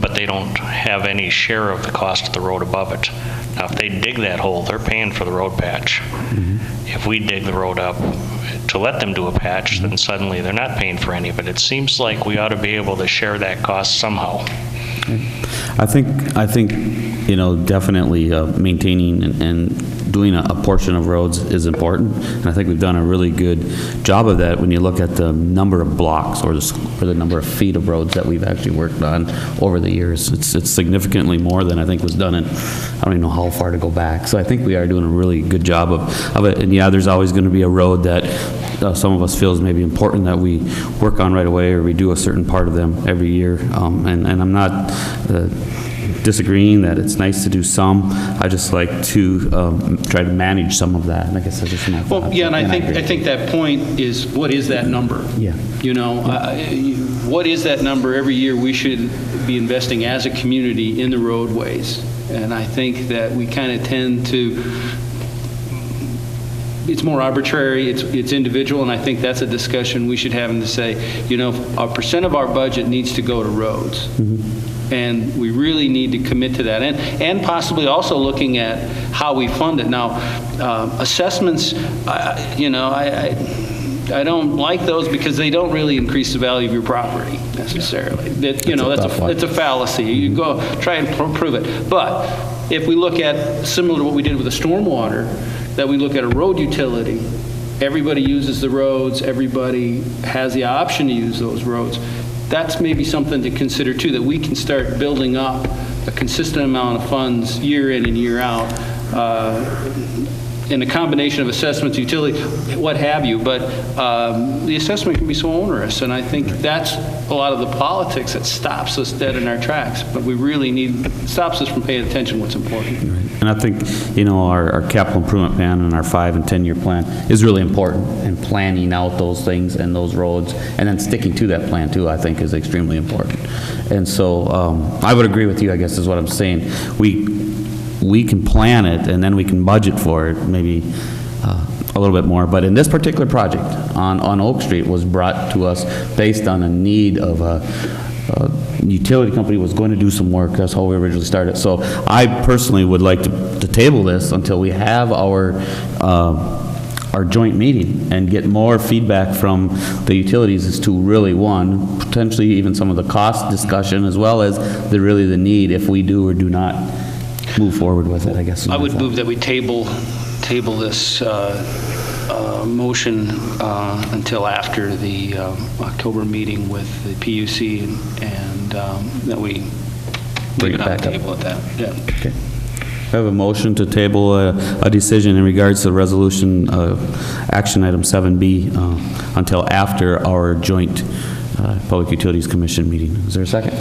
but they don't have any share of the cost of the road above it. Now, if they dig that hole, they're paying for the road patch. If we dig the road up to let them do a patch, then suddenly they're not paying for any of it. It seems like we ought to be able to share that cost somehow. I think definitely maintaining and doing a portion of roads is important, and I think we've done a really good job of that when you look at the number of blocks or the number of feet of roads that we've actually worked on over the years. It's significantly more than I think was done in, I don't even know how far to go back. So I think we are doing a really good job of it. And yeah, there's always going to be a road that some of us feel is maybe important that we work on right away, or we do a certain part of them every year. And I'm not disagreeing that it's nice to do some. I just like to try to manage some of that. And I guess that's just my thought. Well, yeah, and I think that point is, what is that number? Yeah. What is that number? Every year we should be investing as a community in the roadways. And I think that we kind of tend to, it's more arbitrary, it's individual, and I think that's a discussion we should have, and to say, a percent of our budget needs to go to roads. And we really need to commit to that, and possibly also looking at how we fund it. Now, assessments, I don't like those because they don't really increase the value of your property necessarily. That's a fallacy. You go try and prove it. But if we look at, similar to what we did with the stormwater, that we look at a road utility, everybody uses the roads, everybody has the option to use those roads. That's maybe something to consider too, that we can start building up a consistent amount of funds year in and year out, in a combination of assessments, utility, what have you, but the assessment can be so onerous, and I think that's a lot of the politics that stops us dead in our tracks, but we really stops us from paying attention to what's important. Right. And I think, our capital improvement plan and our 5 and 10-year plan is really important, and planning out those things and those roads, and then sticking to that plan too, I think is extremely important. And so I would agree with you, I guess is what I'm saying. We can plan it, and then we can budget for it, maybe a little bit more. But in this particular project on Oak Street was brought to us based on a need of a utility company was going to do some work. That's how we originally started. So I personally would like to table this until we have our joint meeting and get more feedback from the utilities as to really, one, potentially even some of the cost discussion, as well as the need if we do or do not move forward with it, I guess. I would move that we table this motion until after the October meeting with the PUC, and that we leave it on the table at that. Yeah. Okay. I have a motion to table a decision in regards to resolution action item 7B until after our joint Public Utilities Commission meeting. Is there a second?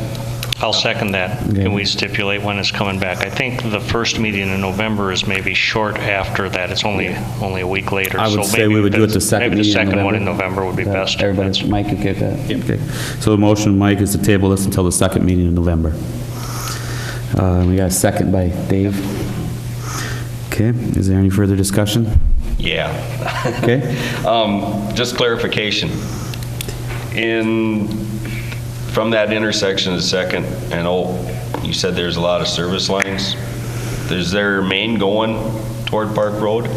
I'll second that. Okay. Can we stipulate when it's coming back? I think the first meeting in November is maybe short after that. It's only a week later. I would say we would do it the second meeting in November. Maybe the second one in November would be best. Everybody, Mike, okay with that? Yep. Okay. So the motion, Mike, is to table this until the second meeting in November. We got a second by Dave. Okay. Is there any further discussion? Yeah. Okay. Just clarification. From that intersection of Second and Oak, you said there's a lot of service lines. Is there main going toward Park Road?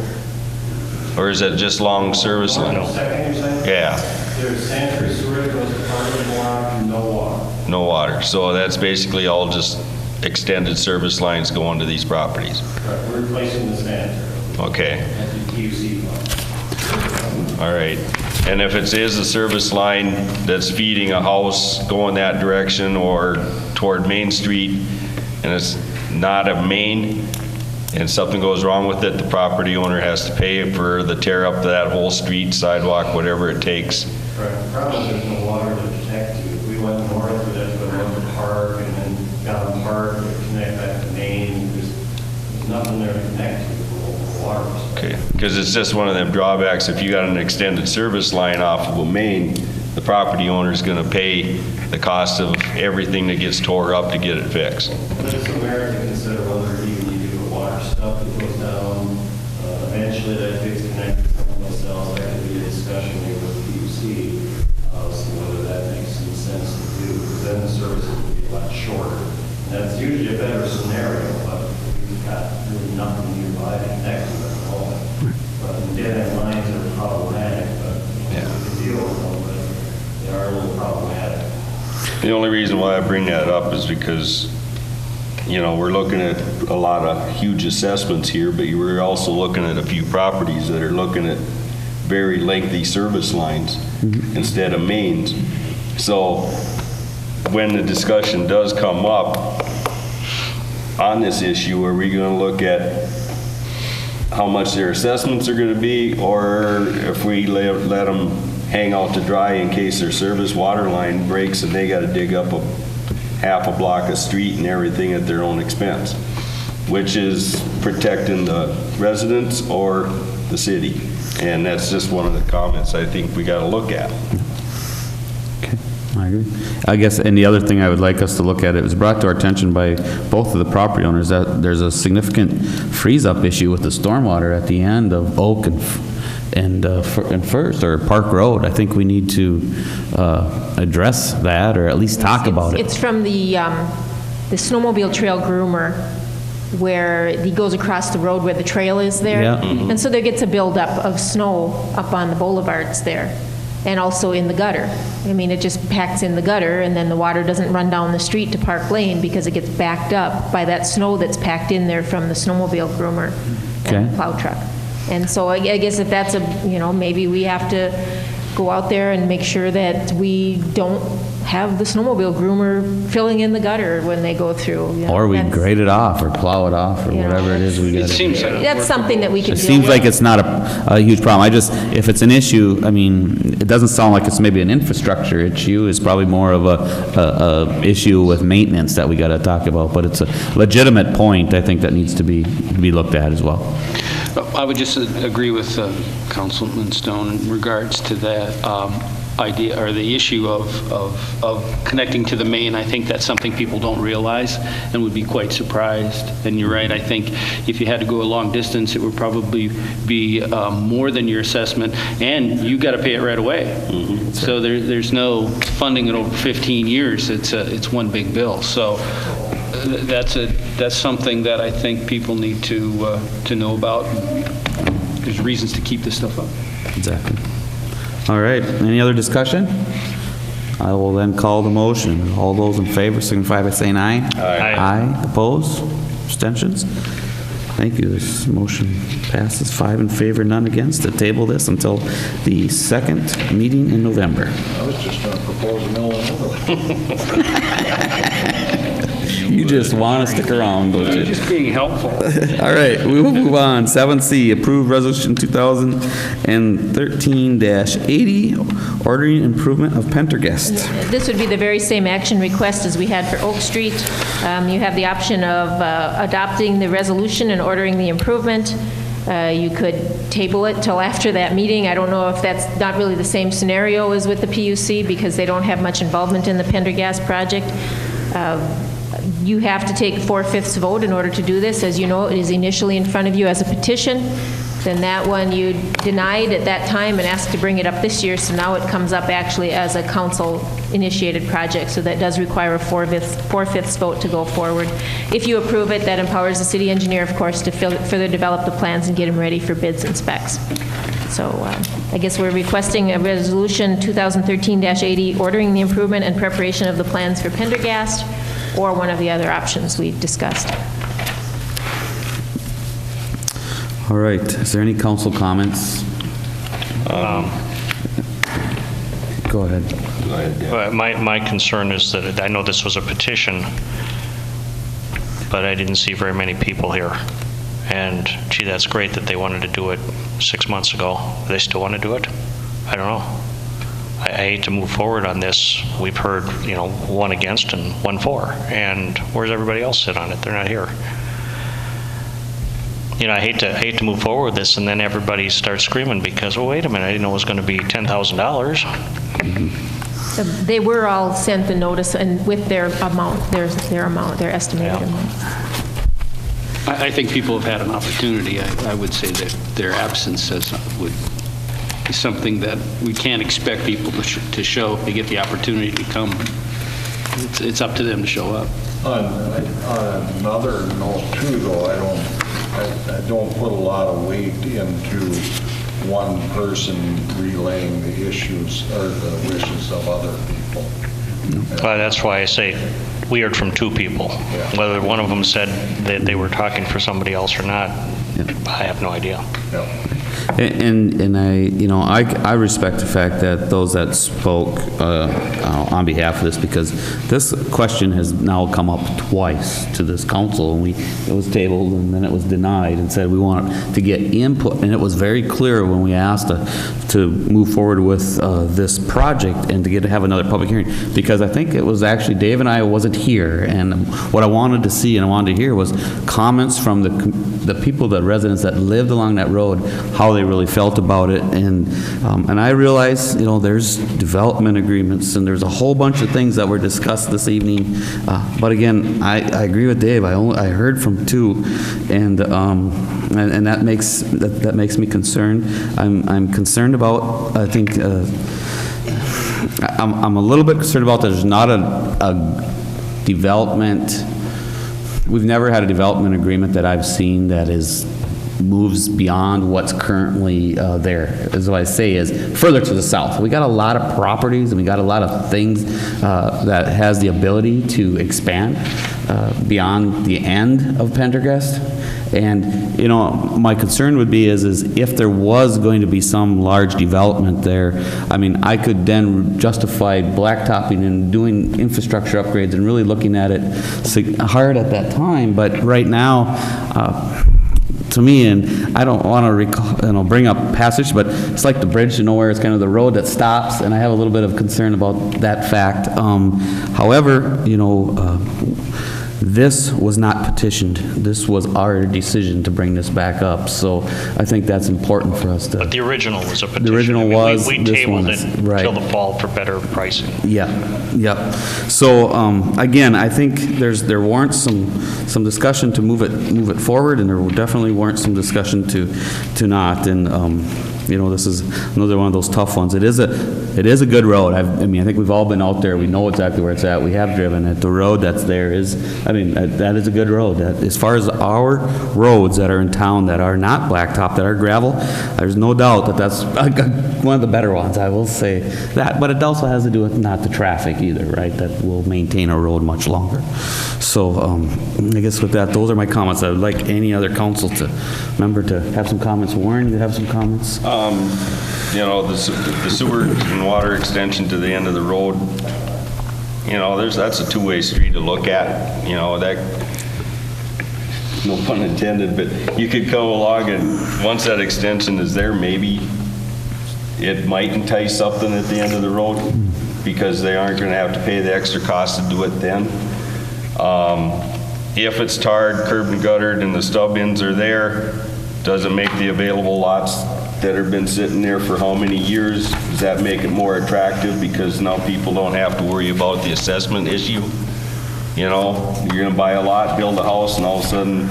Or is it just long service lines? Yeah. There's sanitary sewer that goes to Park Road, and no water. No water. So that's basically all just extended service lines going to these properties. We're replacing the sanitary. Okay. That's the PUC. All right. And if it is a service line that's feeding a house going that direction or toward Main Street, and it's not a main, and something goes wrong with it, the property owner has to pay for the tear up that whole street, sidewalk, whatever it takes. Right. The problem is there's no water to connect to. If we went north, we'd have to go to the park and then down the park to connect back to Main. There's nothing there to connect to for water perspective. Okay, because it's just one of them drawbacks. If you got an extended service line off of a main, the property owner is going to pay the cost of everything that gets tore up to get it fixed. But it's a merit to consider whether even you do the water stuff that goes down. Eventually that gets connected to someone else. That could be a discussion maybe with the PUC, so whether that makes some sense to do. Because then the services would be a lot shorter. And that's usually a better scenario, but we've got really nothing nearby to connect to at the moment. But dead end lines are problematic, but we can deal with them, but they are a little problematic. The only reason why I bring that up is because, you know, we're looking at a lot of huge assessments here, but we're also looking at a few properties that are looking at very lengthy service lines instead of mains. So when the discussion does come up on this issue, are we going to look at how much their assessments are going to be, or if we let them hang out to dry in case their service water line breaks and they got to dig up a half a block of street and everything at their own expense, which is protecting the residents or the city. And that's just one of the comments I think we got to look at. Okay, I agree. I guess, and the other thing I would like us to look at, it was brought to our attention by both of the property owners that there's a significant freeze-up issue with the stormwater at the end of Oak and First, or Park Road. I think we need to address that, or at least talk about it. It's from the snowmobile trail groomer, where he goes across the road where the trail is there. Yeah. And so there gets a buildup of snow up on the boulevards there, and also in the gutter. I mean, it just packs in the gutter, and then the water doesn't run down the street to Park Lane because it gets backed up by that snow that's packed in there from the snowmobile groomer and plow truck. And so I guess if that's maybe we have to go out there and make sure that we don't have the snowmobile groomer filling in the gutter when they go through. Or we grade it off, or plow it off, or whatever it is we got to do. That's something that we can It deal seems with. like it's not a huge problem. If it's an issue, I mean, it doesn't sound like it's maybe an infrastructure issue. It's probably more of a issue with maintenance that we got to talk about. But it's a legitimate point, I think, that needs to be looked at as well. I would just agree with Councilman Stone in regards to that idea, or the issue of connecting to the main. I think that's something people don't realize and would be quite surprised. And you're right, I think if you had to go a long distance, it would probably be more than your assessment, and you got to pay it right away. So there's no funding it over 15 years. It's one big bill. So that's something that I think people need to know about. There's reasons to keep this stuff up. Exactly. All right, any other discussion? I will then call the motion. All those in favor signify by saying aye. Aye. Aye. Opposed? Abstentions? Thank you. This motion passes 5 in favor, none against, to table this until the second meeting in November. I was just going to propose a no. You just want to stick around, don't you? Just being helpful. All right, we will move on. 7C, approve resolution 2013-80, ordering improvement of Pendergast. This would be the very same action request as we had for Oak Street. You have the option of adopting the resolution and ordering the improvement. You could table it till after that meeting. I don't know if that's not really the same scenario as with the PUC, because they don't have much involvement in the Pendergast project. You have to take 4/5 vote in order to do this. As you know, it is initially in front of you as a petition. Then that one you denied at that time and asked to bring it up this year, so now it comes up actually as a council-initiated project, so that does require a 4/5 vote to go forward. If you approve it, that empowers the city engineer, of course, to further develop the plans and get them ready for bids and specs. So I guess we're requesting a resolution 2013-80, ordering the improvement and preparation of the plans for Pendergast, or one of the other options we've discussed. All right, is there any council comments? Go ahead. Go ahead, Dan. My concern is that I know this was a petition, but I didn't see very many people here. And gee, that's great that they wanted to do it 6 months ago. Do they still want to do it? I don't know. I hate to move forward on this. We've heard, one against and one for. And where's everybody else sit on it? They're not here. I hate to move forward with this, and then everybody starts screaming because, oh, wait a minute, I didn't know it was going to be $10,000. They were all sent the notice and with their amount, their estimated amount. I think people have had an opportunity. I would say that their absence would be something that we can't expect people to show. If they get the opportunity to come, it's up to them to show up. On another note too, though, I don't put a lot of weight into one person relaying the issues or the wishes of other people. That's why I say we heard from two people. Yeah. Whether one of them said that they were talking for somebody else or not, I have no idea. Yeah. And I respect the fact that those that spoke on behalf of this, because this question has now come up twice to this council, and it was tabled and then it was denied and said we want to get input, and it was very clear when we asked to move forward with this project and to have another public hearing, because I think it was actually Dave and I wasn't here, and what I wanted to see and I wanted to hear was comments from the people, the residents that lived along that road, how they really felt about it, and I realize, there's development agreements and there's a whole bunch of things that were discussed this evening, but again, I agree with Dave. I heard from two, and that makes me concerned. I'm concerned about. I think I'm a little bit concerned about that there's not a development. We've never had a development agreement that I've seen that moves beyond what's currently there. As what I say is further to the south. We got a lot of properties and we got a lot of things that has the ability to expand beyond the end of Pendergast. And my concern would be is if there was going to be some large development there, I could then justify blacktopping and doing infrastructure upgrades and really looking at it hard at that time. But right now, to me, and I don't want to bring up passage, but it's like the bridge to nowhere. It's kind of the road that stops, and I have a little bit of concern about that fact. However, this was not petitioned. This was our decision to bring this back up. So I think that's important for us to. But the original was a petition. The original was. We tabled it until the fall for better pricing. Yeah. So again, I think there warrants some discussion to move it forward, and there definitely warrants some discussion to not. And this is another one of those tough ones. It is a good road. I think we've all been out there. We know exactly where it's at. We have driven it. The road that's there that is a good road. As far as our roads that are in town that are not blacktop, that are gravel, there's no doubt that that's one of the better ones. I will say that. But it also has to do with not the traffic either, right? That will maintain a road much longer. So I guess with that, those are my comments. I would like any other council to have some comments. Warren, you have some comments? The sewer and water extension to the end of the road, that's a two-way street to look at, that, no pun intended, but you could come along and once that extension is there, maybe it might entice something at the end of the road because they aren't going to have to pay the extra cost to do it then. If it's tarred, curb and guttered, and the stub ends are there, does it make the available lots that have been sitting there for how many years? Does that make it more attractive because now people don't have to worry about the assessment issue? You're going to buy a lot, build a house, and all of a sudden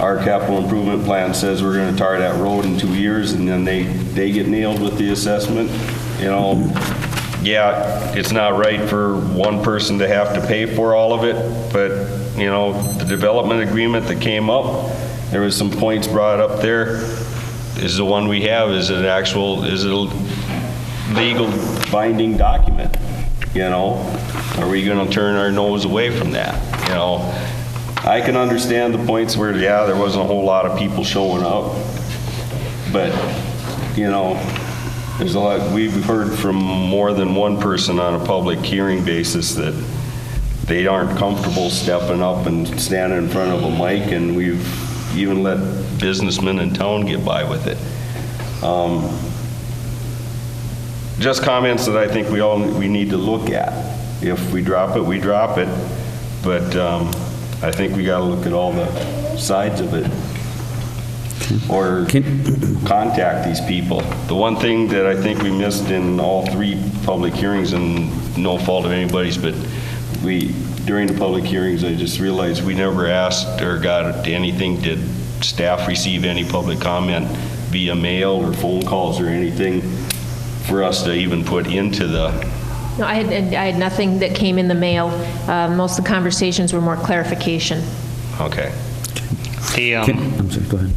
our capital improvement plan says we're going to tar that road in 2 years, and then they get nailed with the assessment. Yeah, it's not right for one person to have to pay for all of it, but the development agreement that came up, there was some points brought up there. Is the one we have, is it a legal binding document? Are we going to turn our nose away from that? I can understand the points where, there wasn't a whole lot of people showing up, but, There's a lot, we've heard from more than one person on a public hearing basis that they aren't comfortable stepping up and standing in front of a mic, and we've even let businessmen in town get by with it. Just comments that I think we need to look at. If we drop it, we drop it, but I think we got to look at all the sides of it. Or contact these people. The one thing that I think we missed in all 3 public hearings, and no fault of anybody's, but during the public hearings, I just realized we never asked or got anything. Did staff receive any public comment via mail or phone calls or anything for us to even put into the... No, I had nothing that came in the mail. Most of the conversations were more clarification. Okay. I'm sorry, go ahead.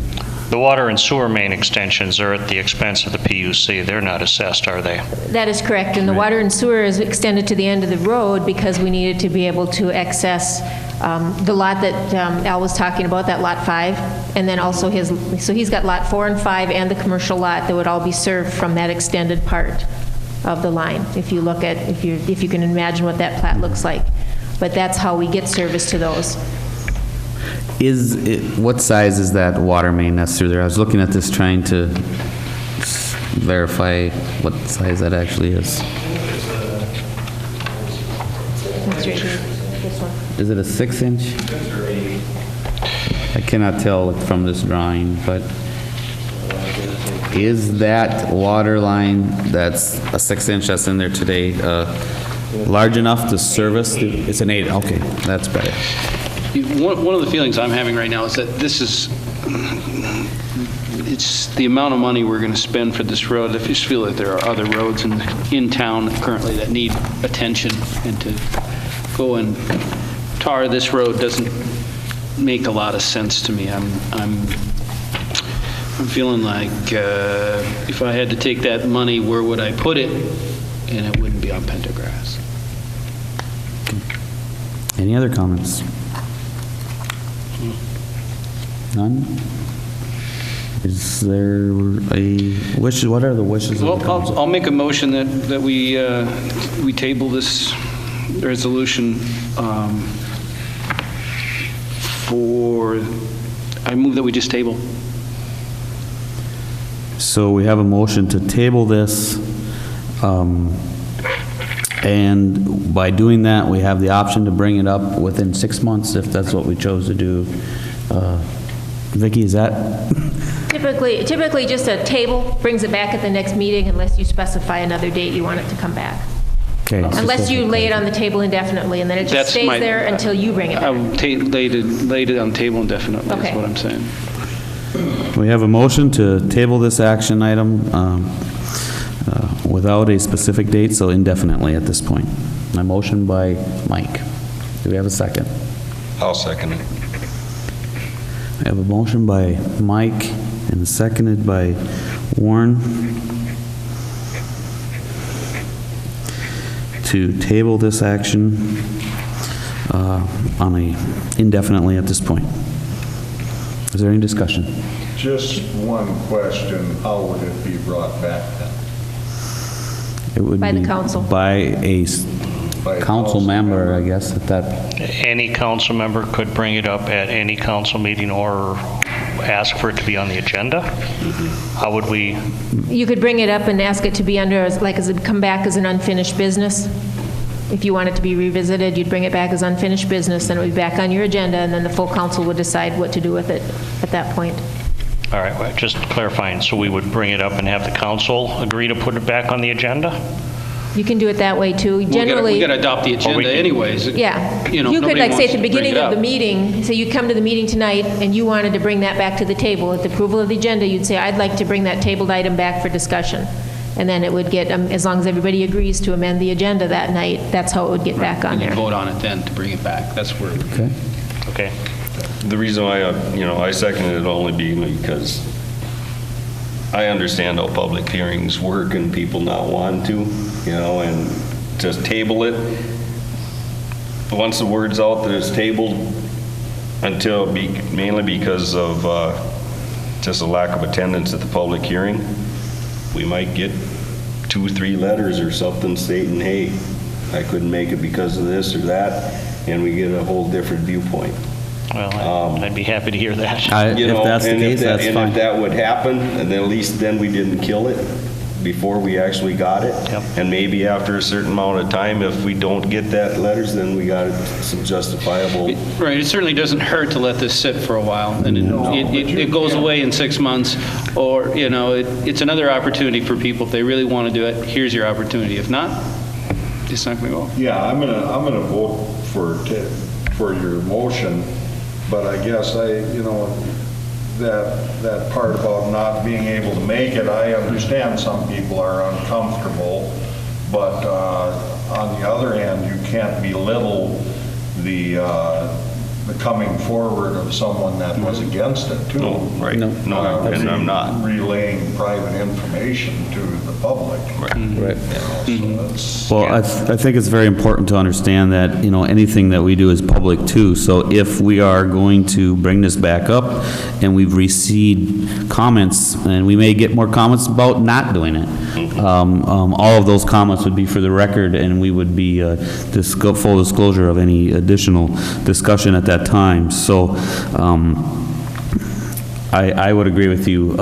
The water and sewer main extensions are at the expense of the PUC. They're not assessed, are they? That is correct, and the water and sewer is extended to the end of the road because we needed to be able to access the lot that Al was talking about, that lot 5, and then also so he's got lot 4 and 5 and the commercial lot that would all be served from that extended part of the line. If you look at, if you can imagine what that plat looks like, but that's how we get service to those. What size is that water main that's through there? I was looking at this trying to verify what size that actually is. That's right here, this one. Is it a 6-inch? I cannot tell from this drawing, but is that water line that's a 6-inch that's in there today large enough to service? It's an 8, okay, that's better. One of the feelings I'm having right now is that it's the amount of money we're going to spend for this road. I just feel that there are other roads in town currently that need attention, and to go and tar this road doesn't make a lot of sense to me. I'm feeling like if I had to take that money, where would I put it? And it wouldn't be on Pendergrass. Any other comments? None? Is there a wish? What are the wishes of the council? I'll make a motion that we table this resolution I move that we just table. So we have a motion to table this, and by doing that, we have the option to bring it up within 6 months if that's what we chose to do. Vicki, is that? Typically just a table brings it back at the next meeting unless you specify another date you want it to come back. Okay. Unless you lay it on the table indefinitely, and then it just stays there until you bring it back. I laid it on the table indefinitely, Okay. is what I'm saying. We have a motion to table this action item without a specific date, so indefinitely at this point. A motion by Mike. Do we have a second? I'll second it. We have a motion by Mike and seconded by Warren to table this action indefinitely at this point. Is there any discussion? Just one question, how would it be brought back then? It would By the be council. by a council member, I guess, at that. Any council member could bring it up at any council meeting or ask for it to be on the agenda? How would we? You could bring it up and ask it to be under, come back as an unfinished business. If you want it to be revisited, you'd bring it back as unfinished business, then it would be back on your agenda, and then the full council would decide what to do with it at that point. All right, well, just clarifying, so we would bring it up and have the council agree to put it back on the agenda? You can do it that way, too. Generally, We got to adopt the agenda anyways. yeah. You know, You could, nobody say, at the wants to bring beginning it of the up. meeting, say you come to the meeting tonight, and you wanted to bring that back to the table. At the approval of the agenda, you'd say, I'd like to bring that tabled item back for discussion. And then it would get, as long as everybody agrees to amend the agenda that night, that's how it would get back on And you there. vote on it then to bring it back. That's where. Okay. Okay. The reason why, I seconded it only because I understand how public hearings work and people not want to, and just table it. Once the word's out that it's tabled, mainly because of just a lack of attendance at the public hearing, we might get 2 or 3 letters or something stating, hey, I couldn't make it because of this or that, and we get a whole different viewpoint. Well, I'd be happy to hear that. You know, If that's the and case, that's and fine. if that would happen, and then at least then we didn't kill it before we actually got it. Yep. And maybe after a certain amount of time, if we don't get that letters, then we got some justifiable. Right, it certainly doesn't hurt to let this sit for a while, and it goes away in 6 months, or, you know, it's another opportunity for people. If they really want to do it, here's your opportunity. If not, it's not going to go. Yeah, I'm gonna vote for your motion, but I guess that part about not being able to make it, I understand some people are uncomfortable, but on the other hand, you can't belittle the coming forward of someone that was against it too. No, right. No, and I'm not. Relaying private information to the public. Right. So Well, I think it's very important to understand that, you know, anything that we do is public too. So if we are going to bring this back up and we've received comments, and we may get more comments about not doing it, all of those comments would be for the record, and we would be full disclosure of any additional discussion at that time. So I would agree with you,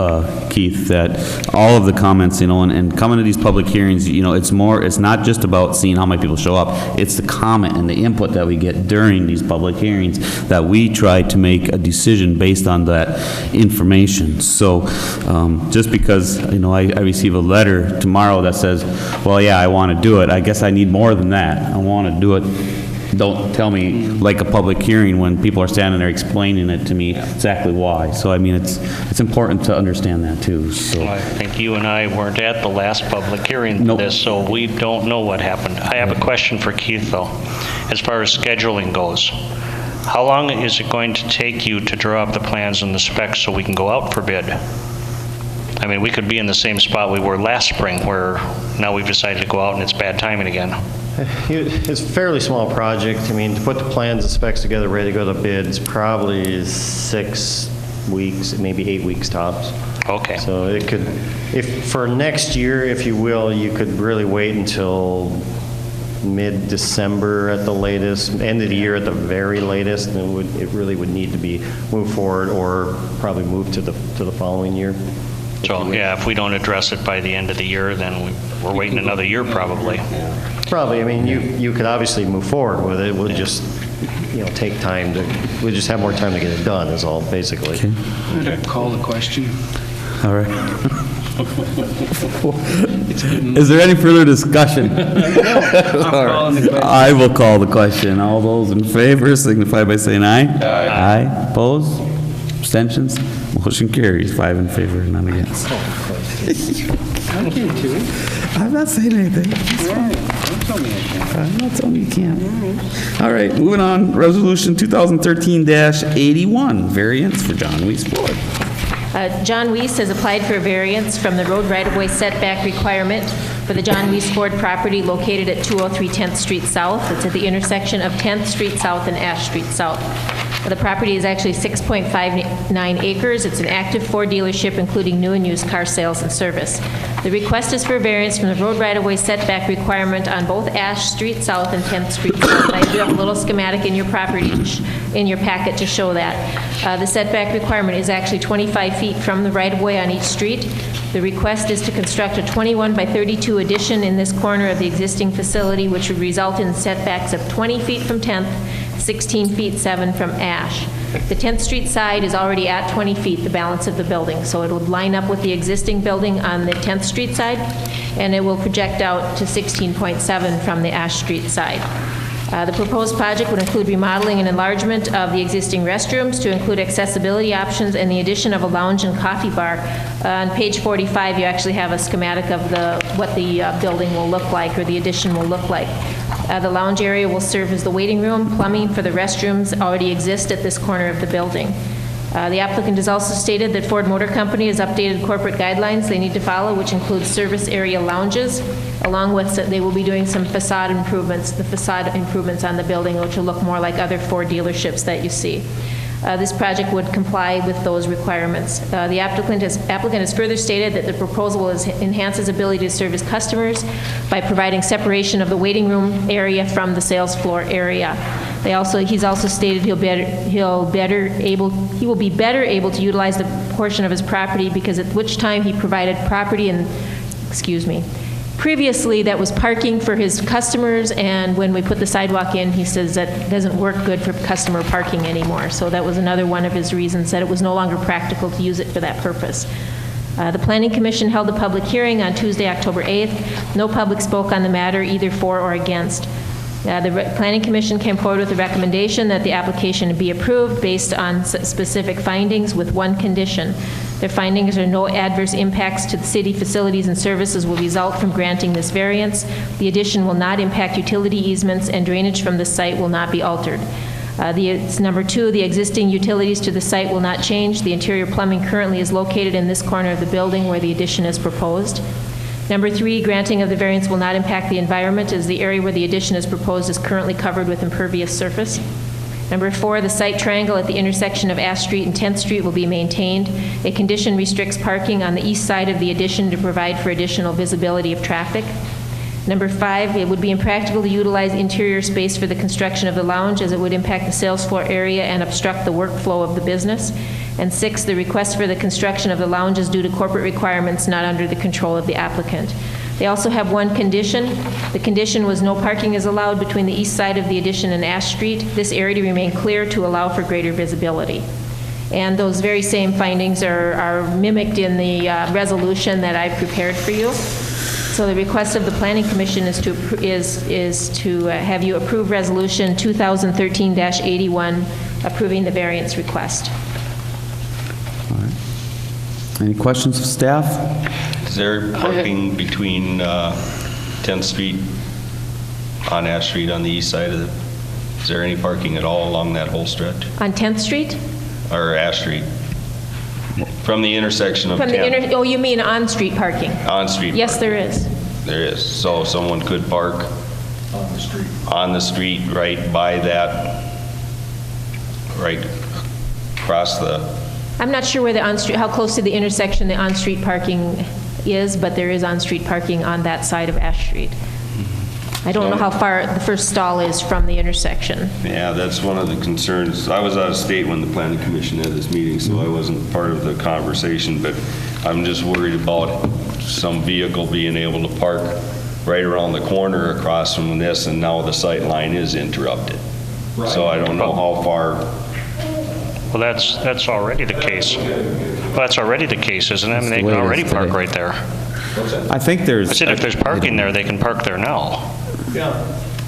Keith, that all of the comments, you know, and coming to these public hearings, you know, it's not just about seeing how many people show up. It's the comment and the input that we get during these public hearings that we try to make a decision based on that information. So just because, you know, I receive a letter tomorrow that says, well, yeah, I want to do it, I guess I need more than that. I want to do it. Don't tell me like a public hearing when people are standing there explaining it to me exactly why. So I mean, it's important to understand that too. So I think you and I weren't at the last public hearing for this, so we don't know what happened. I have a question for Keith, though. As far as scheduling goes, how long is it going to take you to draw up the plans and the specs so we can go out for bid? I mean, we could be in the same spot we were last spring, where now we've decided to go out and it's bad timing again. It's a fairly small project. I mean, to put the plans and specs together, ready to go to bid, it's probably 6 weeks, maybe 8 weeks tops. Okay. So it could, if for next year, if you will, you could really wait until mid-December at the latest, end of the year at the very latest, and it really would need to be moved forward or probably moved to the following year. So, yeah, if we don't address it by the end of the year, then we're waiting another year probably. Probably. I mean, you could obviously move forward with it. We'll just, you know, take time we'll just have more time to get it done is all, basically. I'm going to call the question. all right. Is there any further discussion? calling the question. I will call the question. All those in favor signify by saying aye. Aye. Opposed? Abstentions? Motion carries. 5 in favor, none against. I can too. I'm not saying anything. Right. Don't tell me I can't. I'm not telling you can't. All right, moving on. Resolution 2013-81, variance for John Weiss Ford. John Weiss has applied for a variance from the road right-of-way setback requirement for the John Weiss Ford property located at 203 10th Street South. It's at the intersection of 10th Street South and Ash Street South. The property is actually 6.59 acres. It's an active Ford dealership, including new and used car sales and service. The request is for variance from the road right-of-way setback requirement on both Ash Street South and 10th Street South. I do have a little schematic in your in your packet to show that. The setback requirement is actually 25 feet from the right-of-way on each street. The request is to construct a 21 by 32 addition in this corner of the existing facility, which would result in setbacks of 20 feet from 10th, 16 feet 7 from Ash. The 10th Street side is already at 20 feet, the balance of the building, so it would line up with the existing building on the 10th Street side, and it will project out to 16.7 from the Ash Street side. The proposed project would include remodeling and enlargement of the existing restrooms to include accessibility options and the addition of a lounge and coffee bar. On page 45, you actually have a schematic of what the building will look like, or the addition will look like. The lounge area will serve as the waiting room. Plumbing for the restrooms already exist at this corner of the building. The applicant has also stated that Ford Motor Company has updated corporate guidelines they need to follow, which includes service area lounges, along with they will be doing some facade improvements, on the building, which will look more like other Ford dealerships that you see. This project would comply with those requirements. The applicant has further stated that the proposal will enhance his ability to serve his customers by providing separation of the waiting room area from the sales floor area. He's also stated he will be better able to utilize the portion of his property because at which time he provided property and, previously that was parking for his customers, and when we put the sidewalk in, he says that doesn't work good for customer parking anymore. So that was another one of his reasons, that it was no longer practical to use it for that purpose. The Planning Commission held a public hearing on Tuesday, October 8th. No public spoke on the matter, either for or against. The Planning Commission came forward with a recommendation that the application be approved based on specific findings with one condition. Their findings are no adverse impacts to the city facilities and services will result from granting this variance. The addition will not impact utility easements and drainage from the site will not be altered. Number 2, the existing utilities to the site will not change. The interior plumbing currently is located in this corner of the building where the addition is proposed. Number 3, granting of the variance will not impact the environment as the area where the addition is proposed is currently covered with impervious surface. Number 4, the site triangle at the intersection of Ash Street and 10th Street will be maintained. A condition restricts parking on the east side of the addition to provide for additional visibility of traffic. Number 5, it would be impractical to utilize interior space for the construction of the lounge as it would impact the sales floor area and obstruct the workflow of the business. And 6, the request for the construction of the lounge is due to corporate requirements not under the control of the applicant. They also have one condition. The condition was no parking is allowed between the east side of the addition and Ash Street. This area to remain clear to allow for greater visibility. And those very same findings are mimicked in the resolution that I prepared for you. So the request of the Planning Commission is to have you approve Resolution 2013-81, approving the variance request. All right. Any questions of staff? Is there parking between 10th Street on Ash Street on the east side of it? Is there any parking at all along that whole stretch? On 10th Street? Or Ash Street? From the intersection of 10th? Oh, you mean on-street parking? On-street Yes, there is. There is. So someone could park on the street right by that, right across the... I'm not sure where the on-street, how close to the intersection the on-street parking is, but there is on-street parking on that side of Ash Street. I don't know how far the first stall is from the intersection. Yeah, that's one of the concerns. I was out of state when the Planning Commission had this meeting, so I wasn't part of the conversation, but I'm just worried about some vehicle being able to park right around the corner across from this, and now the sight line is interrupted. Right. So I don't know how far. Well, that's already the case. Well, that's already the case, isn't it? I mean, they can already park right there. I think there's... I said if there's parking there, they can park there now. Yeah,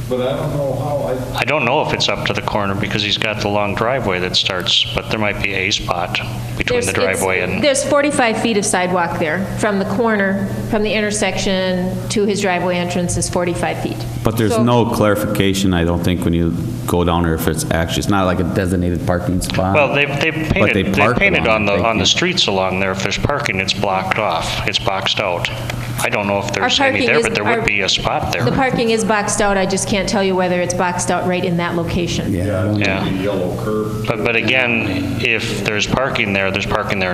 but I don't know how I don't know if it's up to the corner because he's got the long driveway that starts, but there might be a spot between the driveway and... There's 45 feet of sidewalk there. From the corner, from the intersection to his driveway entrance is 45 feet. But there's no clarification, I don't think, when you go down there if it's actually, it's not like a designated parking spot. Well, they painted on the streets along there. If there's parking, it's blocked off. It's boxed out. I don't know if there's any there, but there would be a spot there. The parking is boxed out. I just can't tell you whether it's boxed out right in that location. Yeah. Yellow curb. But again, if there's parking there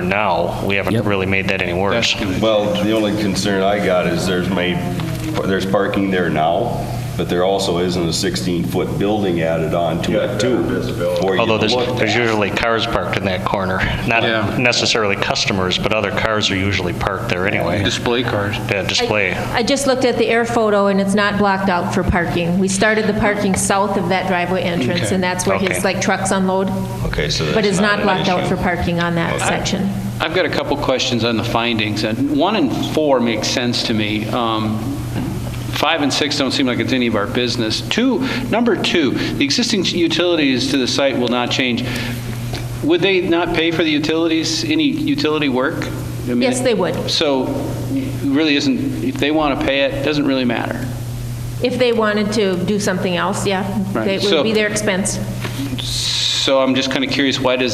now. We haven't really made that any worse. Well, the only concern I got is there's parking there now, but there also isn't a 16-foot building added on to it too. Although there's usually cars parked in that corner. Not necessarily customers, but other cars are usually parked there anyway. Display cars. Yeah, display. I just looked at the air photo and it's not blocked out for parking. We started the parking south of that driveway entrance and that's where his trucks unload. Okay, so that's but it's not blocked an out for parking on that section. I've got a couple questions on the findings. 1 and 4 make sense to me. 5 and 6 don't seem like it's any of our business. Number 2, the existing utilities to the site will not change. Would they not pay for the utilities, any utility work? I mean, yes, they would. So it really isn't, if they want to pay it, doesn't really matter. If they wanted to do something else, yeah, it would be their expense. So I'm just kind of curious, why do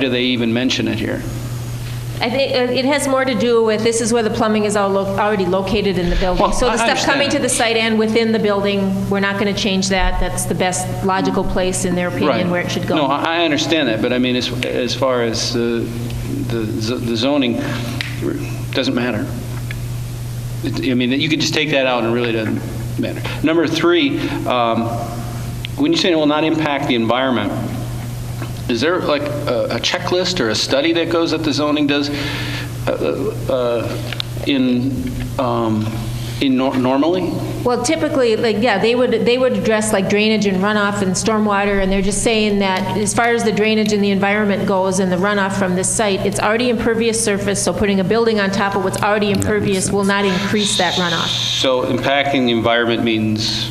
they even mention it here? I think it has more to do with, this is where the plumbing is already located in the building. Well, So the I stuff coming understand. to the site and within the building, we're not going to change that. That's the best logical place, in their opinion, Right. where it should go. No, I understand that, but I mean, as far as the zoning, doesn't matter. I mean, you could just take that out and it really doesn't matter. Number 3, when you say it will not impact the environment, is there like a checklist or a study that goes that the zoning does normally? Well, typically, like, yeah, they would address like drainage and runoff and stormwater, and they're just saying that as far as the drainage and the environment goes and the runoff from this site, it's already impervious surface, so putting a building on top of what's already impervious will not increase that runoff. So impacting the environment means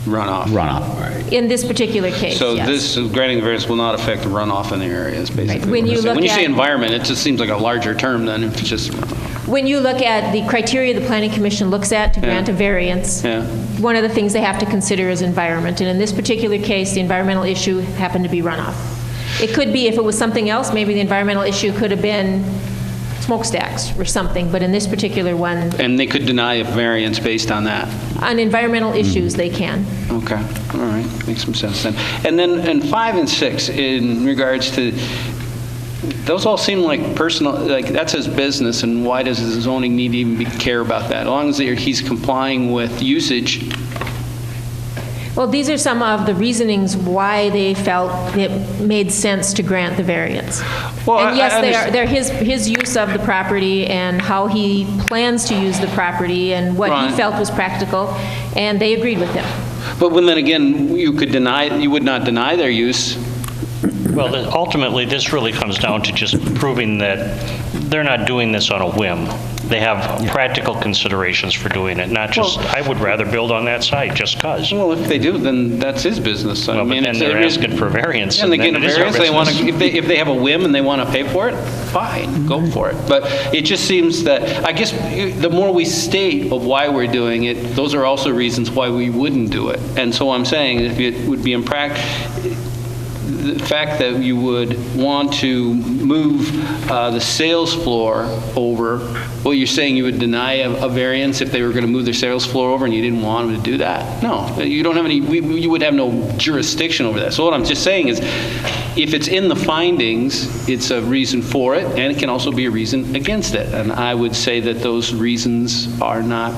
runoff? Runoff, right. In this particular case, So yes. this, granting the variance will not affect the runoff in the area, is basically Right. When what you you're saying. look When you say at- environment, it just seems like a larger term than if it's just runoff. When you look at the criteria the Planning Commission looks at to grant a variance, Yeah. one of the things they have to consider is environment. And in this particular case, the environmental issue happened to be runoff. It could be, if it was something else, maybe the environmental issue could have been smokestacks or something, but in this particular one, And they could deny a variance based on that? on environmental issues, they can. Okay, all right, makes some sense then. And then, in 5 and 6, in regards to, those all seem like personal, like that's his business, and why does the zoning need to even care about that? As long as he's complying with usage. Well, these are some of the reasonings why they felt it made sense to grant the variance. Well, And yes, I they're his use of the property and how he plans to use the property and what he Right. felt was practical, and they agreed with him. But when then again, you would not deny their use. Well, ultimately, this really comes down to just proving that they're not doing this on a whim. They have practical considerations for doing it, not just, I would rather build on that site just because. Well, if they do, then that's his business. I Well, but mean, then if they're there asking for variance, And they and get a then it is our variance, they want to, business. if they have a whim and they want to pay for it, fine, go for it. But it just seems that, I guess, the more we state of why we're doing it, those are also reasons why we wouldn't do it. And so I'm saying, if it would be the fact that you would want to move the sales floor over, well, you're saying you would deny a variance if they were going to move their sales floor over and you didn't want them to do that? No, you don't have any, you would have no jurisdiction over that. So what I'm just saying is, if it's in the findings, it's a reason for it, and it can also be a reason against it. And I would say that those reasons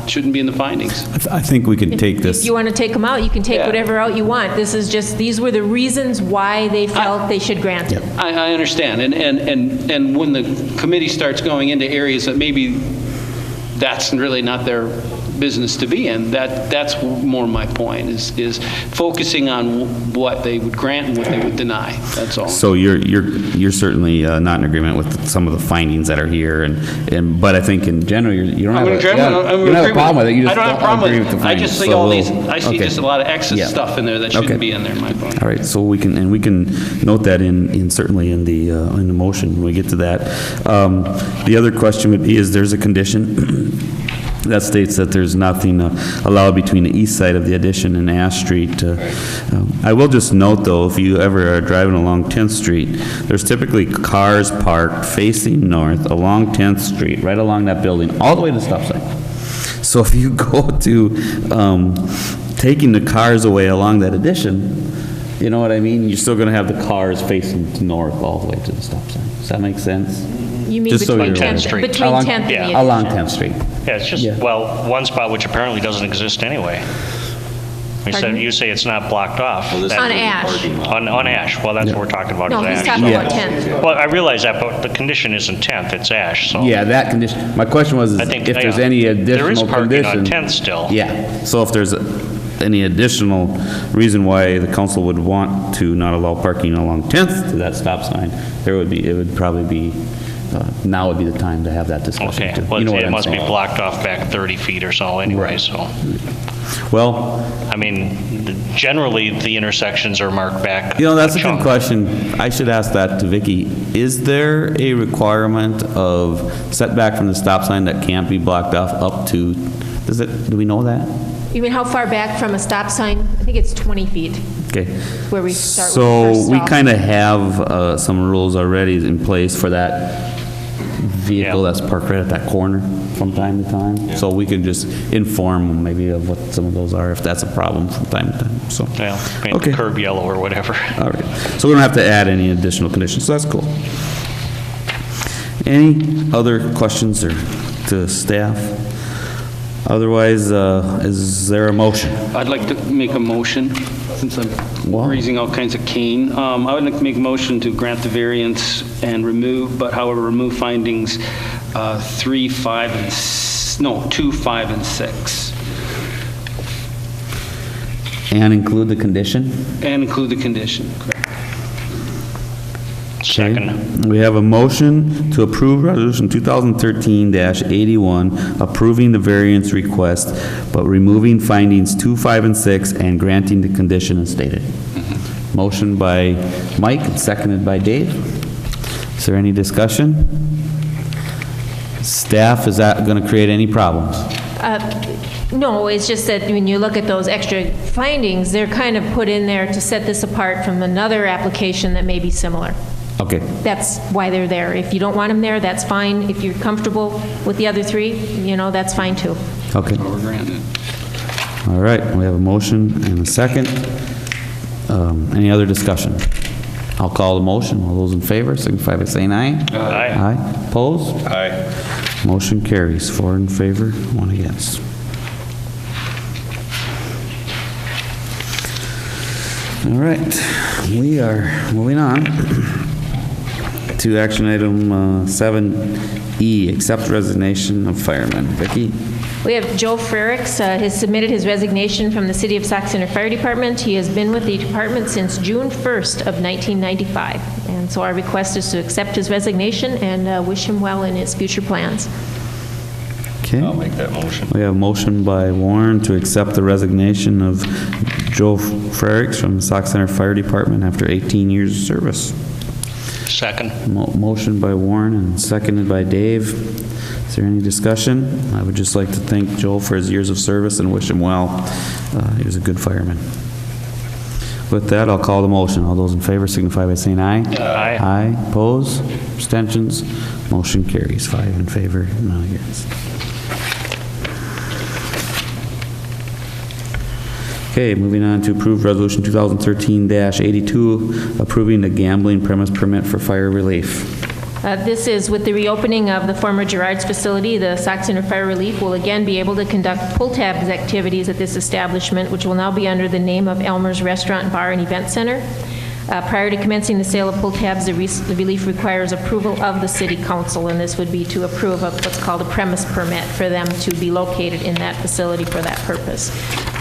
shouldn't be in the findings. I think we can take If this. you want to take them out, you can take Yeah. whatever out you want. These were the reasons why they felt they should grant it. I understand, and when the committee starts going into areas that maybe that's really not their business to be in, that's more my point, is focusing on what they would grant and what they would deny, that's all. So you're certainly not in agreement with some of the findings that are here, but I think in general, you don't have a problem with it. You just I don't have a problem agree with the it. I findings. just see So all we'll- these, I see okay. just a lot of excess Yeah. stuff in there that shouldn't Okay. be in there, my point. All right, so we can note that certainly in the motion when we get to that. The other question would be, is there's a condition that states that there's nothing allowed between the east side of the addition and Ash Street. I will just note, though, if you ever are driving along 10th Street, there's typically cars parked facing north along 10th Street, right along that building, all the way to the stop sign. So if you go to taking the cars away along that addition, you know what I mean? You're still going to have the cars facing north all the way to the stop sign. Does that make sense? You mean Just so between you're aware. 10th between Along- 10th and the yeah. addition? Along 10th Street. Yeah, it's just, Yeah. well, one spot which apparently doesn't exist anyway. Pardon? You say it's not blocked off. Well, this On is a Ash. parking lot. On Ash, well, that's what we're talking about, No, is he's Ash. talking about Yeah. 10th. Well, I realize that, but the condition isn't 10th, it's Ash, so. Yeah, that condition. My question was, is I think, if there's yeah, any there is additional parking on condition. 10th still. Yeah, so if there's any additional reason why the council would want to not allow parking along 10th to that stop sign, it would probably be, now would be the time to have that discussion. Okay, too. well, You know what it I'm must be saying? blocked off back 30 feet or so anyway, Right. so. Well, I mean, generally, the intersections are marked back. that's a good chunk. question. I should ask that to Vicky. Is there a requirement of setback from the stop sign that can't be blocked off up to, do we know that? You mean how far back from a stop sign? I think it's 20 feet Okay. where we start with the So first we stop. kind of have some rules already in place for that vehicle Yeah. that's parked right at that corner from time to time. So we can just inform them maybe of what some of those are, if that's a problem from time to time, so. Well, paint Okay. the curb yellow or whatever. All right, so we don't have to add any additional conditions, so that's cool. Any other questions or to staff? Otherwise, is there a motion? I'd like to make a motion, since I'm raising all kinds of cane. I would like to make a motion to grant the variance and remove, but however, remove findings 2, 5, and 6. And include the condition? And include the condition, correct. Second. We have a motion to approve Resolution 2013-81, approving the variance request, but removing findings 2, 5, and 6, and granting the condition as stated. Motion by Mike, and seconded by Dave. Is there any discussion? Staff, is that going to create any problems? No, it's just that when you look at those extra findings, they're kind of put in there to set this apart from another application that may be similar. Okay. That's why they're there. If you don't want them there, that's fine. If you're comfortable with the other 3, that's fine too. Okay. Or granted. All right, we have a motion and a second. Any other discussion? I'll call the motion. All those in favor signify by saying aye. Aye. Aye. Opposed? Aye. Motion carries. 4 in favor, 1 against. All right, we are moving on to action item 7E, accept resignation of fireman. Vicki? We have Joe Frericks, has submitted his resignation from the City of Sauk Centre Fire Department. He has been with the department since June 1st of 1995. And so our request is to accept his resignation and wish him well in his future plans. Okay. I'll make that motion. We have a motion by Warren to accept the resignation of Joe Frericks from the Sauk Centre Fire Department after 18 years of service. Second. Motion by Warren and seconded by Dave. Is there any discussion? I would just like to thank Joel for his years of service and wish him well. He was a good fireman. With that, I'll call the motion. All those in favor signify by saying aye. Aye. Aye. Opposed? Abstentions? Motion carries. 5 in favor, none against. Okay, moving on to approve Resolution 2013-82, approving the gambling premise permit for fire relief. This is with the reopening of the former Gerard's facility. The Sauk Centre Fire Relief will again be able to conduct pull tabs activities at this establishment, which will now be under the name of Elmer's Restaurant, Bar, and Event Center. Prior to commencing the sale of pull tabs, the relief requires approval of the City Council, and this would be to approve of what's called a premise permit for them to be located in that facility for that purpose.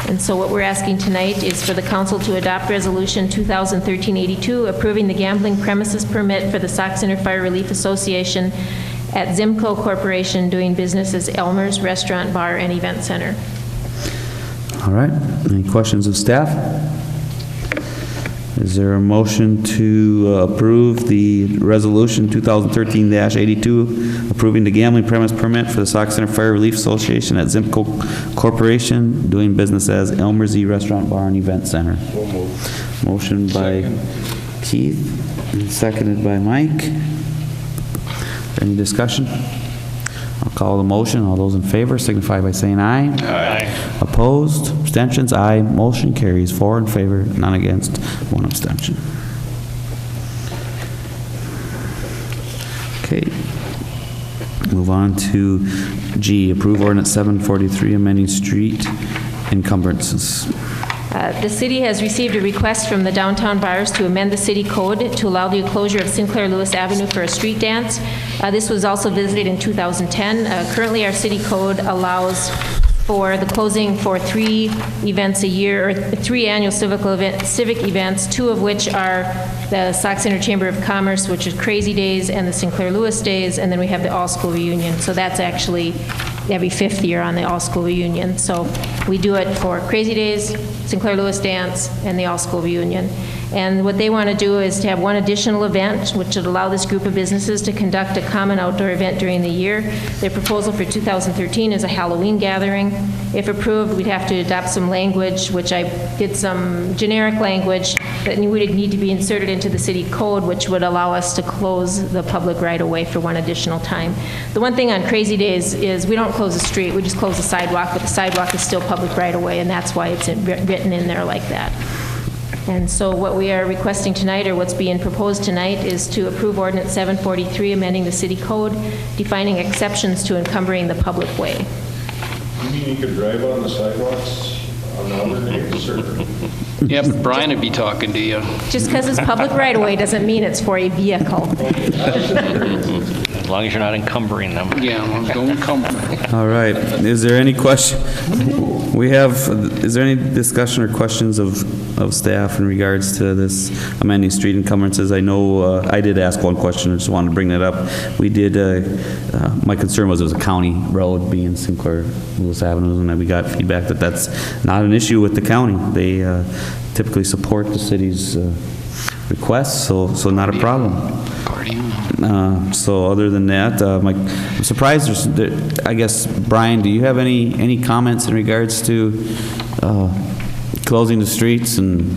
And so what we're asking tonight is for the council to adopt Resolution 2013-82, approving the gambling premises permit for the Sauk Centre Fire Relief Association at Zimco Corporation, doing business as Elmer's Restaurant, Bar, and Event Center. All right, any questions of staff? Is there a motion to approve the Resolution 2013-82, approving the gambling premise permit for the Sauk Centre Fire Relief Association at Zimco Corporation, doing business as Elmer's Restaurant, Bar, and Event Center? Motion by Keith, and seconded by Mike. Any discussion? I'll call the motion. All those in favor signify by saying aye. Aye. Opposed? Abstentions? Aye. Motion carries. 4 in favor, none against, 1 abstention. Okay. Move on to G, approve ordinance 743, amending street encumbrances. The city has received a request from the downtown bars to amend the city code to allow the closure of Sinclair Lewis Avenue for a street dance. This was also visited in 2010. Currently, our city code allows for the closing for 3 events a year, or 3 annual civic events, 2 of which are the Sauk Centre Chamber of Commerce, which is Crazy Days, and the Sinclair Lewis Days, and then we have the all-school reunion. So that's actually every 5th year on the all-school reunion. So we do it for Crazy Days, Sinclair Lewis Dance, and the all-school reunion. And what they want to do is to have one additional event, which would allow this group of businesses to conduct a common outdoor event during the year. Their proposal for 2013 is a Halloween gathering. If approved, we'd have to adopt some language, which I did some generic language that would need to be inserted into the city code, which would allow us to close the public right-of-way for one additional time. The one thing on crazy days is we don't close the street, we just close the sidewalk, but the sidewalk is still public right-of-way, and that's why it's written in there like that. And so what we are requesting tonight, or what's being proposed tonight, is to approve Ordinance 743, amending the city code, defining exceptions to encumbering the public way. You mean you could drive on the sidewalks on other days, or? Yep, Brian would be talking to you. Just because it's public right-of-way doesn't mean it's for a vehicle. As long as you're not encumbering them. Yeah, don't encumber. All right. Is there any question? Is there any discussion or questions of staff in regards to this amending street encumbrances? I know I did ask one question. I just wanted to bring that up. We did, my concern was it was a county road being Sinclair Lewis Avenue, and we got feedback that that's not an issue with the county. They typically support the city's requests, so not a problem. So other than that, I'm surprised I guess, Brian, do you have any comments in regards to closing the streets and?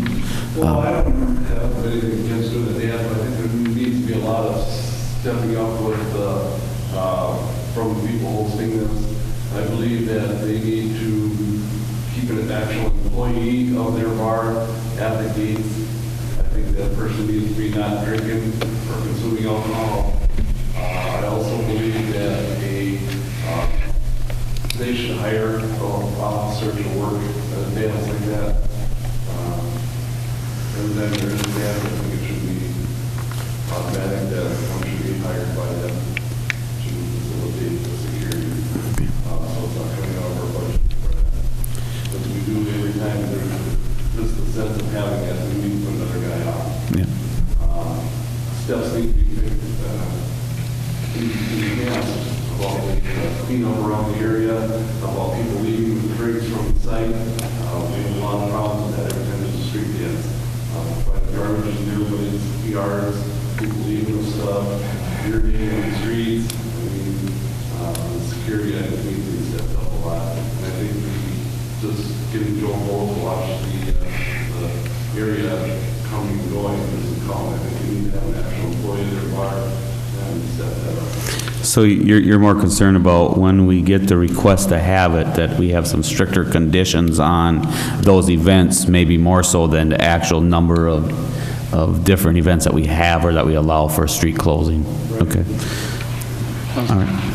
Well, I don't have anything against doing it, but I think there needs to be a lot of stepping up with, from the people hosting this. I believe that they need to keep an actual employee of their bar at the gates. I think that person needs to be not drinking or consuming alcohol. I also believe that they should hire an officer to work at a dance like that. And then there's a dance, I think it should be automatic that one should be hired by them to facilitate the security. So it's not coming out of our budget for that. But we do every time there's the sense of having that, we need to put another guy on. Yeah. Steps need to be enhanced about the cleanup around the area, about people leaving with drinks from the site. We have a lot of problems with that every time there's a street dance. By the garbage in everybody's yards, people leaving with stuff, urinating on the streets. I mean, the security, I think, needs to be stepped up a lot. And I think just getting Joe Bolt to watch the area coming and going isn't calm. I think we need to have an actual employee at their bar and step that up. So you're more concerned about when we get the request to have it, that we have some stricter conditions on those events, maybe more so than the actual number of different events that we have or that we allow for street closing. Okay. All right.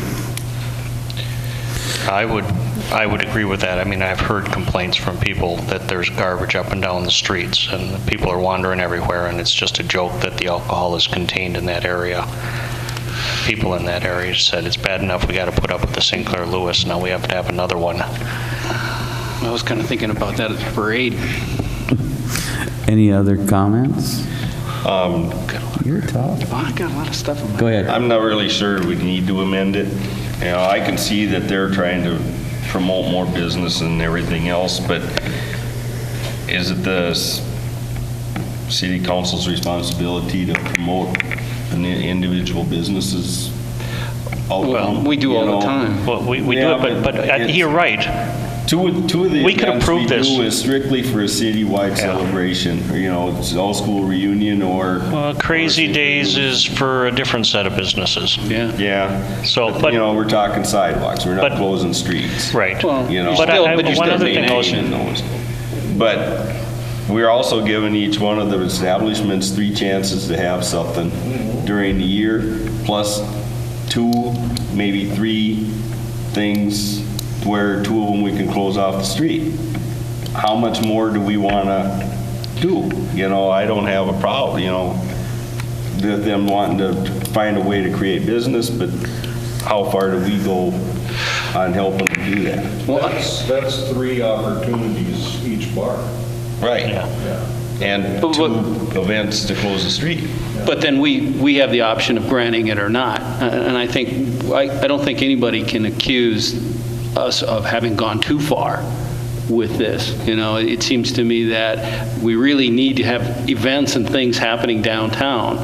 I would agree with that. I mean, I've heard complaints from people that there's garbage up and down the streets and people are wandering everywhere, and it's just a joke that the alcohol is contained in that area. People in that area said it's bad enough we got to put up with the Sinclair Lewis, now we have to have another one. I was kind of thinking about that at the parade. Any other comments? You're tough. I got a lot of stuff in my Go ahead. I'm not really sure we need to amend it. You know, I can see that they're trying to promote more business and everything else, but is it the city council's responsibility to promote individual businesses? Well, we do all the time. Well, we do it, but you're right. Two of the we could events approve we this. do is strictly for a citywide celebration. Or, you know, it's all school reunion or. Crazy Days is for a different set of businesses. Yeah. Yeah. So, but you know, we're talking sidewalks. We're not closing streets. Right. Well, you know, but one other thing but we're also giving each one of the establishments 3 chances to have something during the year, plus 2, maybe 3 things where 2 of them we can close off the street. How much more do we want to do? You know, I don't have a problem, you know, them wanting to find a way to create business, but how far do we go on helping them do that? Well, that's 3 opportunities each bar. Right. Yeah. And 2 events to close the street. But then we have the option of granting it or not. And I think, I don't think anybody can accuse us of having gone too far with this. You know, it seems to me that we really need to have events and things happening downtown.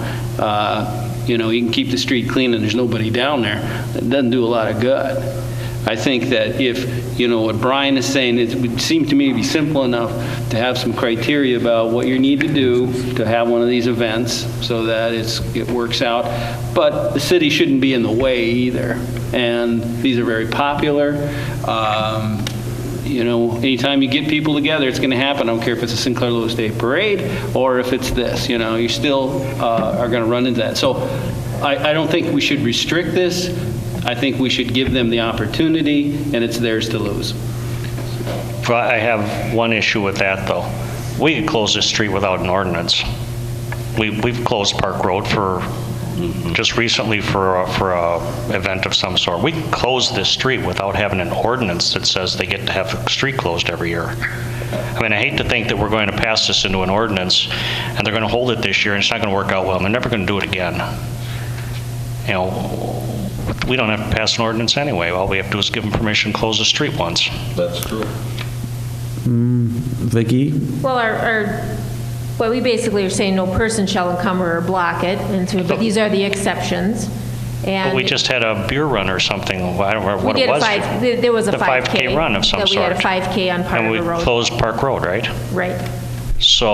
You know, you can keep the street clean and there's nobody down there. It doesn't do a lot of good. I think that if, you know, what Brian is saying, it would seem to me to be simple enough to have some criteria about what you need to do to have one of these events so that it works out. But the city shouldn't be in the way either. And these are very popular. You know, anytime you get people together, it's going to happen. I don't care if it's a Sinclair Lewis Day Parade or if it's this, you know, you still are going to run into that. So I don't think we should restrict this. I think we should give them the opportunity, and it's theirs to lose. Well, I have one issue with that, though. We could close this street without an ordinance. We've closed Park Road for just recently for a event of some sort. We can close this street without having an ordinance that says they get to have the street closed every year. I mean, I hate to think that we're going to pass this into an ordinance, and they're going to hold it this year, and it's not going to work out well, and they're never going to do it again. You know, we don't have to pass an ordinance anyway. All we have to do is give them permission to close the street once. That's true. Vicki? Well, we basically are saying no person shall encumber or block it, but these are the exceptions. And but we just had a beer run or something. I don't remember what it was. There was a the 5K run of some sort. We had a 5K on part of the road. And we closed Park Road, right? Right. So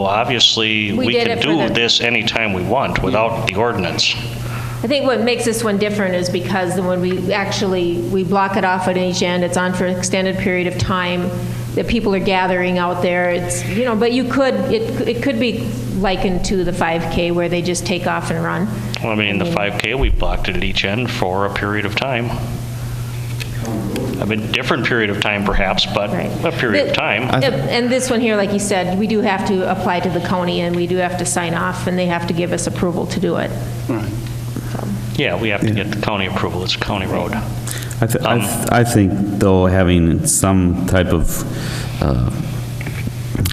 obviously we can do this anytime we want without the ordinance. I think what makes this one different is because when we block it off at each end, it's on for an extended period of time, that people are gathering out there. It's, you know, but it could be likened to the 5K where they just take off and run. Well, I mean, the 5K, we blocked it at each end for a period of time. I mean, different period of time perhaps, but a period of time. And this one here, like you said, we do have to apply to the county and we do have to sign off and they have to give us approval to do it. Right. Yeah, we have to get the county approval. It's a county road. I think, though, having some type of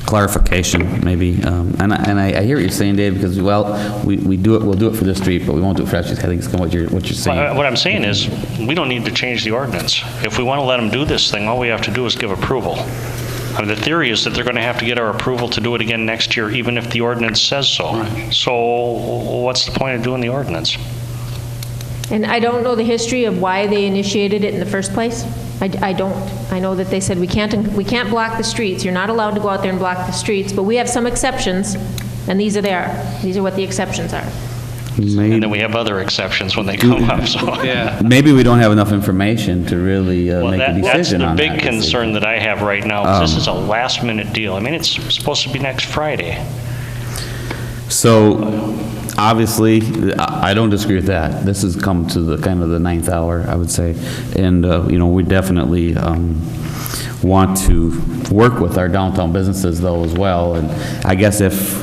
clarification, maybe, and I hear what you're saying, Dave, because, well, we'll do it for this street, but we won't do it for that street. I think it's kind of what you're saying. What I'm saying is, we don't need to change the ordinance. If we want to let them do this thing, all we have to do is give approval. I mean, the theory is that they're going to have to get our approval to do it again next year, even if the ordinance says so. Right. So what's the point of doing the ordinance? And I don't know the history of why they initiated it in the first place. I don't. I know that they said we can't block the streets. You're not allowed to go out there and block the streets, but we have some exceptions, and these are what the exceptions are. Maybe. And then we have other exceptions when they come up. So yeah. Maybe we don't have enough information to really make a decision on that. That's the big concern that I have right now. This is a last-minute deal. I mean, it's supposed to be next Friday. So, obviously, I don't disagree with that. This has come to the kind of the ninth hour, I would say. And, you know, we definitely want to work with our downtown businesses, though, as well. And I guess if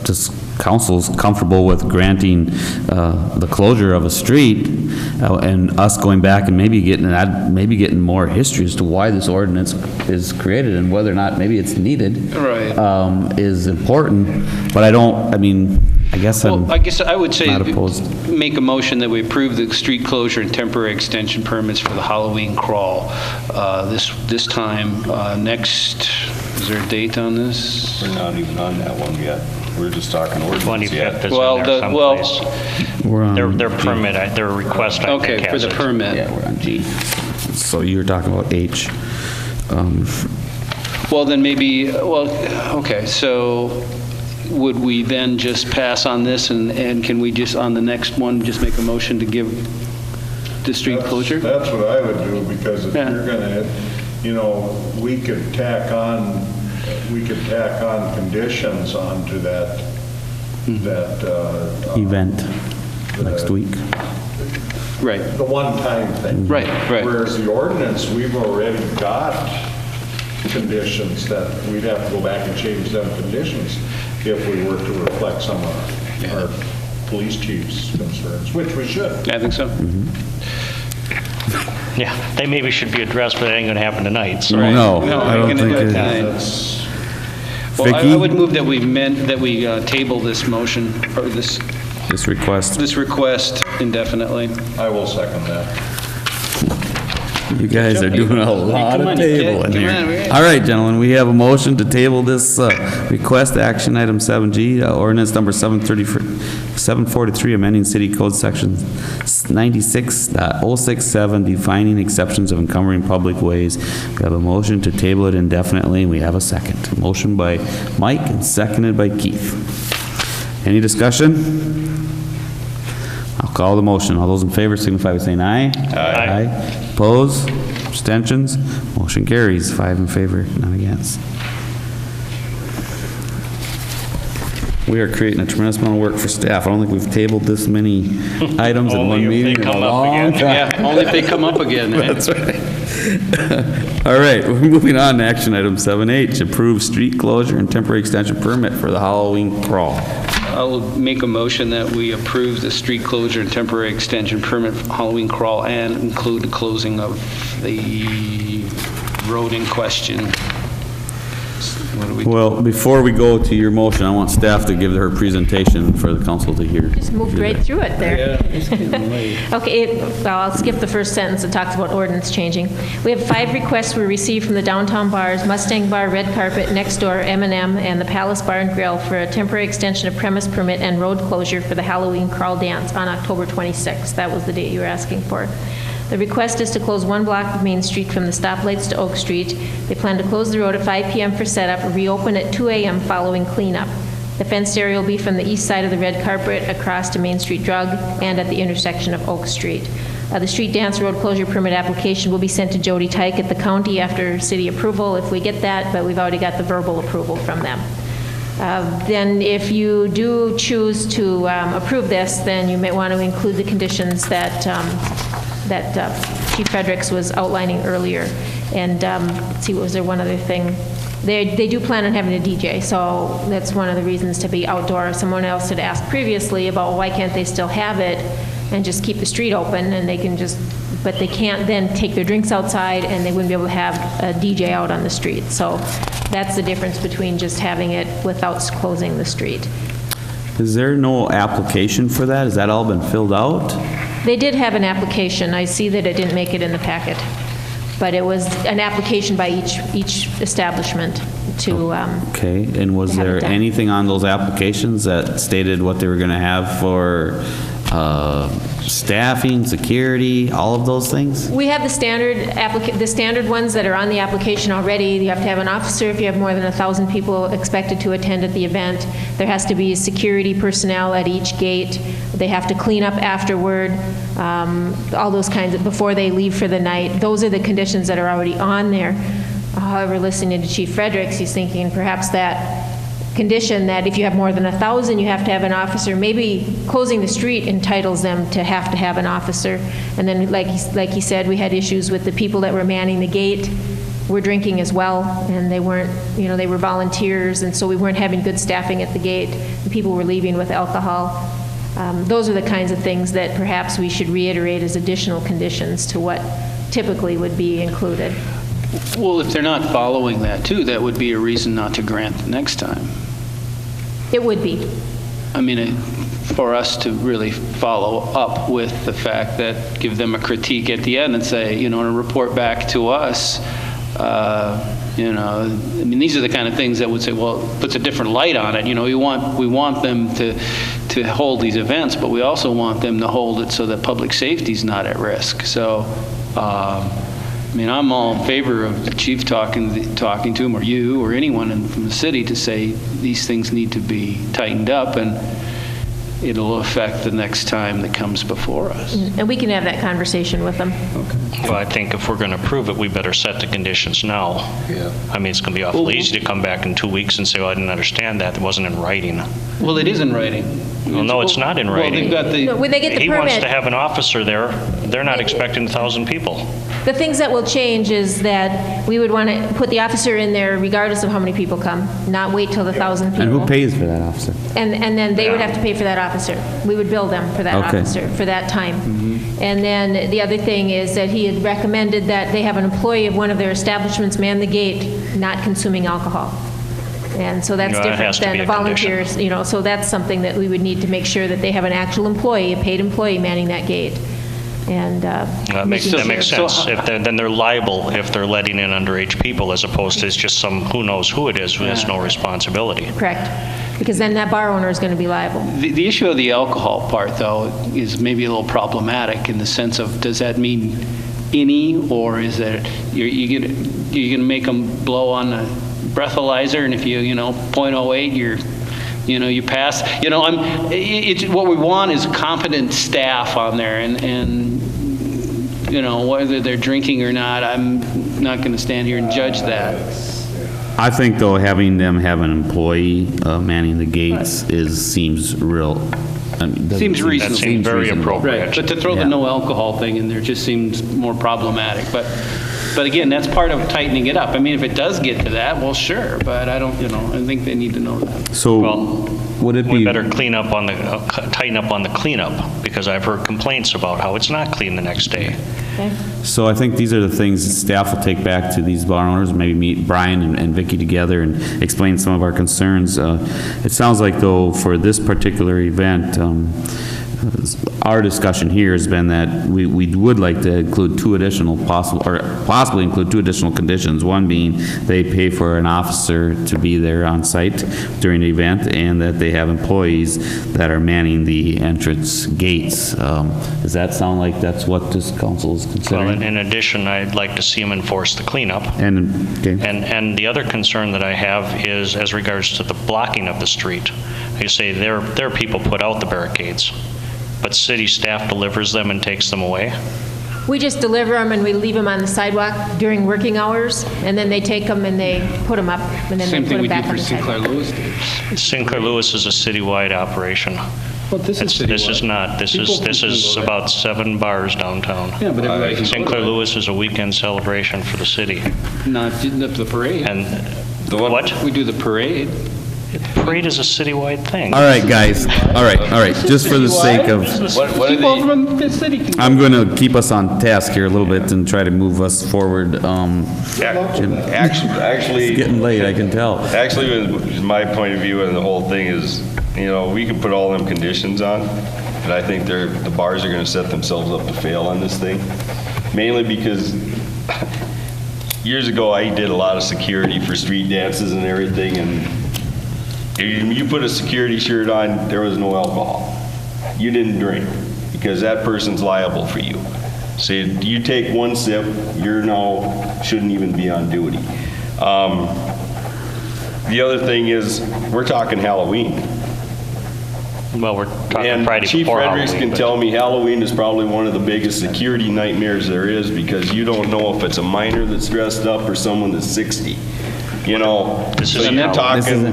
just council's comfortable with granting the closure of a street and us going back and maybe getting more history as to why this ordinance is created and whether or not maybe it's needed, right, is important. But I guess I would say not opposed. Make a motion that we approve the street closure and temporary extension permits for the Halloween crawl this time next. Is there a date on this? We're not even on that one yet. We're just talking ordinance yet. Their permit, their request. Okay, for the permit. Yeah, we're on G. So you're talking about H. Well, then maybe. Okay. So would we then just pass on this, and can we just on the next one just make a motion to give the street closure? That's what I would do, because if you're going to, you know, we could tack on conditions onto that event next week. Right. The one-time thing. Right. Whereas the ordinance, we've already got conditions that we'd have to go back and change them conditions if we were to reflect some of our police chief's concerns, which we should. I think so. Yeah, they maybe should be addressed, but it ain't going to happen tonight. So. Right. No, I don't think it is. Well, I would move that we table this motion or this request indefinitely. I will second that. You guys are doing a lot of on, you table in kid. here. Come on, we're in. All right, gentlemen, we have a motion to table this request action item 7G, ordinance number 743, amending city code section 96.067, defining exceptions of encumbering public ways. We have a motion to table it indefinitely, and we have a second. Motion by Mike and seconded by Keith. Any discussion? I'll call the motion. All those in favor signify by saying aye. Aye. Oppose? Abstentions? Motion carries. 5 in favor, none against. We are creating a tremendous amount of work for staff. I don't think we've tabled this many items in one meeting in a long time. Yeah, only if they come up again. eh? That's right. All right, we're moving on to action item 7H, approve street closure and temporary extension permit for the Halloween crawl. I'll make a motion that we approve the street closure and temporary extension permit for Halloween crawl and include the closing of the road in question. What do we do? Well, before we go to your motion, I want staff to give her presentation for the council to hear. Just moved right through it there. Yeah, it's getting late. Okay, well, I'll skip the first sentence that talks about ordinance changing. We have 5 requests we received from the downtown bars, Mustang Bar, Red Carpet, Next Door, M&M, and the Palace Bar and Grill for a temporary extension of premise permit and road closure for the Halloween crawl dance on October 26th. That was the date you were asking for. The request is to close 1 block of Main Street from the stoplights to Oak Street. They plan to close the road at 5 p.m. for setup, reopen at 2 a.m. following cleanup. The fenced area will be from the east side of the Red Carpet across to Main Street Drug and at the intersection of Oak Street. The street dance road closure permit application will be sent to Jody Tyke at the county after city approval if we get that, but we've already got the verbal approval from them. Then if you do choose to approve this, then you may want to include the conditions that Chief Fredericks was outlining earlier. And let's see, was there one other thing? They do plan on having a DJ, so that's one of the reasons to be outdoor. Someone else had asked previously about why can't they still have it and just keep the street open, and they can just, but they can't then take their drinks outside, and they wouldn't be able to have a DJ out on the street. So that's the difference between just having it without closing the street. Is there no application for that? Has that all been filled out? They did have an application. I see that it didn't make it in the packet, but it was an application by each establishment to. Okay, and was to have it there done. anything on those applications that stated what they were going to have for staffing, security, all of those things? We have the standard ones that are on the application already. You have to have an officer if you have more than 1,000 people expected to attend at the event. There has to be security personnel at each gate. They have to clean up afterward, all those kinds of, before they leave for the night. Those are the conditions that are already on there. However, listening to Chief Fredericks, he's thinking perhaps that condition that if you have more than 1,000, you have to have an officer. Maybe closing the street entitles them to have an officer. And then, like he said, we had issues with the people that were manning the gate were drinking as well, and they weren't, they were volunteers, and so we weren't having good staffing at the gate. And people were leaving with alcohol. Those are the kinds of things that perhaps we should reiterate as additional conditions to what typically would be included. Well, if they're not following that too, that would be a reason not to grant the next time. It would be. I mean, for us to really follow up with the fact that, give them a critique at the end and say, and report back to us, I mean, these are the kind of things that would say, well, puts a different light on it. We want them to hold these events, but we also want them to hold it so that public safety is not at risk. So, I mean, I'm all in favor of the chief talking to him, or you, or anyone from the city, to say these things need to be tightened up, and it'll affect the next time that comes before us. And we can have that conversation with them. Okay. Well, I think if we're going to approve it, we better set the conditions now. Yeah. I mean, it's going to be awful easy to come back in 2 weeks and say, well, I didn't understand that. It wasn't in writing. Well, it is in writing. Well, no, it's not in writing. Well, they've got the... No, when they get the He permit. wants to have an officer there. They're not expecting 1,000 people. The things that will change is that we would want to put the officer in there regardless of how many people come, not wait till the 1,000 people. And who pays for that officer? And then they would have to pay for that officer. We would bill them for that Okay. officer for that time. And then the other thing is that he had recommended that they have an employee of one of their establishments man the gate, not consuming alcohol. And so that's No, that has different to than be the a condition. volunteers, so that's something that we would need to make sure that they have an actual employee, a paid employee manning that gate. and That makes sense. Then they're liable if they're letting in underage people, as opposed to it's just some, who knows who it is, who has no responsibility. Correct. Because then that bar owner is going to be liable. The issue of the alcohol part, though, is maybe a little problematic in the sense of, does that mean any, or is that you're going to make them blow on the breathalyzer, and if you 0.08, you pass. What we want is competent staff on there, and whether they're drinking or not, I'm not going to stand here and judge that. I think, though, having them have an employee manning the gates seems real. Seems reasonable. That seems very appropriate. Right. But to throw the no alcohol thing in there just seems more problematic. But again, that's part of tightening it up. I mean, if it does get to that, well, sure. But I don't, I think they need to know that. So would it be... We better tighten up on the cleanup, because I've heard complaints about how it's not clean the next day. Okay. So I think these are the things that staff will take back to these bar owners, maybe meet Brian and Vicki together and explain some of our concerns. It sounds like, though, for this particular event, our discussion here has been that we would like to include possibly include 2 additional conditions. One being they pay for an officer to be there on site during the event, and that they have employees that are manning the entrance gates. Does that sound like that's what this council is considering? Well, in addition, I'd like to see them enforce the cleanup. And the other concern that I have is as regards to the blocking of the street. Like I say, there are people put out the barricades, but city staff delivers them and takes them away. We just deliver them and we leave them on the sidewalk during working hours, and then they take them and they put them up, and then they put them back on the sidewalk. Same thing we do for Sinclair Lewis. Sinclair Lewis is a citywide operation. But this is This is citywide. not. This is about 7 bars downtown. Yeah, but everybody can go Sinclair to it. Lewis is a weekend celebration for the city. Not the parade. And what? We do the parade. Parade is a citywide thing. All right, guys. All right. Just for the sake of... People from the city can go. I'm going to keep us on task here a little bit and try to move us forward. Jim, Actually, it's getting late, I can tell. Actually, my point of view and the whole thing is, we can put all them conditions on, but I think the bars are going to set themselves up to fail on this thing. Mainly because years ago I did a lot of security for street dances and everything, and you put a security shirt on, there was no alcohol. You didn't drink, because that person's liable for you. So you take 1 sip, shouldn't even be on duty. The other thing is, we're talking Halloween. Well, we're talking And Friday Chief before Fredericks Halloween. can tell me Halloween is probably one of the biggest security nightmares there is, because you don't know if it's a minor that's dressed up or someone that's 60. This so isn't you're Halloween. talking.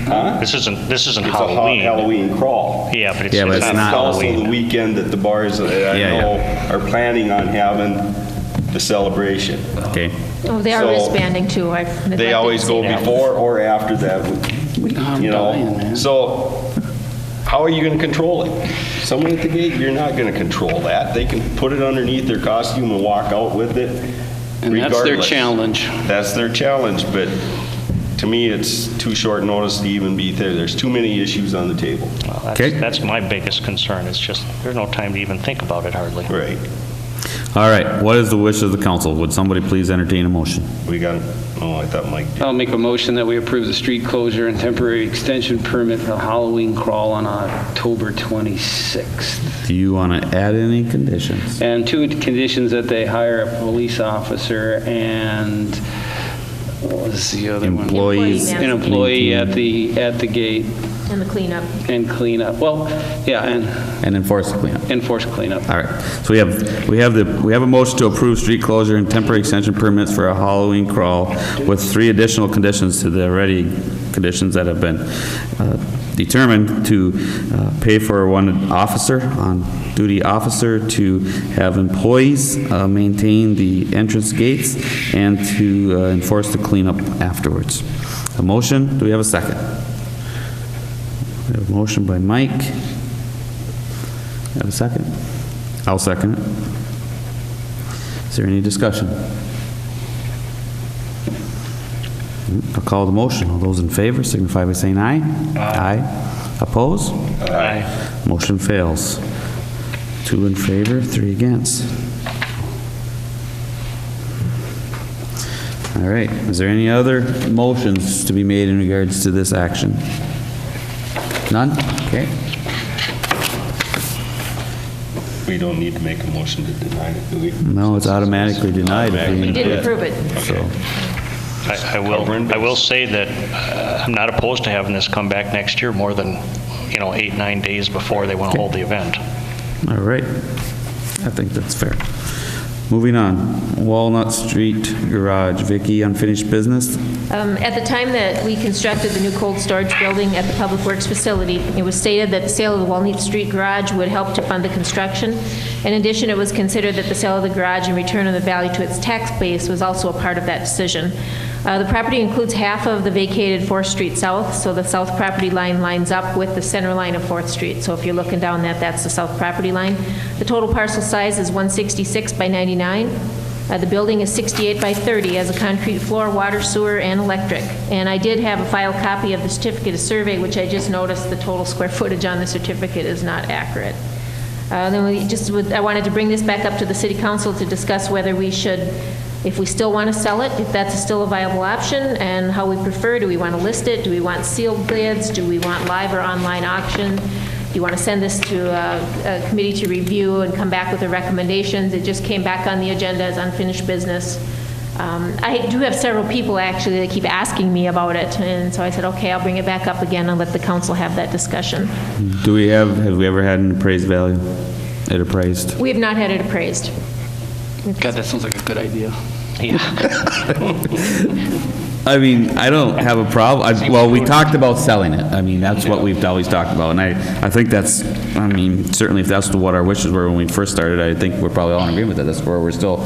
Huh? This isn't It's Halloween. a Halloween crawl. Yeah, but it's, Yeah, but it's it's not not Also Halloween. the weekend that the bars that I know are planning on having the celebration. Okay. Oh, they are So, wristbanding too. I've neglected They always to go say that. before or after that, So how are you going to control it? Someone at the gate, you're not going to control that. They can put it underneath their costume and walk out with it And that's their regardless. challenge. That's their challenge, but to me, it's too short notice to even be there. There's too many issues on the table. Well, that's my biggest concern. It's just, there's no time to even think about it hardly. Right. All right. What is the wish of the council? Would somebody please entertain a motion? We got, I thought Mike did. I'll make a motion that we approve the street closure and temporary extension permit for the Halloween crawl on October 26th. Do you want to add any conditions? And 2 conditions that they hire a police officer and, what was the other one? Employees. An employee at the gate. And the cleanup. And cleanup. Well, yeah, And enforce the cleanup. enforce cleanup. All right. So we have a motion to approve street closure and temporary extension permits for a Halloween crawl with 3 additional conditions to the already conditions that have been determined, to pay for 1 on-duty officer, to have employees maintain the entrance gates, and to enforce the cleanup afterwards. A motion. Do we have a second? We have a motion by Mike. Have a second? I'll second it. Is there any discussion? I'll call the motion. All those in favor signify by saying aye. Aye. Oppose? Aye. Motion fails. 2 in favor, 3 against. All right, is there any other motions to be made in regards to this action? None? Okay. We don't need to make a motion to deny it, do we? No, it's automatically denied. We didn't approve it. So, I will say that I'm not opposed to having this come back next year more than, 8, 9 days before they want to hold the event. all right. I think that's fair. Moving on, Walnut Street Garage. Vicki, unfinished business? At the time that we constructed the new cold storage building at the Public Works facility, it was stated that the sale of the Walnut Street Garage would help to fund the construction. In addition, it was considered that the sale of the garage and return of the value to its tax base was also a part of that decision. The property includes half of the vacated 4th Street South, so the south property line lines up with the center line of 4th Street. So if you're looking down that, that's the south property line. The total parcel size is 166 by 99. The building is 68 by 30, has a concrete floor, water, sewer, and electric. And I did have a file copy of the certificate of survey, which I just noticed the total square footage on the certificate is not accurate. I wanted to bring this back up to the City Council to discuss whether we should, if we still want to sell it, if that's still a viable option, and how we prefer. Do we want to list it? Do we want sealed bids? Do we want live or online auction? Do you want to send this to a committee to review and come back with the recommendations? It just came back on the agenda as unfinished business. I do have several people actually that keep asking me about it, and so I said, okay, I'll bring it back up again and let the council have that discussion. Have we ever had an appraised value? It appraised? We have not had it appraised. God, that sounds like a good idea. I mean, I don't have a problem. Well, we talked about selling it. I mean, that's what we've always talked about. And I think that's, certainly if that's what our wishes were when we first started, I think we're probably all in agreement that that's where we're still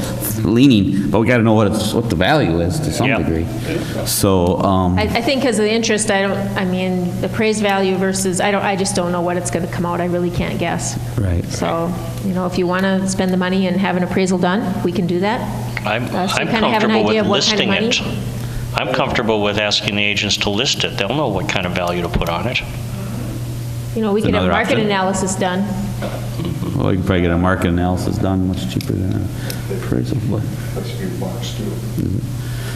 leaning. But we got to know what the value is to some degree. So, I think because of the interest, the appraised value versus, I just don't know what it's going to come out. I really can't guess. Right. So, if you want to spend the money and have an appraisal done, we can do that. I'm kind of have an comfortable idea with of what kind of listing money. it. I'm comfortable with asking the agents to list it. They'll know what kind of value to put on it. We can have another market option. analysis done. well, you can probably get a market analysis done much cheaper than an appraisal. But That's a few bucks too.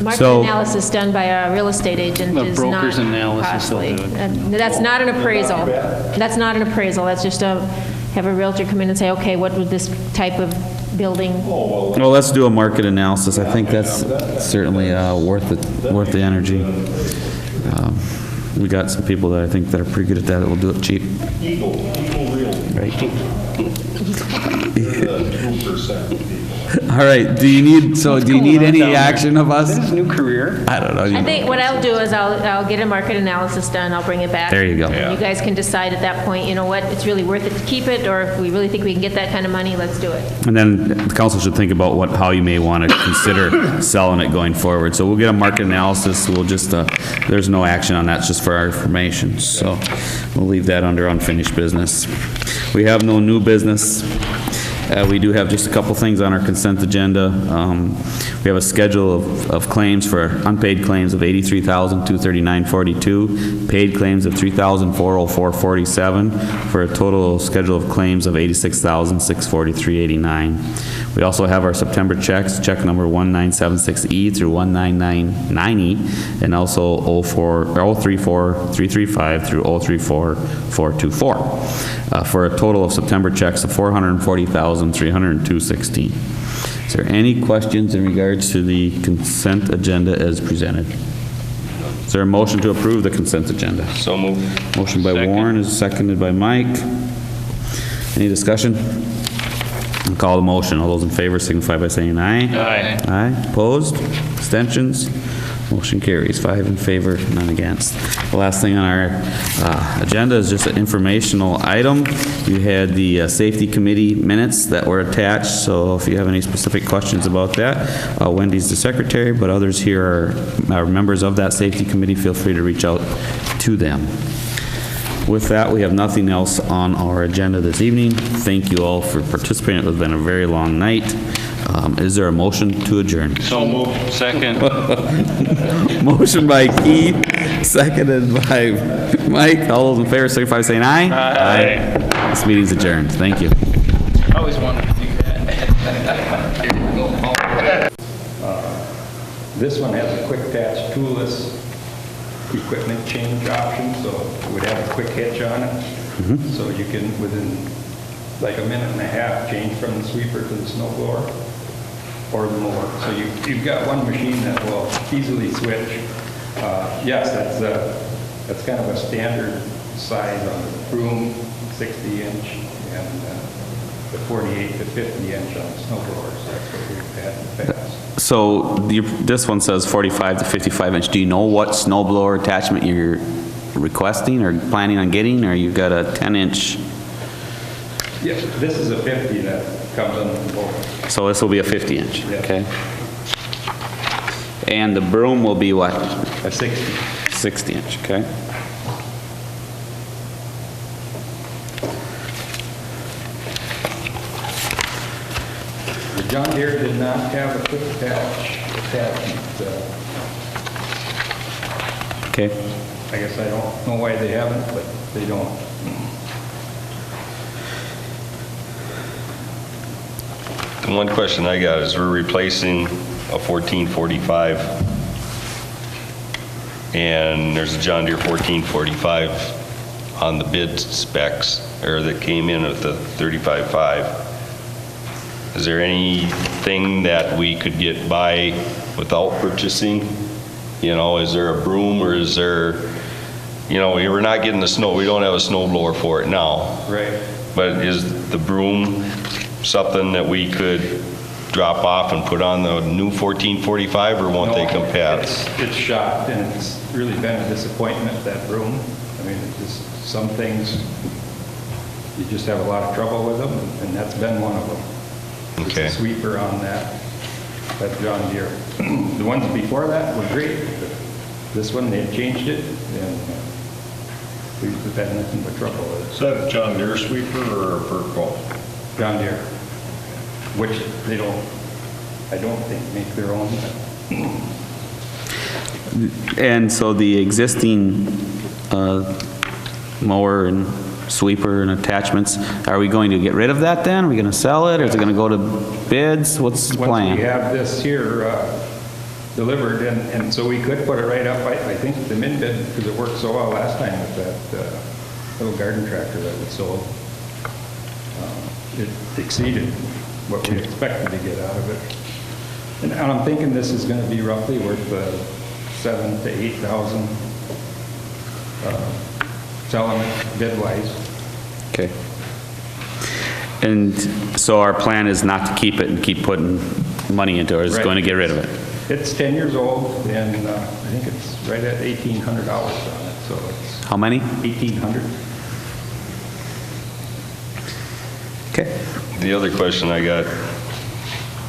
Market So- analysis done by a real estate agent The is broker's not analysis will costly. do it. And that's not an appraisal. That's not an appraisal. That's just have a realtor come in and say, okay, what would this type of building? Well, let's do a market analysis. I think that's certainly worth the energy. We got some people that I think that are pretty good at that will do it cheap. Eagle Real. Right. They're the 2% people. All right. Do you need any action of us? His new career. I don't know. I think what I'll do is I'll get a market analysis done. I'll bring it back. There you go. And you guys can decide at that point, you know what, it's really worth it to keep it, or if we really think we can get that kind of money, let's do it. And then the council should think about how you may want to consider selling it going forward. So we'll get a market analysis. We'll just, there's no action on that, it's just for our information. So we'll leave that under unfinished business. We have no new business. We do have just a couple things on our consent agenda. We have a schedule of claims for unpaid claims of $83,239.42, paid claims of $3,404.47, for a total schedule of claims of $86,643.89. We also have our September checks, check number 1976E through 1999E, and also 034335 through 034424, for a total of September checks of $440,302.16. Is there any questions in regards to the consent agenda as presented? Is there a motion to approve the consent agenda? So moved. Motion by Warren is seconded by Mike. Any discussion? I'll call the motion. All those in favor signify by saying aye. Aye. Aye. Opposed? Abstentions? Motion carries. 5 in favor, none against. The last thing on our agenda is just an informational item. You had the safety committee minutes that were attached, so if you have any specific questions about that, Wendy's the secretary, but others here are members of that safety committee. Feel free to reach out to them. With that, we have nothing else on our agenda this evening. Thank you all for participating. It has been a very long night. Is there a motion to adjourn? So moved. Second. Motion by Keith, seconded by Mike. All those in favor signify by saying aye. Aye. This meeting's adjourned. Thank you. I always wanted to do that. Here you go. This one has a quick attach toolless equipment change option, so it would have a quick hitch on it. So you can, within like a minute and a half, change from the sweeper to the snow blower or the mower. So you've got one machine that will easily switch. Yes, that's kind of a standard size on the broom, 60-inch, and the 48 to 50-inch on the snow blowers. That's what we've had in the past. So this one says 45 to 55 inch. Do you know what snow blower attachment you're requesting or planning on getting, or you've got a 10-inch? Yeah, this is a 50 that comes on the blower. So this will be a 50-inch, Yeah. okay? And the broom will be what? A 60. 60-inch, okay? The John Deere did not have a quick attachment. Okay. I guess I don't know why they haven't, but they don't. The one question I got is we're replacing a 1445 and there's a John Deere 1445 on the bid specs, or that came in with the 35.5. Is there anything that we could get by without purchasing? You know, is there a broom, or is there, you know, we're not getting the snow, we don't have a snow blower for it now. Right. But is the broom something that we could drop off and put on the new 1445, or won't they compat? It's shot, and it's really been a disappointment, that broom. I mean, it's just some things, you just have a lot of trouble with them, and that's been one of them. Okay. It's a sweeper on that John Deere. The ones before that were great. This one, they had changed it, and we've had nothing but trouble with it. Is that a John Deere sweeper or a Perco? John Deere, which they don't, I don't think, make their own. And so the existing mower and sweeper and attachments, are we going to get rid of that then? Are we going to sell it, or is it going to go to bids? What's the plan? Once we have this here delivered, and so we could put it right up, I think the min bid, because it worked so well last time with that little garden tractor that we sold. It exceeded what we expected to get out of it. And I'm thinking this is going to be roughly worth 7,000 to 8,000 selling it bid-wise. Okay. And so our plan is not to keep it and keep putting money into it, it's Right. going to get rid of it? It's 10 years old, and I think it's right at $1,800 on it, so it's... How many? 1,800. Okay. The other question I got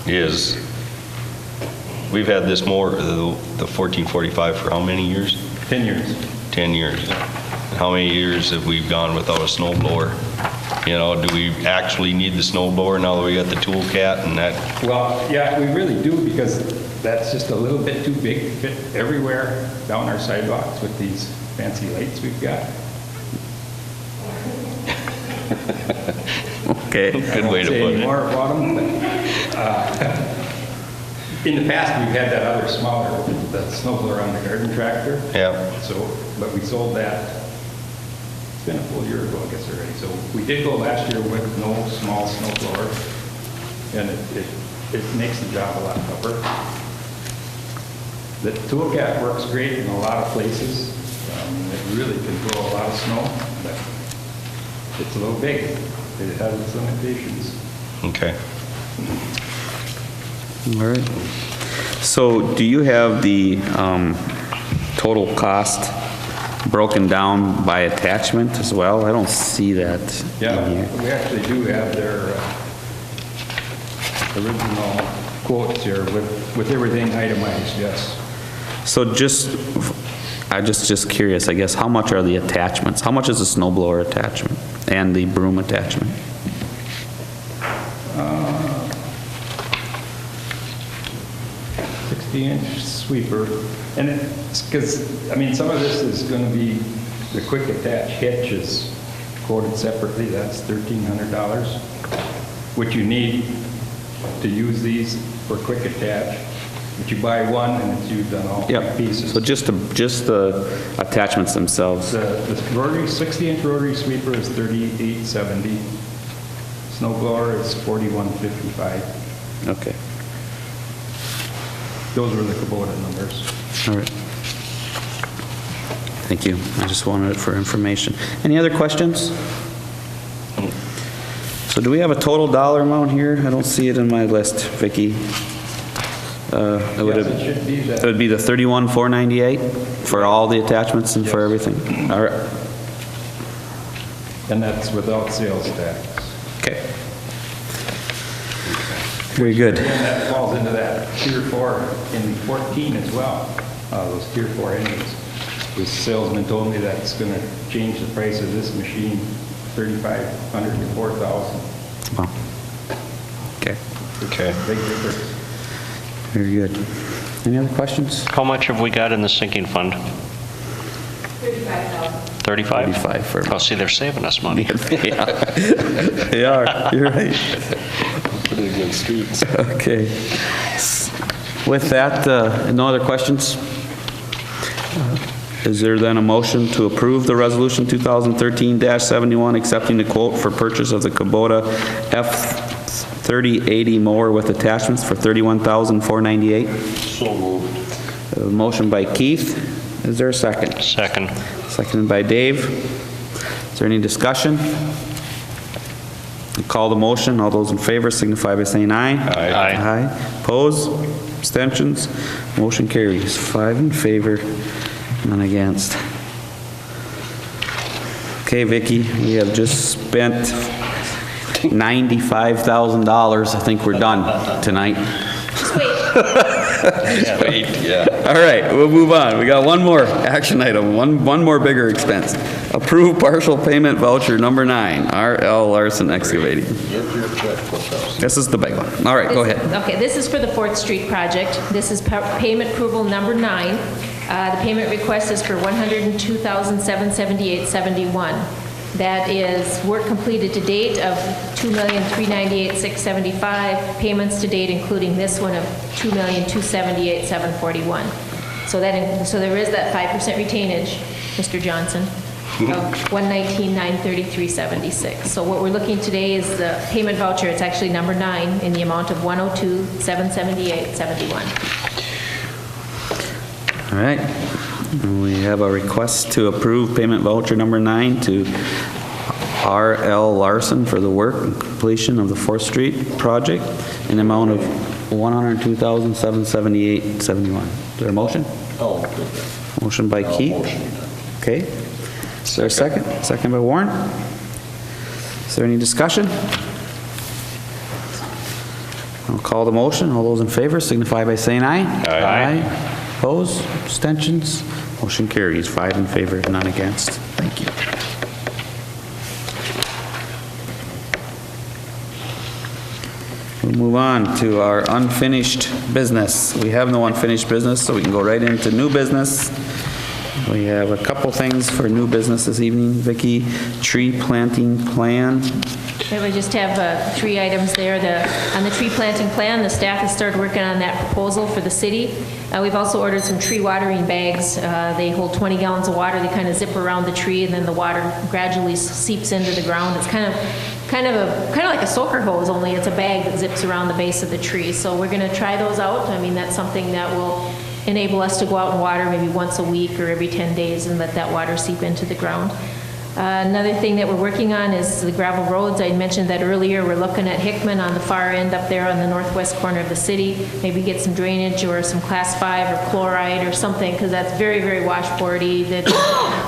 is, we've had this mower, the 1445, for how many years? 10 years. 10 years. How many years have we gone without a snow blower? You know, do we actually need the snow blower now that we got the tool cat and that? Well, yeah, we really do, because that's just a little bit too big to fit everywhere down our sidewalks with these fancy lights we've got. Okay. Good way to put it. More about them, but, in the past, we've had that other smaller, the snow blower on the garden tractor. Yeah. So, but we sold that, it's been a full year ago, I guess, already. So we did go last year with no small snow blower, and it makes the job a lot tougher. The tool cat works great in a lot of places. It really can throw a lot of snow, but it's a little big. It has its limitations. Okay. All right. So do you have the total cost broken down by attachment as well? I don't see that Yeah, in here. we actually do have their original quotes here with everything itemized, yes. So I'm just curious, I guess, how much are the attachments? How much is the snow blower attachment and the broom attachment? 60-inch sweeper, and it's because, I mean, some of this is going to be, the quick attach hitch is quoted separately, that's $1,300. what you need to use these for quick attach. But you buy one and it's used on all Yep. pieces. So just the attachments themselves. The rotary, 60-inch rotary sweeper is $38.70. Snow blower is $41.55. Okay. Those were the Kubota numbers. All right. Thank you. I just wanted it for information. Any other questions? So do we have a total dollar amount here? I don't see it in my list, Vicki. Yes, it should be that. It would be the 31,498 for all the attachments and for everything? All right. And that's without sales tax. Okay. Very good. And that falls into that Tier 4 in 14 as well, those Tier 4 engines. The salesman told me that's going to change the price of this machine, $3,500 to $4,000. Wow. Okay. Okay. Big difference. Very good. Any other questions? How much have we got in the sinking fund? 35? 35 for. Oh, see, they're saving us money. Yeah. They are. You're right. Pretty good streets. Okay. With that, no other questions? Is there then a motion to approve the resolution 2013-71 accepting the quote for purchase of the Kubota F3080 mower with attachments for $31,498? So moved. Motion by Keith. Is there a second? Second. Seconded by Dave. Is there any discussion? I'll call the motion. All those in favor signify by saying aye. Aye. Aye. Opposed? Abstentions? Motion carries. 5 in favor, none against. Okay, Vicki, we have just spent $95,000. I think we're done tonight. Just wait. Wait, yeah. All right, we'll move on. We got one more action item, one more bigger expense. Approve partial payment voucher number 9, R.L. Larson Excavating. Get your checkbook out. This is the big one. All right, go ahead. Okay, this is for the 4th Street project. This is payment approval number 9. The payment request is for $102,778.71. That is work completed to date of $2,398,675. Payments to date, including this one, of $2,278,741. So there is that 5% retainage, Mr. Johnson, of $119,933.76. So what we're looking today is the payment voucher. It's actually number 9 in the amount of $102,778.71. All right. We have a request to approve payment voucher number 9 to R.L. Larson for the work and completion of the 4th Street project in the amount of $102,778.71. Is there a motion? Oh, Motion by Keith. Okay. Is there a second? Second by Warren. Is there any discussion? I'll call the motion. All those in favor signify by saying aye. Aye. Opposed? Abstentions? Motion carries. 5 in favor, none against. Thank you. We'll move on to our unfinished business. We have no unfinished business, so we can go right into new business. We have a couple things for new business this evening. Vicki, tree planting plan. We just have 3 items there. On the tree planting plan, the staff has started working on that proposal for the city. We've also ordered some tree watering bags. They hold 20 gallons of water. They kind of zip around the tree, and then the water gradually seeps into the ground. It's kind of like a soaker hose, only it's a bag that zips around the base of the tree. So we're going to try those out. I mean, that's something that will enable us to go out and water maybe once a week or every 10 days and let that water seep into the ground. Another thing that we're working on is the gravel roads. I mentioned that earlier. We're looking at Hickman on the far end up there on the northwest corner of the city. Maybe get some drainage or some class 5 or chloride or something, because that's very, very washboardy. The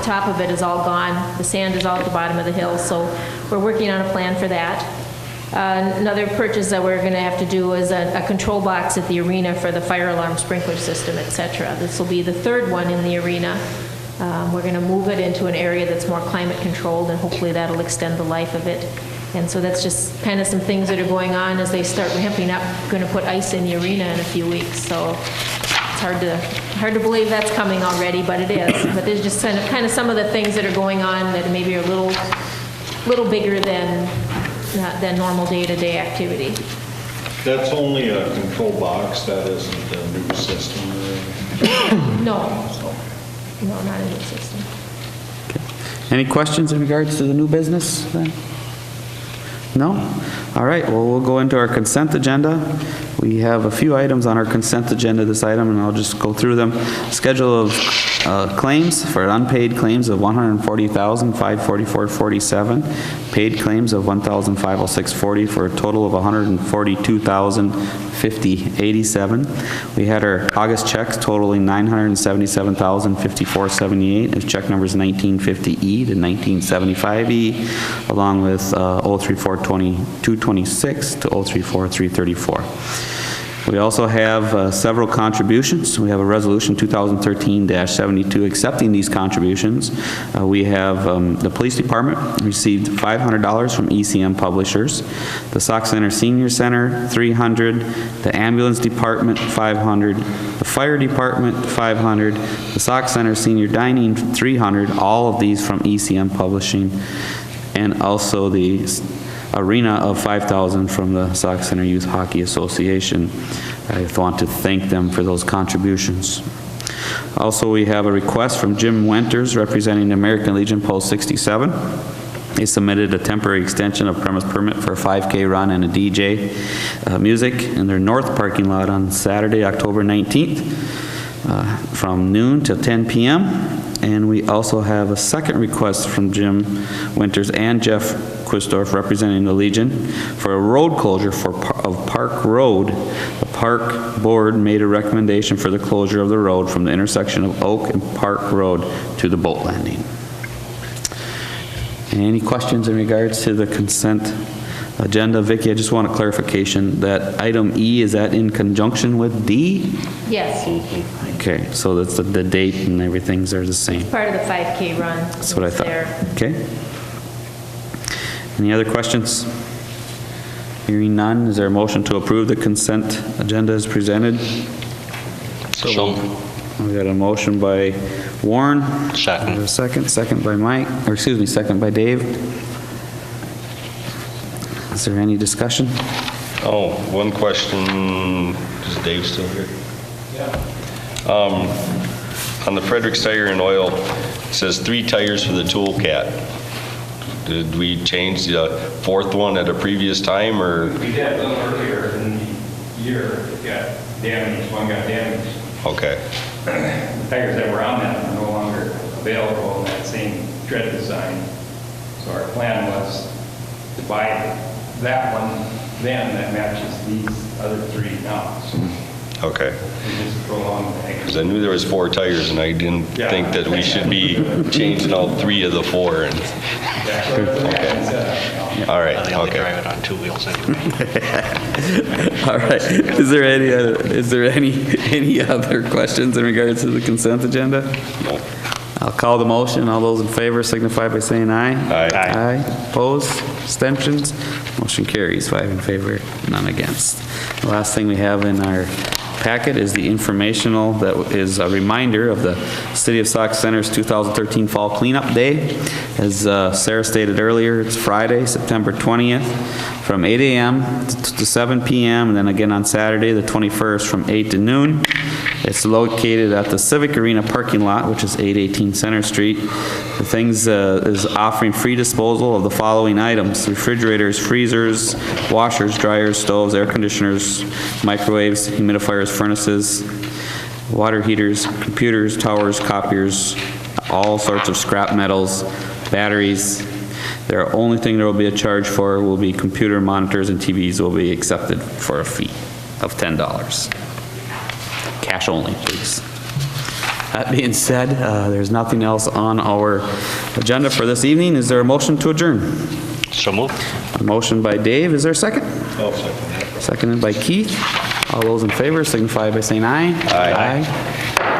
top of it is all gone. The sand is all at the bottom of the hill. So we're working on a plan for that. Another purchase that we're going to have to do is a control box at the arena for the fire alarm sprinkler system, etc. This will be the 3rd one in the arena. We're going to move it into an area that's more climate controlled, and hopefully that'll extend the life of it. And so that's just kind of some things that are going on as they start ramping up. We're going to put ice in the arena in a few weeks, so it's hard to believe that's coming already, but it is. But there's just kind of some of the things that are going on that maybe are a little bigger than than normal day-to-day activity. That's only a control box, that isn't a new system or anything? No, not a new system. Any questions in regards to the new business then? No? All right, well, we'll go into our consent agenda. We have a few items on our consent agenda this item, and I'll just go through them. Schedule of claims for unpaid claims of $140,544.47, paid claims of $1,506.40 for a total of $142,050.87. We had our August checks totaling $977,054.78, as check numbers 1950E to 1975E, along with 034-226 to 034-334. We also have several contributions. We have a resolution 2013-72 accepting these contributions. We have the police department received $500 from ECM Publishers, the Sauk Center Senior Center $300, the ambulance department $500, the fire department $500, the Sauk Center Senior Dining $300, all of these from ECM Publishing, and also the arena of $5,000 from the Sauk Center Youth Hockey Association. I want to thank them for those contributions. Also, we have a request from Jim Winters representing the American Legion Post 67. They submitted a temporary extension of premise permit for a 5K run and a DJ music in their north parking lot on Saturday, October 19th from noon till 10 p.m. And we also have a second request from Jim Winters and Jeff Quistorf representing the Legion for a road closure of Park Road. The Park Board made a recommendation for the closure of the road from the intersection of Oak and Park Road to the boat landing. Any questions in regards to the consent agenda? Vicki, I just want a clarification that item E, is that in conjunction with D? Yes. Okay, so that's the date and everything's are the same. Part of the 5K run. That's what I thought. There. Okay. Any other questions? Hearing none, is there a motion to approve the consent agenda as presented? So. We got a motion by Warren. Second. A second by Mike, or excuse me, second by Dave. Is there any discussion? Oh, one question. Is Dave still here? Yeah. On the Frederick's Tire and Oil, it says 3 tires for the Toolcat. Did we change the 4th one at a previous time, or? We did a little earlier in the year. It got damaged. One got damaged. Okay. The tires that were on that are no longer available in that same tread design. So our plan was to buy that one then that matches these other 3 now. So Okay. we just prolong the Because I knew there was 4 tires, and I didn't think that we should be changing all 3 of the 4. And okay. All right. They only Okay. drive it on 2 wheels anyway. All right. Is there any other questions in regards to the consent agenda? No. I'll call the motion. All those in favor signify by saying aye. Aye. Aye. Opposed? Abstentions? Motion carries. 5 in favor, none against. The last thing we have in our packet is the informational that is a reminder of the City of Sauk Center's 2013 Fall Cleanup Day. As Sarah stated earlier, it's Friday, September 20th, from 8 a.m. to 7 p.m., and then again on Saturday, the 21st, from 8 to noon. It's located at the Civic Arena parking lot, which is 818 Center Street. The things is offering free disposal of the following items: refrigerators, freezers, washers, dryers, stoves, air conditioners, microwaves, humidifiers, furnaces, water heaters, computers, towers, copiers, all sorts of scrap metals, batteries. The only thing there will be a charge for will be computer monitors, and TVs will be accepted for a fee of $10. Cash only, please. That being said, there's nothing else on our agenda for this evening. Is there a motion to adjourn? So moved. A motion by Dave. Is there a second? I'll second. Seconded by Keith. All those in favor signify by saying aye. Aye.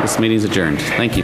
This meeting is adjourned. Thank you.